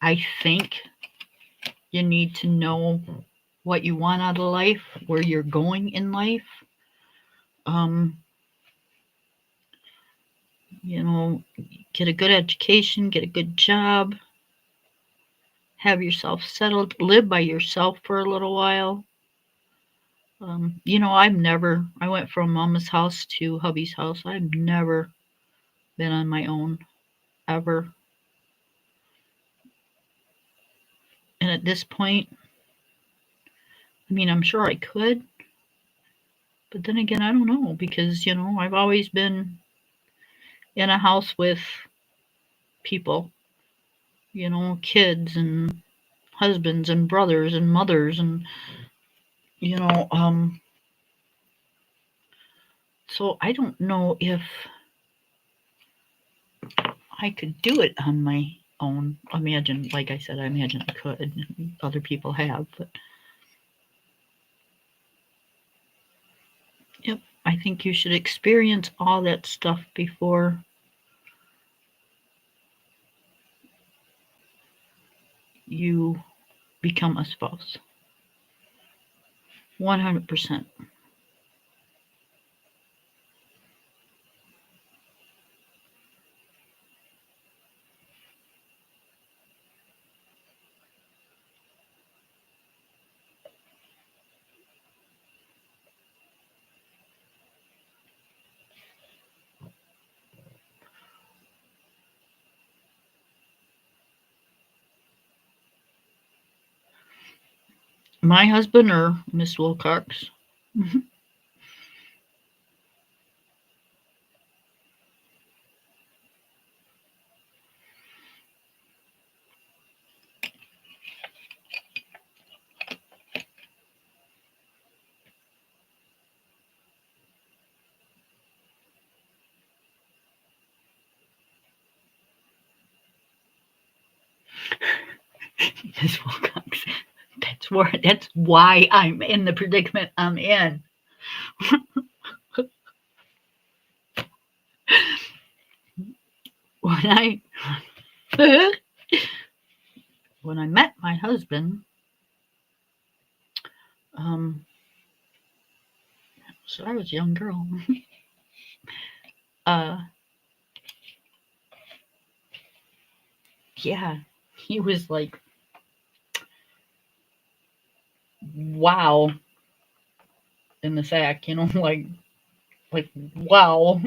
I think you need to know what you want out of life, where you're going in life. Um, you know, get a good education, get a good job, have yourself settled, live by yourself for a little while. I went from mama's house to hubby's house. I've never been on my own ever. And at this point, I mean, I'm sure I could, but then again, I don't know because, I've always been in a house with people, kids and husbands and brothers and mothers and, you know, um, so I don't know if I could do it on my own. Imagine, like I said, I imagine I could. Other people have, but yep, I think you should experience all that stuff before you become a spouse. 100%. My husband or Miss Wilcox? Miss Wilcox. That's why I'm in the predicament I'm in. When I when I met my husband, um, so I was a young girl. uh, yeah, he was like, wow, in the sack, like wow.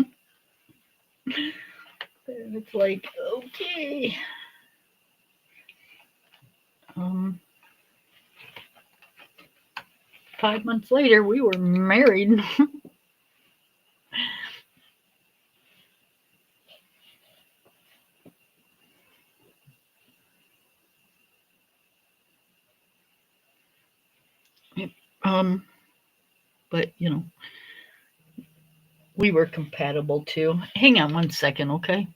And it's like, okay. Um, 5 months later, we were married. um, but we were compatible too. Hang on 1 second, okay?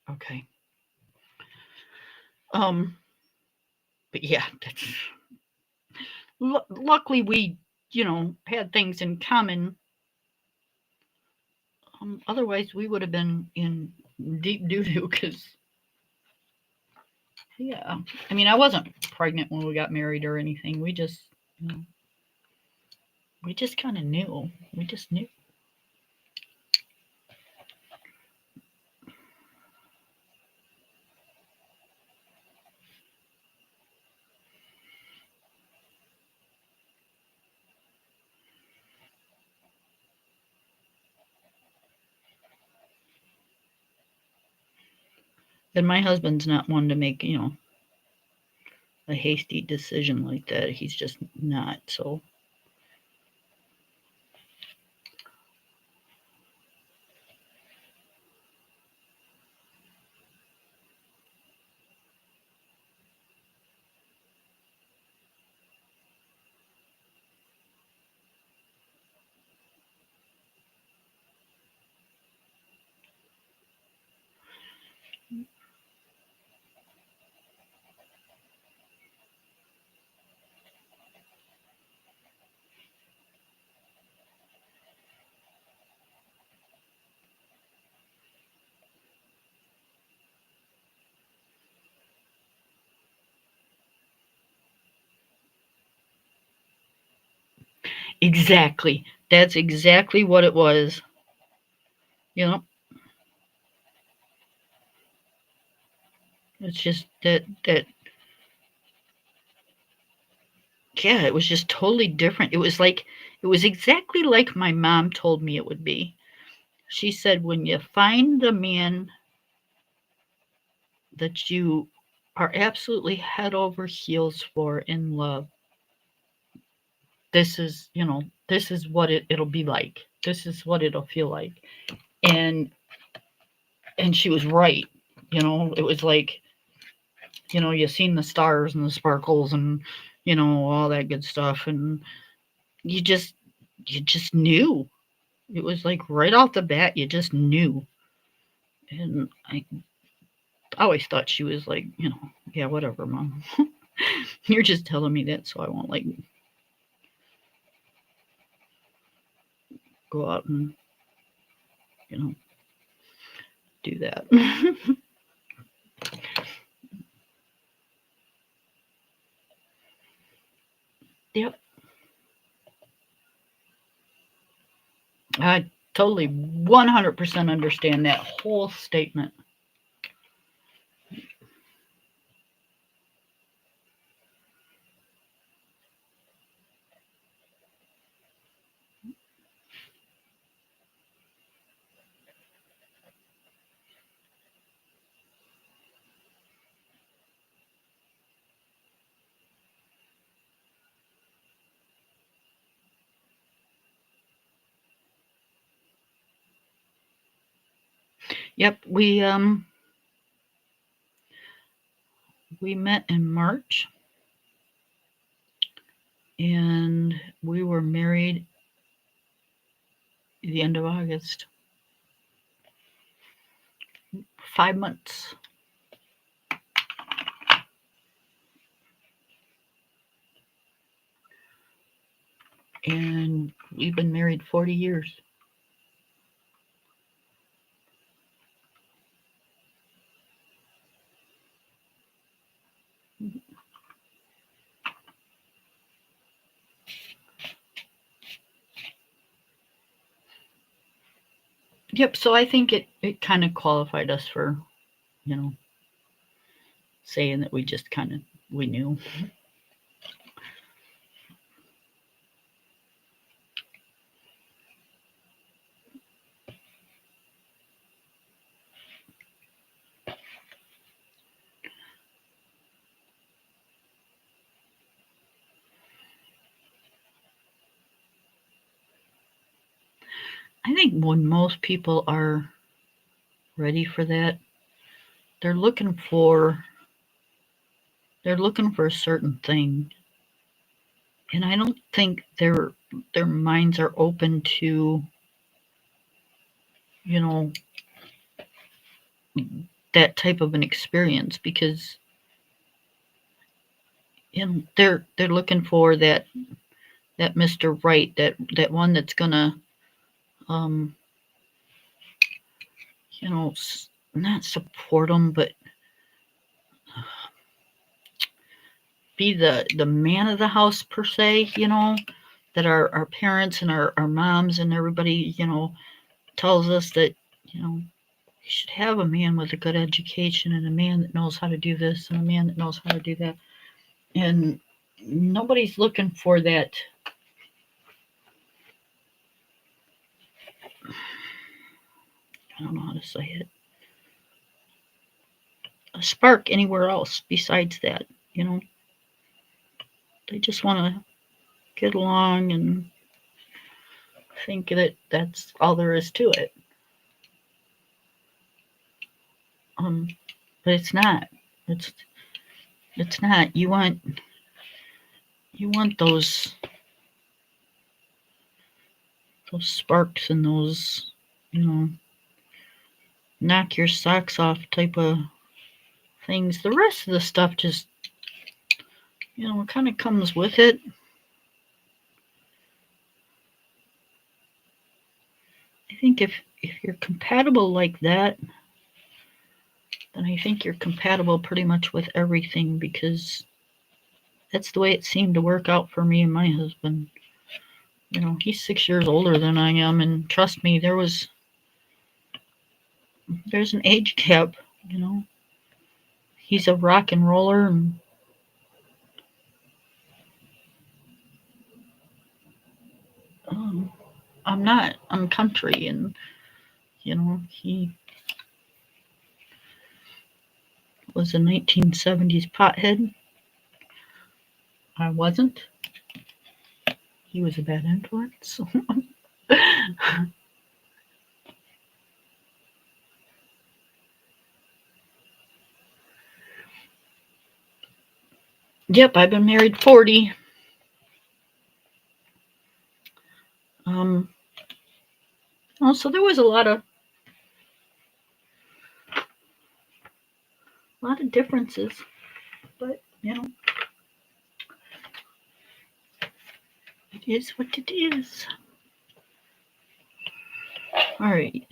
Okay. Um, but yeah, that's luckily we, had things in common. Otherwise, we would have been in deep doo doo because, yeah. I mean, I wasn't pregnant when we got married or anything. You know, we just kind of knew. We just knew. And my husband's not one to make, a hasty decision like that. He's just not. So, exactly. That's exactly what it was. You know, it's just that yeah, it was just totally different. It was exactly like my mom told me it would be. She said when you find the man that you are absolutely head over heels for in love, this is what it'll be like. This is what it'll feel like. And and she was right. It was like, you seen the stars and the sparkles and all that good stuff, and you just you just knew. It was like right off the bat, you just knew. And I always thought she was like, yeah, whatever, mom. You're just telling me that so I won't like go out and you know do that. Yep, I totally 100% understand that whole statement. Yep, we met in March and we were married the end of August. 5 months. And we've been married 40 years. Yep, so I think it kind of qualified us for, you know, saying that we just kind of we knew. I think when most people are ready for that, they're looking for they're looking for a certain thing. And I don't think their minds are open to, you know, that type of an experience, because they're looking for that Mr. Right, that one that's gonna um not support them, but be the man of the house per se, that our parents and our moms and everybody, tells us that, you should have a man with a good education and a man that knows how to do this and a man that knows how to do that. And nobody's looking for that. I don't know how to say it. A spark anywhere else besides that, you know. They just want to get along and think that that's all there is to it. Um, but it's not. It's it's not. You want those sparks and those, you know, knock your socks off type of things. The rest of the stuff just, it kind of comes with it. I think if you're compatible like that, then I think you're compatible pretty much with everything, because that's the way it seemed to work out for me and my husband. He's 6 years older than I am, and trust me, there's an age gap. You know, he's a rock and roller, and um, I'm not. I'm country, and he was a 1970s pothead. I wasn't. He was a bad influence. Yep, I've been married 40. Um, so there was a lot of differences, but it is what it is. All right,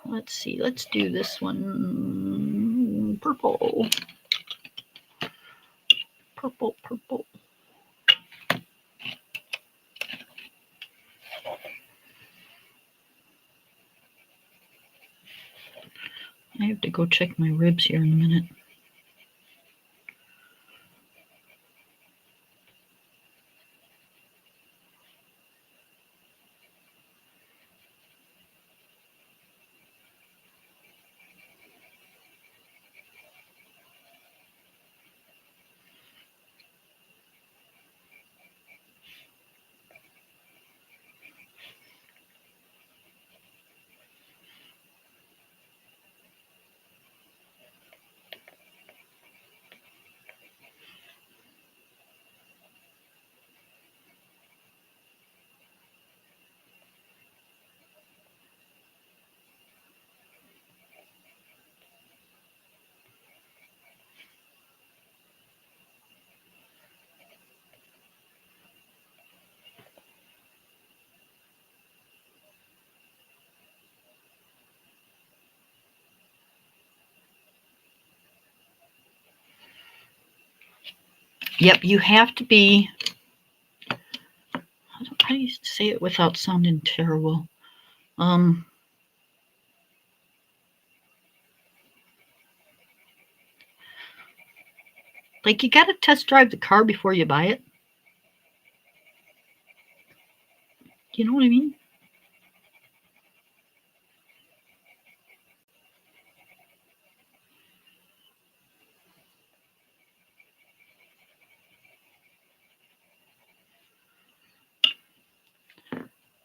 let's see. Let's do this one. Purple. Purple, purple. I have to go check my ribs here in a minute. Yep, you have to be. How do you say it without sounding terrible? Like, you got to test drive the car before you buy it. You know what I mean?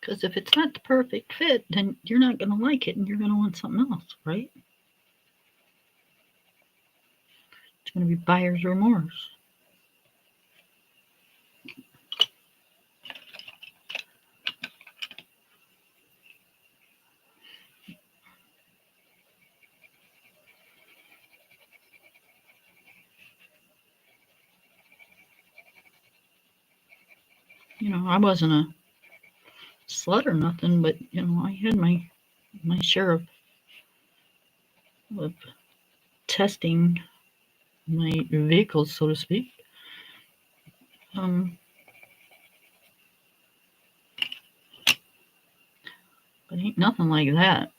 Because if it's not the perfect fit, then you're not going to like it and you're going to want something else, right? It's going to be buyer's remorse. I wasn't a slut or nothing, but I had my share of testing my vehicles, so to speak. Um, but ain't nothing like that.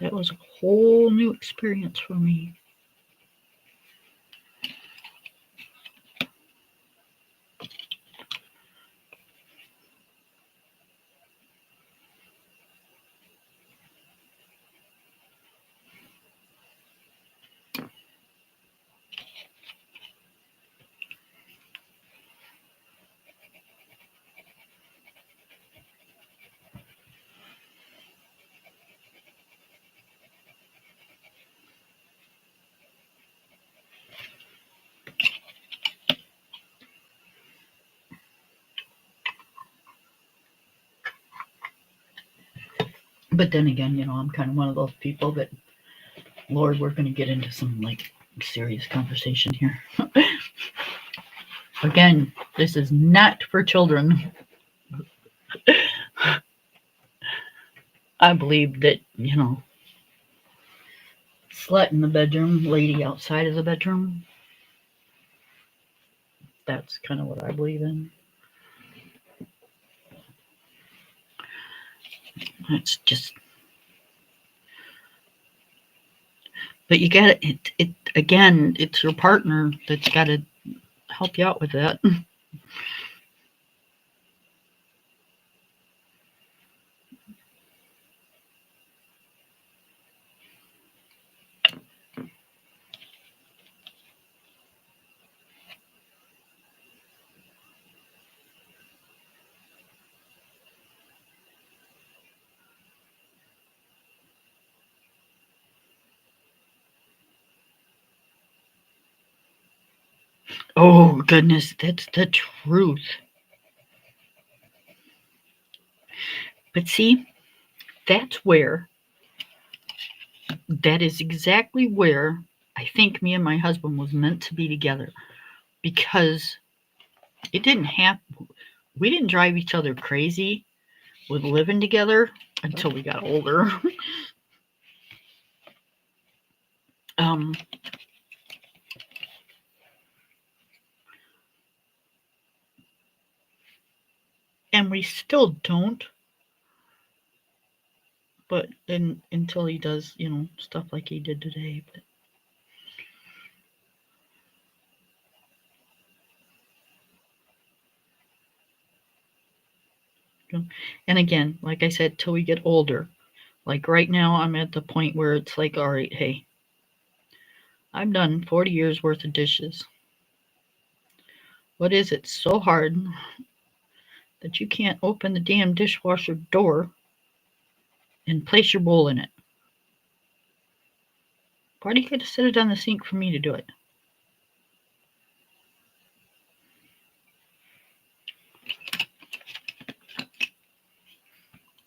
That was a whole new experience for me. But then again, I'm kind of one of those people that, Lord, we're going to get into some serious conversation here. Again, this is not for children. I believe that, slut in the bedroom, lady outside of the bedroom. That's kind of what I believe in. It's just, but you got it again. It's your partner that's got to help you out with that. Oh goodness, that's the truth. But see, that's where, that is exactly where I think me and my husband was meant to be together, because it didn't happen. We didn't drive each other crazy with living together until we got older. um, and we still don't. But until he does, stuff like he did today. And again, like I said, till we get older. Like right now, I'm at the point where it's like, all right, hey, I've done 40 years worth of dishes. What is it so hard that you can't open the damn dishwasher door and place your bowl in it? Why do you got to set it on the sink for me to do it?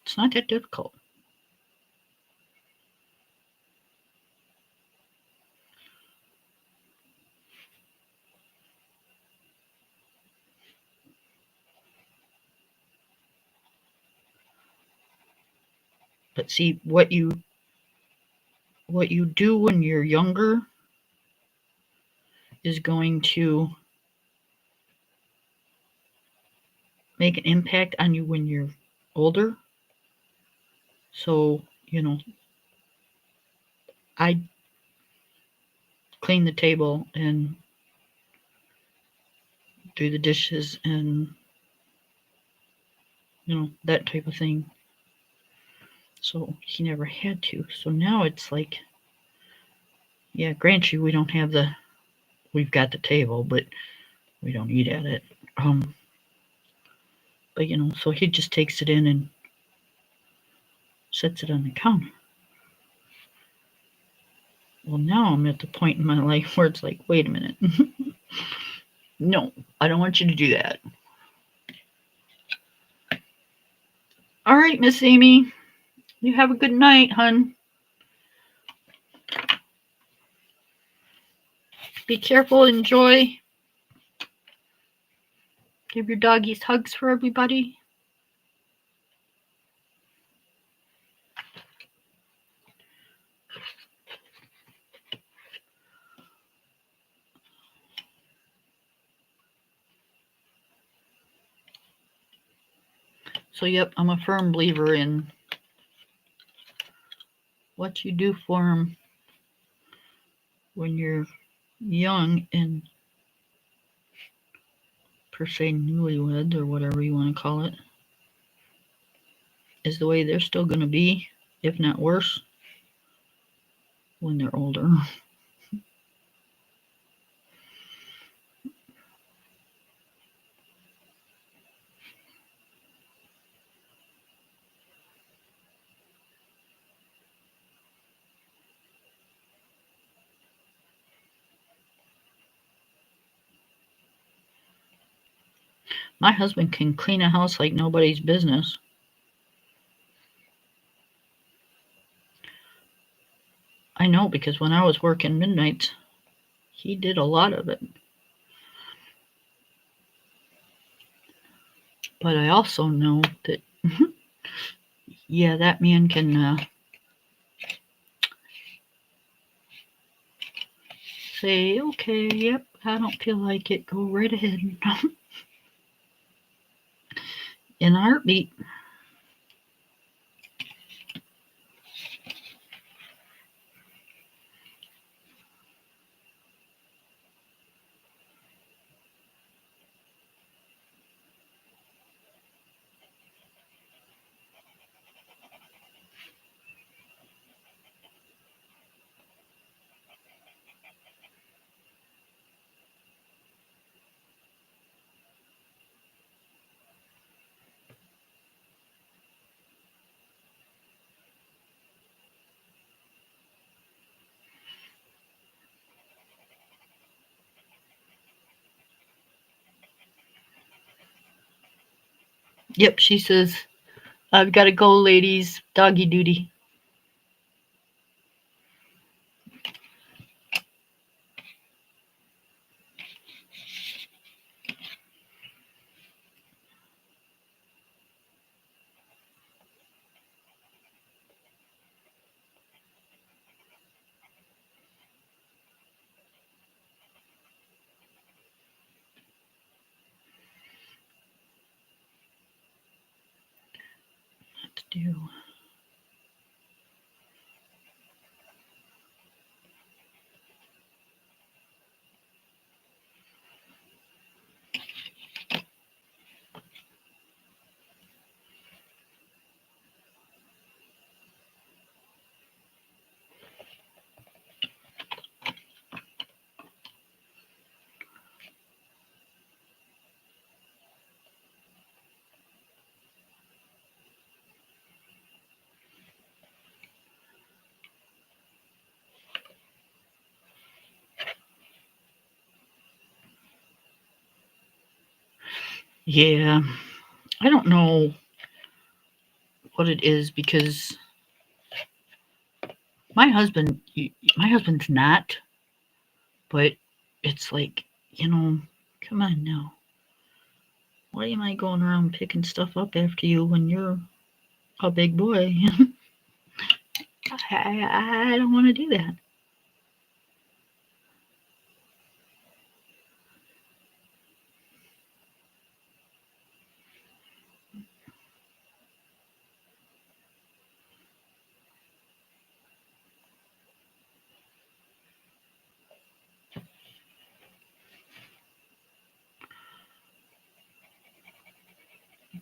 It's not that difficult. But see, what you do when you're younger is going to make an impact on you when you're older. So, I clean the table and do the dishes and, that type of thing. So he never had to. So now it's like, yeah, grant you, we've got the table, but we don't eat at it. But so he just takes it in and sets it on the counter. Well, now I'm at the point in my life where it's like, wait a minute. No, I don't want you to do that. All right, Miss Amy, you have a good night, hun. Be careful, enjoy. Give your doggies hugs for everybody. So, yep, I'm a firm believer in what you do for them when you're young and per se newlyweds or whatever you want to call it is the way they're still going to be, if not worse, when they're older. My husband can clean a house like nobody's business. I know because when I was working midnights, he did a lot of it. But I also know that, yeah, that man can say, okay, yep, I don't feel like it, go right ahead. In a heartbeat. Yep, she says, I've got to go, ladies. Doggy duty. Let's do. Yeah, I don't know what it is because my husband's not, but it's like, come on now. Why am I going around picking stuff up after you when you're a big boy? I don't want to do that.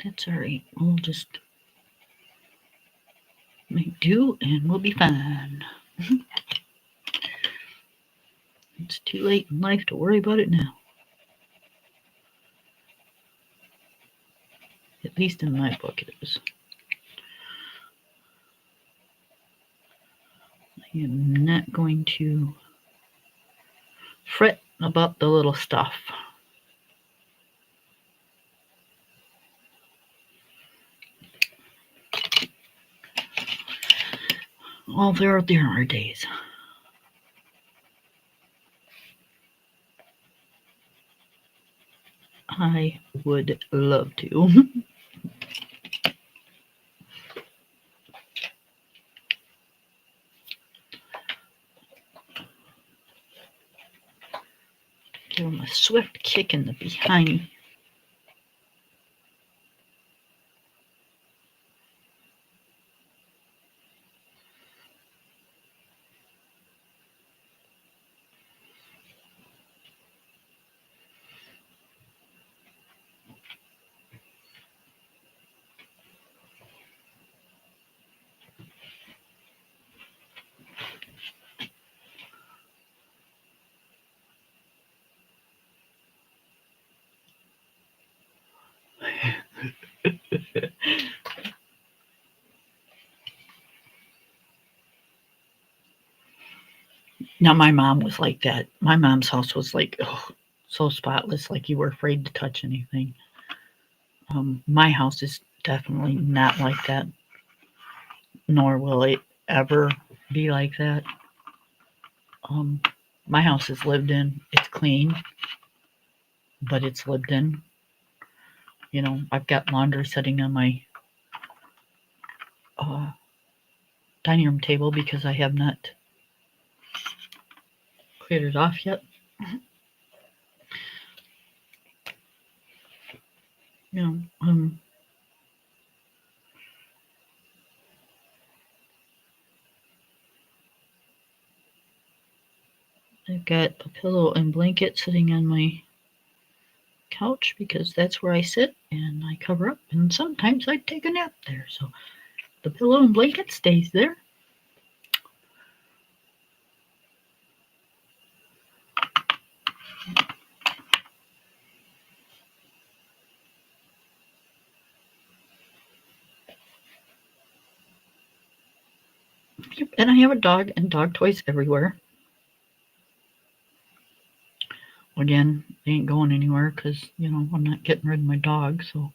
That's all right. We'll just make do and we'll be fine. It's too late in life to worry about it now. At least in my book it is. I am not going to fret about the little stuff. Well, there are days. I would love to. Give him a swift kick in the behind. Now, my mom was like that. My mom's house was like, so spotless, like you were afraid to touch anything. My house is definitely not like that, nor will it ever be like that. Um, my house is lived in. It's clean, but it's lived in. You know, I've got laundry sitting on my uh, dining room table because I have not cleared it off yet. You know, I've got a pillow and blanket sitting on my couch because that's where I sit and I cover up, and sometimes I take a nap there. So the pillow and blanket stays there. Yep. And I have a dog and dog toys everywhere. Again, they ain't going anywhere because, you know, I'm not getting rid of my dog. So,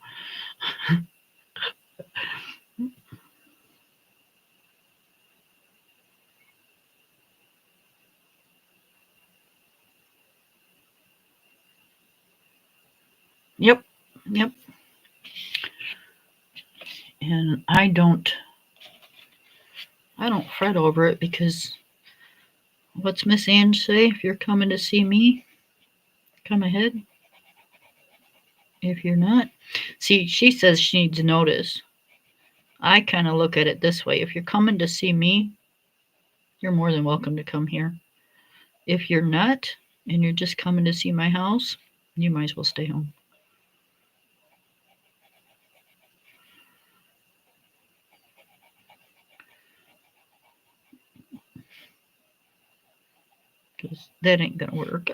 yep, yep. And I don't fret over it because what's Miss Ange say? If you're coming to see me, come ahead. If you're not, see, she says she needs notice. I kind of look at it this way: if you're coming to see me, you're more than welcome to come here. If you're not, and you're just coming to see my house, you might as well stay home. Because that ain't gonna work.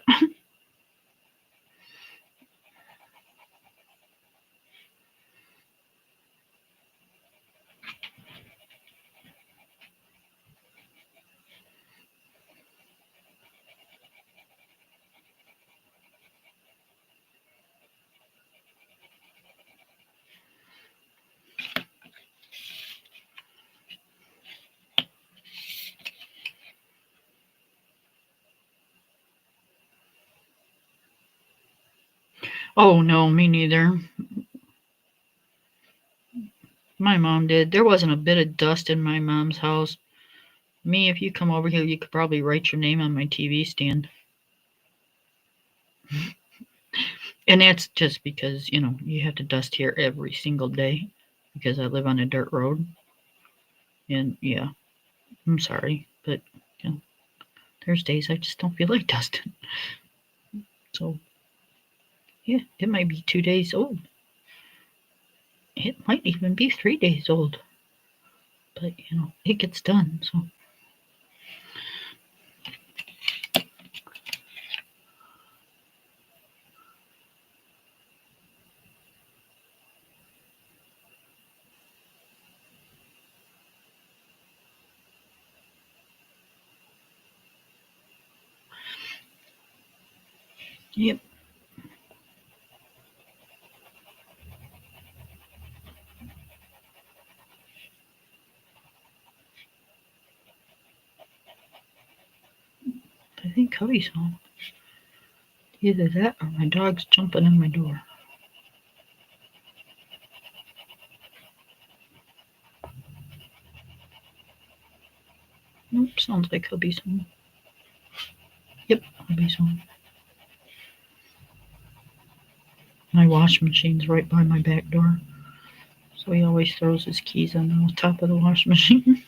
Oh no, me neither. My mom did. There wasn't a bit of dust in my mom's house. Me, if you come over here, you could probably write your name on my TV stand. And that's just because, you know, you have to dust here every single day because I live on a dirt road. And yeah, I'm sorry, but you know, there's days I just don't feel like dusting. So yeah, it might be 2 days old. It might even be 3 days old. But you know, it gets done. So yep. I think Cubby's home. Either that or my dog's jumping in my door. Nope, sounds like hubby's home. Yep, hubby's home. My wash machine's right by my back door, so he always throws his keys on the top of the wash machine.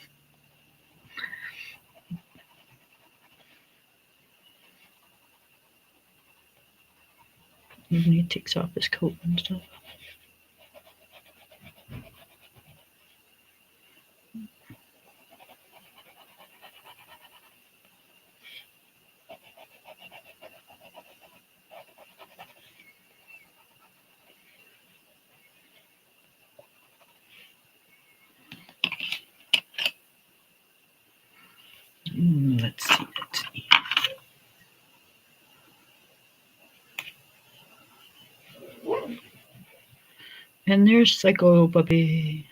Even he takes off his coat and stuff. Let's see. And there's Psycho Puppy.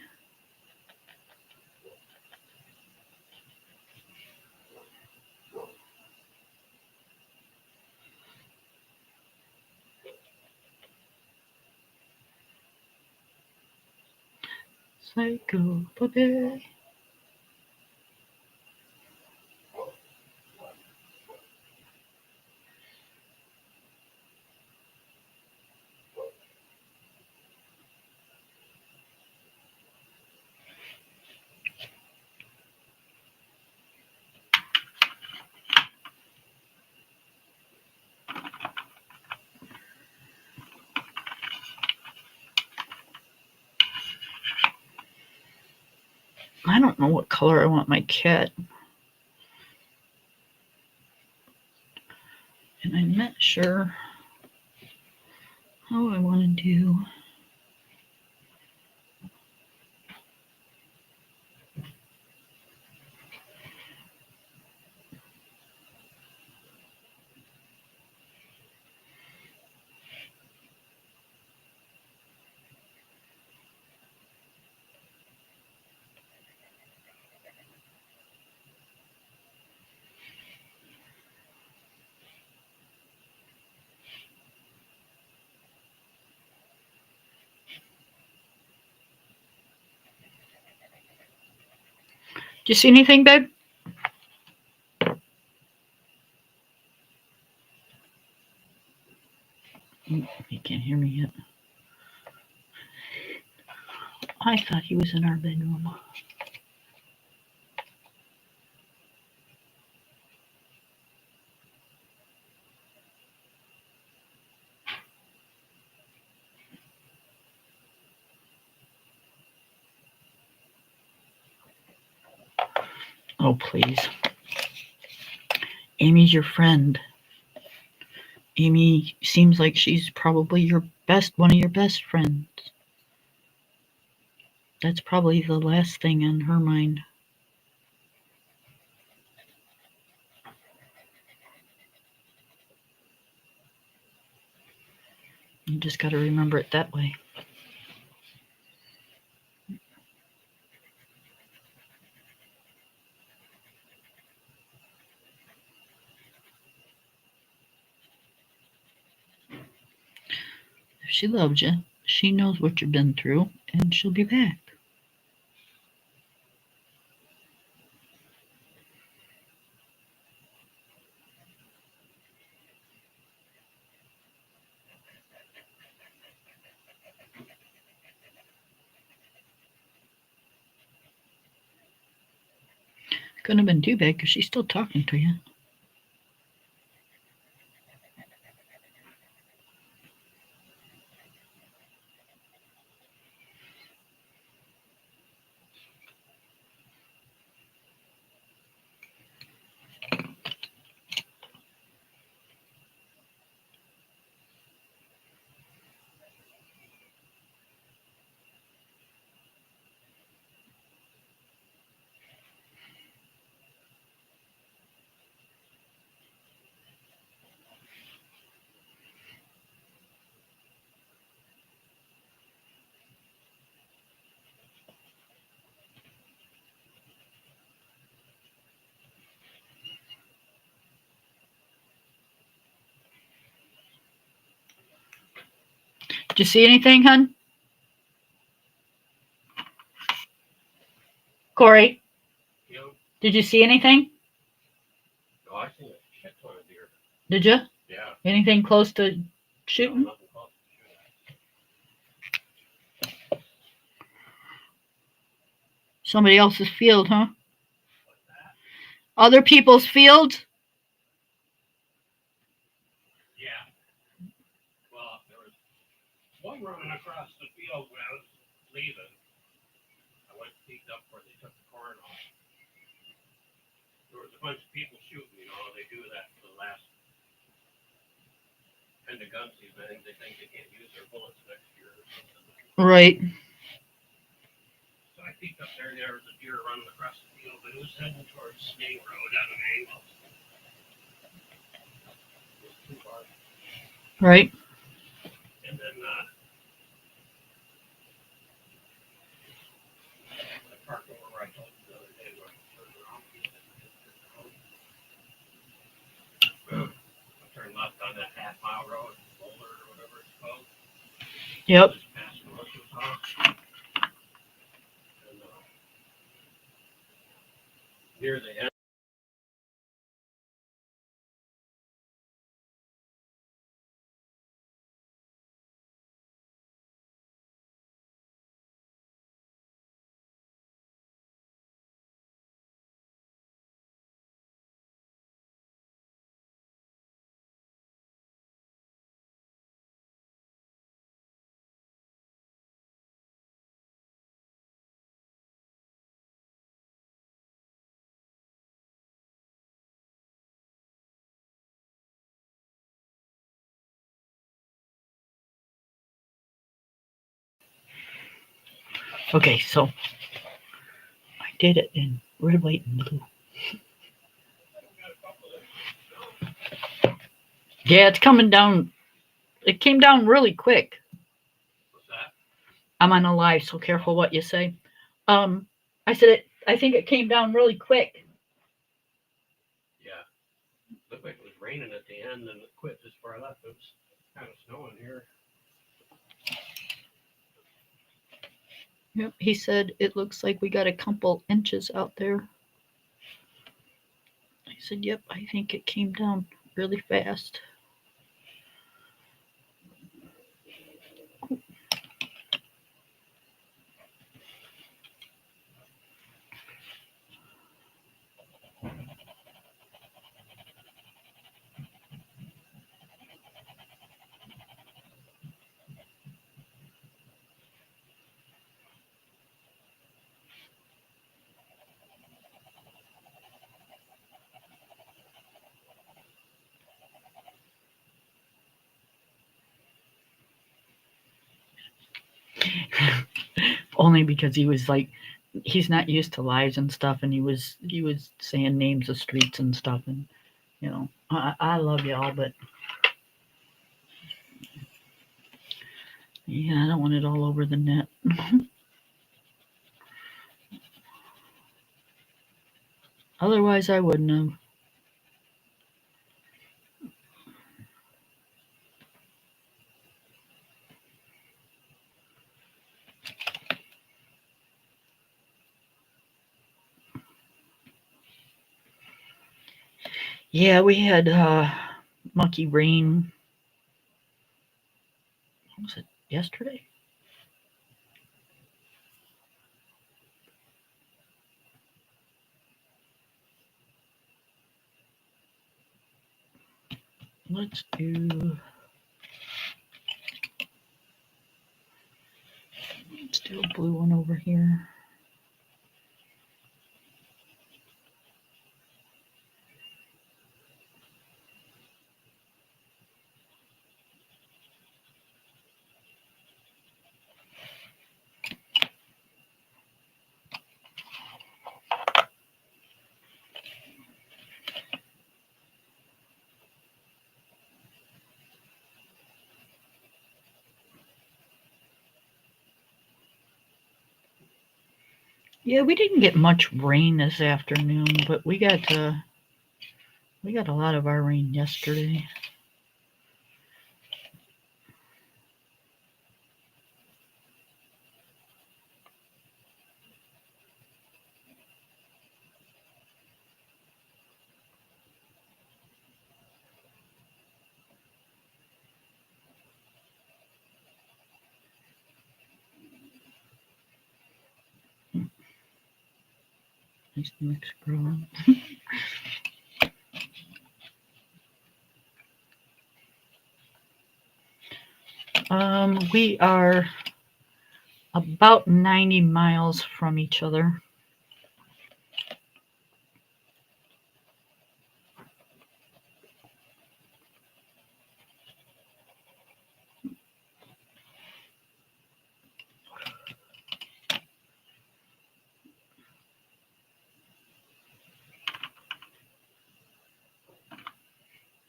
Psycho Puppy. I don't know what color I want my cat. And I'm not sure how I want to do. Do you see anything, babe? He can't hear me yet. I thought he was in our bedroom. Oh, please. Amy's your friend. Amy seems like she's probably one of your best friends. That's probably the last thing on her mind. You just got to remember it that way. If she loves you, she knows what you've been through, and she'll be back. Couldn't have been too bad because she's still talking to you. Did you see anything, hun? Corey? Did you see anything? Oh, I seen a shit ton of deer. Did you? Yeah. Anything close to shooting? No, nothing close to shooting. Somebody else's field, huh? What's that? Other people's fields? Yeah. Well, there was one running across the field when I was leaving. I went and peeked up where they took the corn off. There was a bunch of people shooting, you know, they do that for the last end of gun season. I think they can't use their bullets next year or something. Right. So I peeked up there, and there was a deer running across the field, but it was heading towards Main Road at an angle. It was too far. Right. And then I parked over where I told you the other day where I turned around. I turned left on that half-mile road, Boulder or whatever it's called. Yep. Just past Melissa's house. And near the end. Okay, so I did it in red, white, and blue. Yeah, it's coming down. It came down really quick. What's that? I'm on a live, so careful what you say. I said it. I think it came down really quick. Yeah. Looked like it was raining at the end and it quit just before I left. It was kind of snowing here. Yep. He said it looks like we got a couple inches out there. I said, "Yep, I think it came down really fast." Only because he was like, he's not used to lives and stuff, and he was saying names of streets and stuff, and I love y'all, but yeah, I don't want it all over the net. Otherwise, I wouldn't have. Yeah, we had monkey rain. What was it, yesterday? Let's do. Let's do a blue one over here. Yeah, we didn't get much rain this afternoon, but we got a lot of our rain yesterday. Nice mix growing. We are about 90 miles from each other.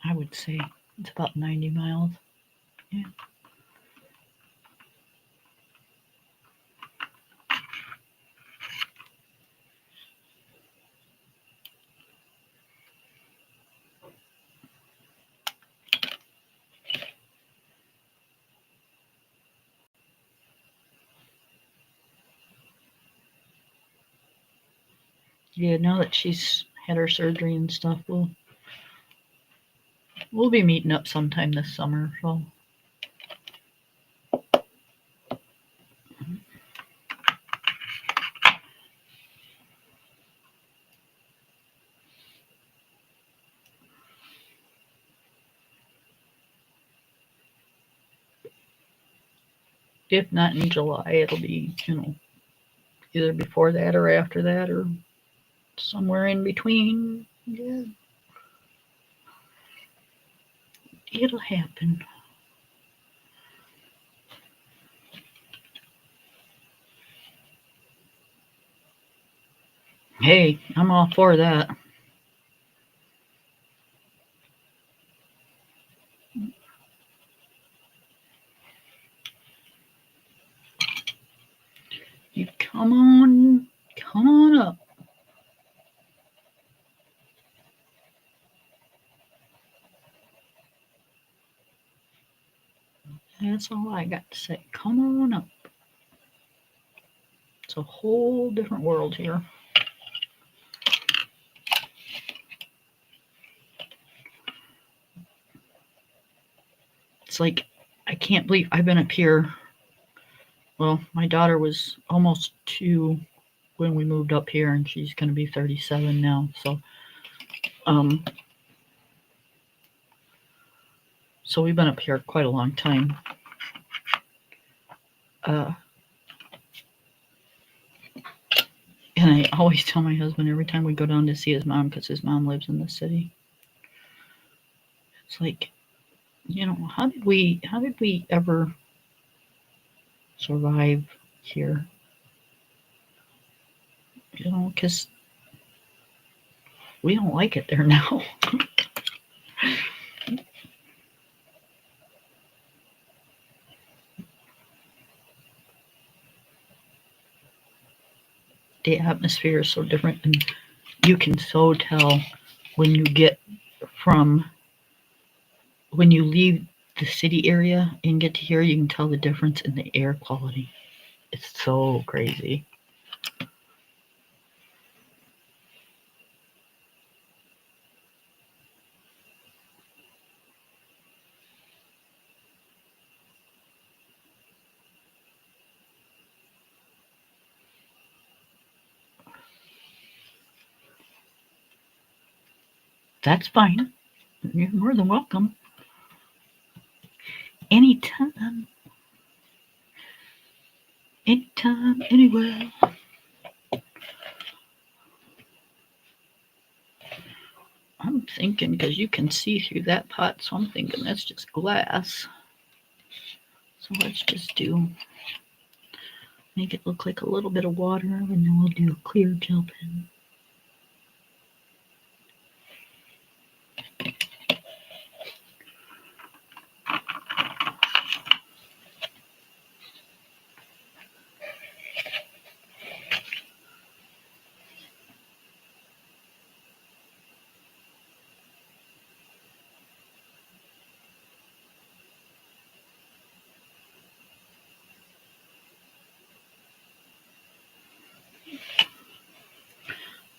I would say it's about 90 miles. Yeah. Yeah, now that she's had her surgery and stuff, we'll be meeting up sometime this summer. So if not in July, it'll be either before that or after that or somewhere in between. Yeah, it'll happen. Hey, I'm all for that. You come on up. That's all I got to say. Come on up. It's a whole different world here. It's like, I can't believe I've been up here. Well, my daughter was almost 2 when we moved up here, and she's going to be 37 now. So we've been up here quite a long time. And I always tell my husband every time we go down to see his mom, because his mom lives in the city, it's like, how did we ever survive here? Because we don't like it there now. The atmosphere is so different, and you can so tell when you leave the city area and get to here. You can tell the difference in the air quality. It's so crazy. That's fine. You're more than welcome. Anytime, anywhere. I'm thinking, because you can see through that pot, so I'm thinking that's just glass. So let's just make it look like a little bit of water, and then we'll do a clear gel pen.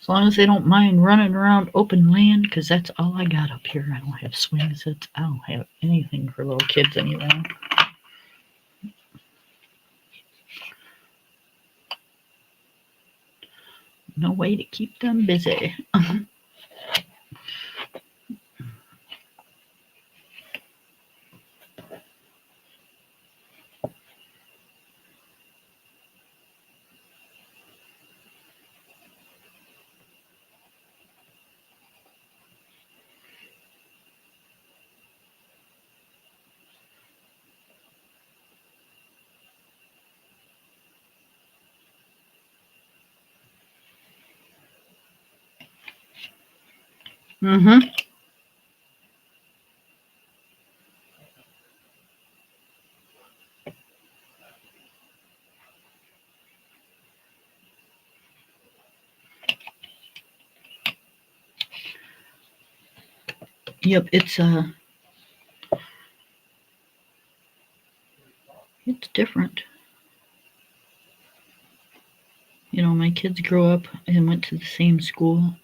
As long as they don't mind running around open land, because that's all I got up here. I don't have swing sets. I don't have anything for little kids anymore. No way to keep them busy. Mm-hmm. Yep, it's different. You know, my kids grew up and went to the same school.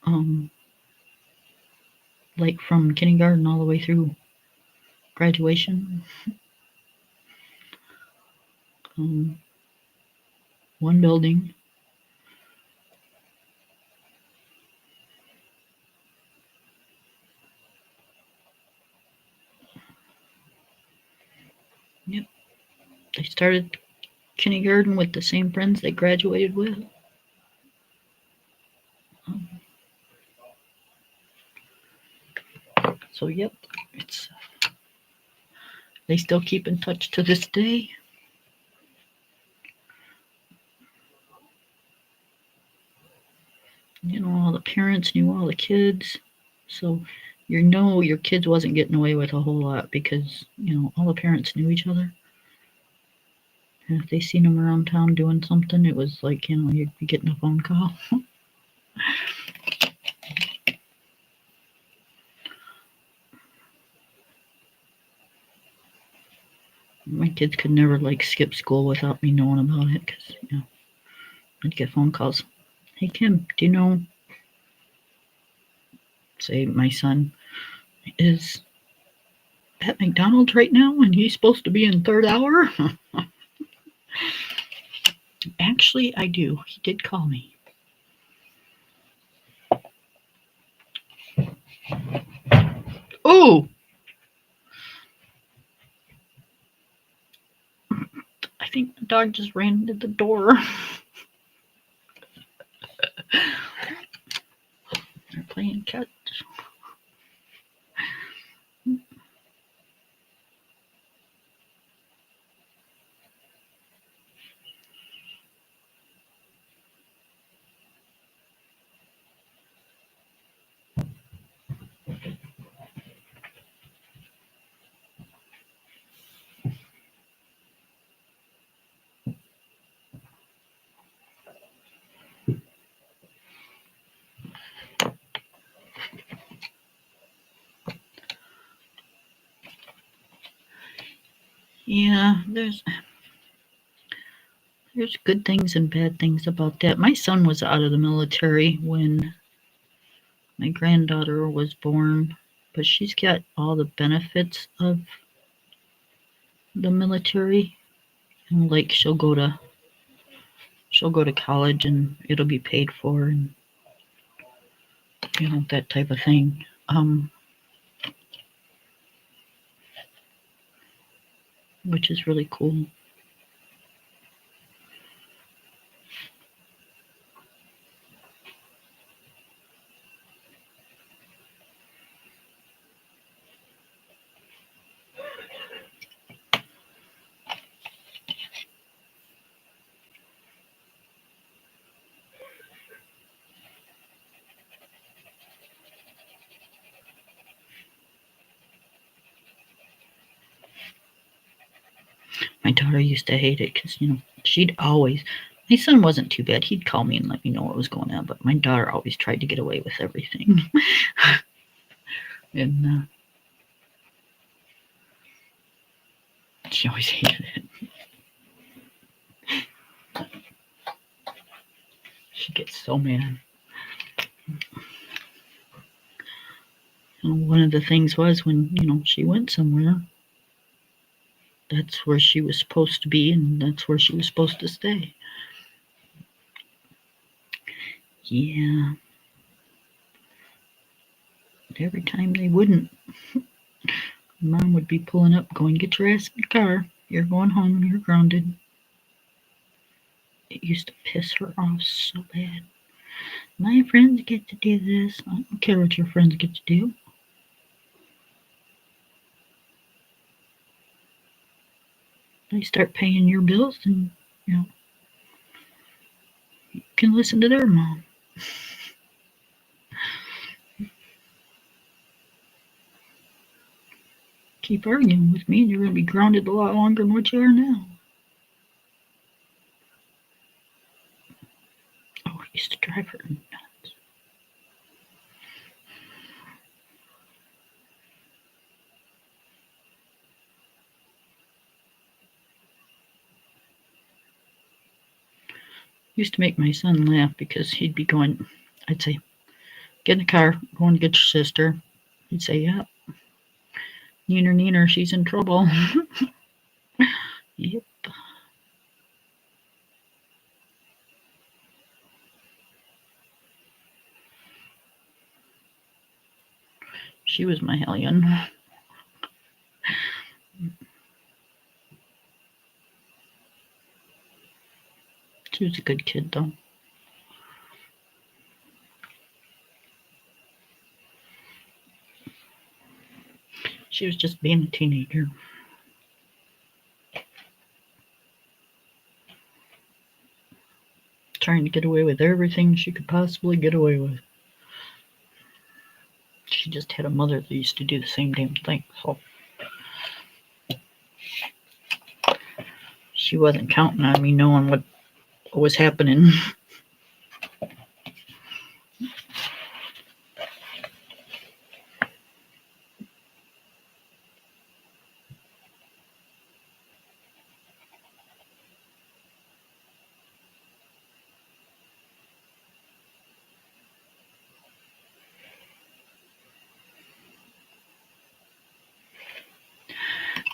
Um, like from kindergarten all the way through graduation. Um, one building. Yep. They started kindergarten with the same friends they graduated with. So yep, it's they still keep in touch to this day. You know, all the parents knew all the kids, so you know your kids wasn't getting away with a whole lot because you know all the parents knew each other. And if they seen them around town doing something, it was like you know you'd be getting a phone call. My kids could never like skip school without me knowing about it because you know I'd get phone calls. Hey Kim, do you know? Say my son is at McDonald's right now and he's supposed to be in third hour. Actually, I do. He did call me. Oh, I think the dog just ran to the door. They're playing catch. Yeah, there's good things and bad things about that. My son was out of the military when my granddaughter was born, but she's got all the benefits of the military. And like she'll go to college and it'll be paid for and you know that type of thing. Which is really cool. My daughter used to hate it because, you know, she'd always. My son wasn't too bad. He'd call me and let me know what was going on, but my daughter always tried to get away with everything. And she always hated it. She gets so mad. And one of the things was when, you know, she went somewhere, that's where she was supposed to be and that's where she was supposed to stay. Yeah. Every time they wouldn't, Mom would be pulling up, going, "Get your ass in the car. You're going home. You're grounded." It used to piss her off so bad. My friends get to do this. I don't care what your friends get to do. They start paying your bills, and you can listen to their mom. Keep arguing with me, and you're going to be grounded a lot longer than what you are now. Oh, it used to drive her nuts. Used to make my son laugh because he'd be going, I'd say, "Get in the car, going to get your sister." He'd say, "Yep. Neener, neener, she's in trouble." Yep. She was my hellion. She was a good kid, though. She was just being a teenager. Trying to get away with everything she could possibly get away with. She just had a mother that used to do the same damn thing, so she wasn't counting on me knowing what was happening.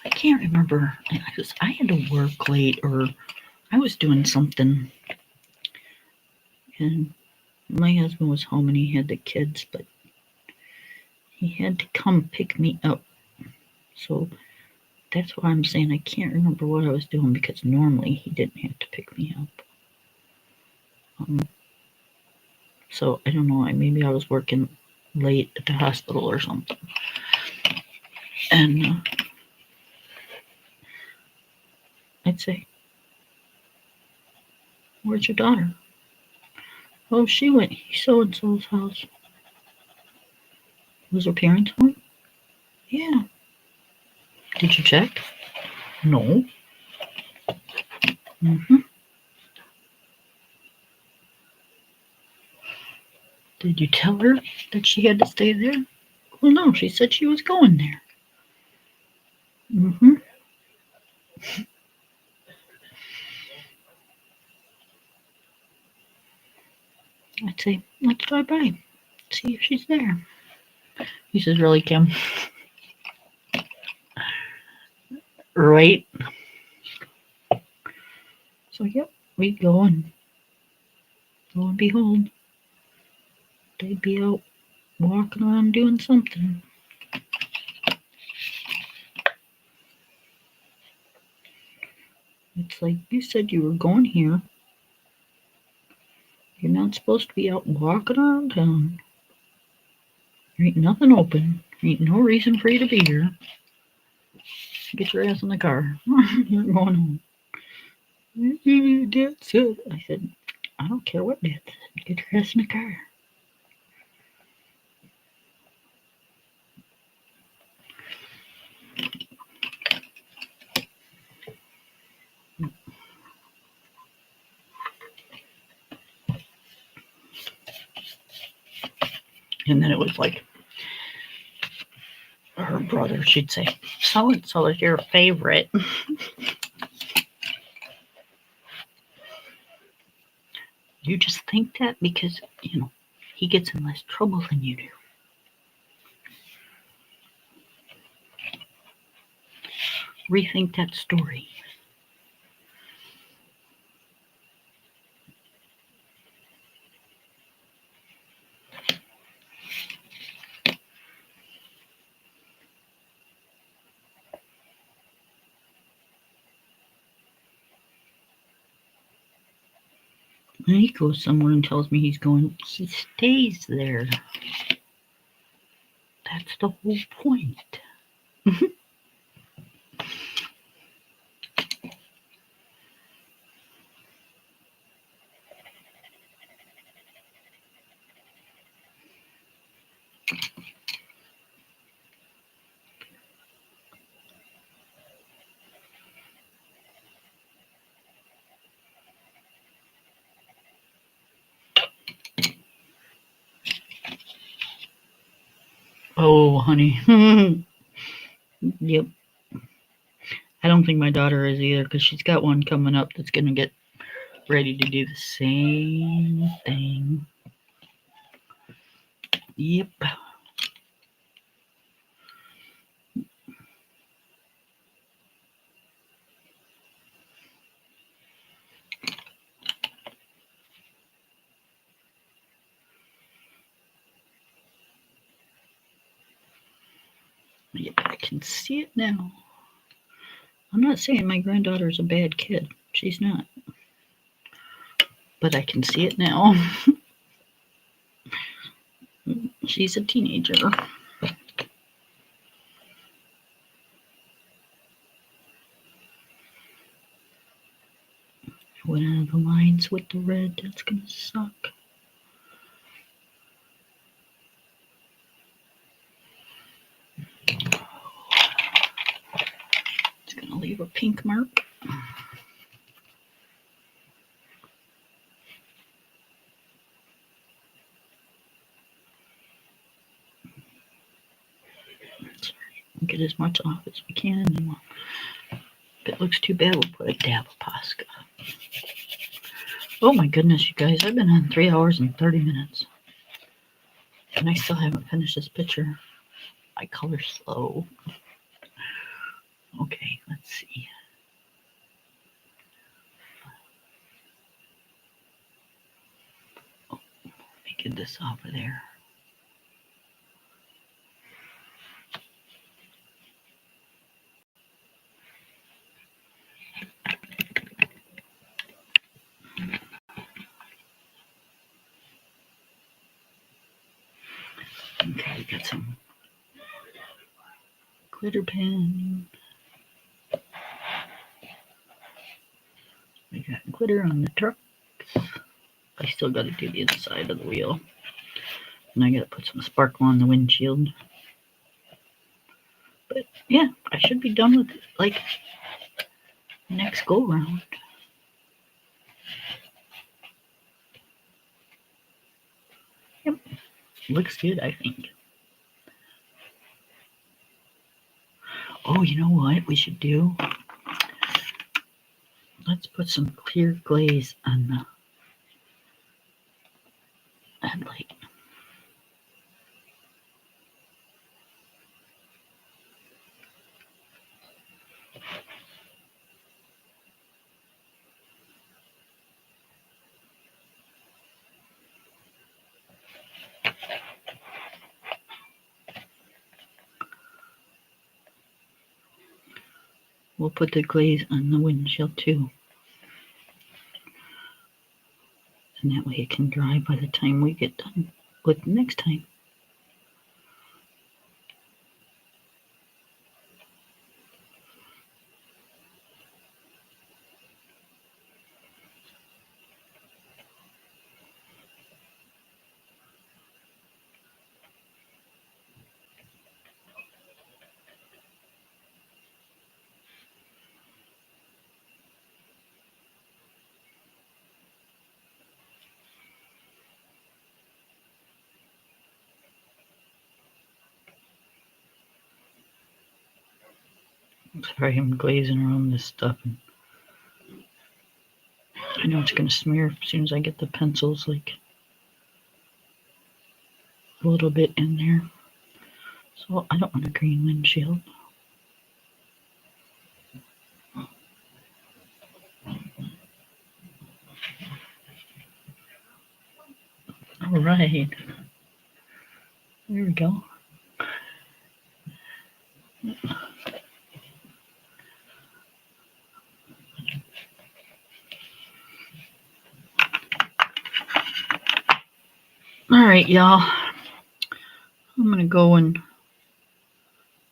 I can't remember. I had to work late, or I was doing something, and my husband was home and he had the kids, but he had to come pick me up. So that's why I'm saying I can't remember what I was doing, because normally he didn't have to pick me up. So I don't know. Maybe I was working late at the hospital or something. And I'd say, "Where's your daughter?" "Oh, she went so and so's house." "Was her parents home?" "Yeah." "Did you check?" "No." Mm-hmm. "Did you tell her that she had to stay there?" "Well, no, she said she was going there." Mm-hmm. I'd say, "Let's drive by, see if she's there." He says, "Really, Kim?" Right? So, yep, we'd go, and lo and behold, they'd be out walking around doing something. It's like, you said you were going here. You're not supposed to be out walking around town. There ain't nothing open. There ain't no reason for you to be here. Get your ass in the car. You're going home. Dad said. I said, "I don't care what Dad said. Get your ass in the car." And then it was like, her brother, she'd say, "So and so is your favorite." You just think that because, he gets in less trouble than you do. Rethink that story. When he goes somewhere and tells me he's going, he stays there. That's the whole point. Oh, honey. Yep. I don't think my daughter is either because she's got one coming up that's going to get ready to do the same thing. Yep. Yep, I can see it now. I'm not saying my granddaughter's a bad kid. She's not. But I can see it now. She's a teenager. Went out of the lines with the red. That's going to suck. It's going to leave a pink mark. Get as much off as we can, and then if it looks too bad, we'll put a dab of Posca. Oh my goodness, you guys, I've been on 3 hours and 30 minutes, and I still haven't finished this picture. I color slow. Okay, let's see. Oh, let me get this off of there. Okay, got some glitter pen. We got glitter on the trucks. I still got to do the inside of the wheel. And I got to put some sparkle on the windshield. But yeah, I should be done with it like next go round. Yep, looks good, I think. Oh, you know what we should do? Let's put some clear glaze on the headlight. We'll put the glaze on the windshield too. And that way it can dry by the time we get done with next time. Sorry, I'm glazing around this stuff. And I know it's going to smear as soon as I get the pencils like a little bit in there. So I don't want a green windshield. All right. There we go. All right, y'all. I'm going to go and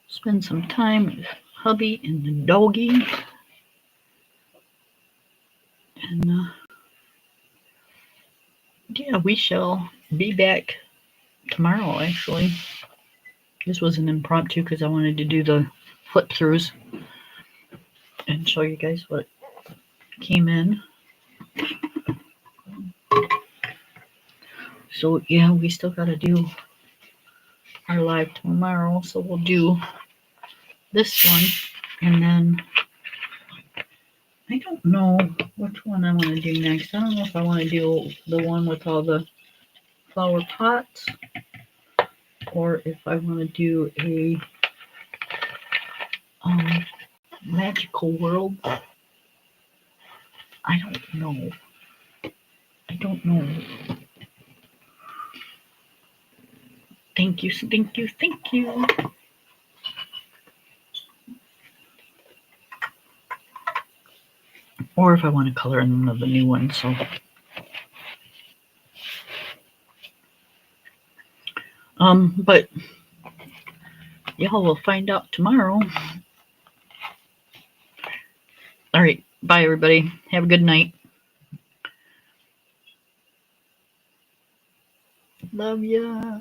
spend some time with hubby and the doggy. And yeah, we shall be back tomorrow, actually. This was an impromptu because I wanted to do the flip throughs and show you guys what came in. So yeah, we still got to do our live tomorrow. So we'll do this one, and then I don't know which one I want to do next. I don't know if I want to do the one with all the flower pots, or if I want to do a magical world. I don't know. I don't know. Thank you, thank you, thank you. Or if I want to color in one of the new ones. So, but y'all will find out tomorrow. All right, bye everybody. Have a good night. Love ya.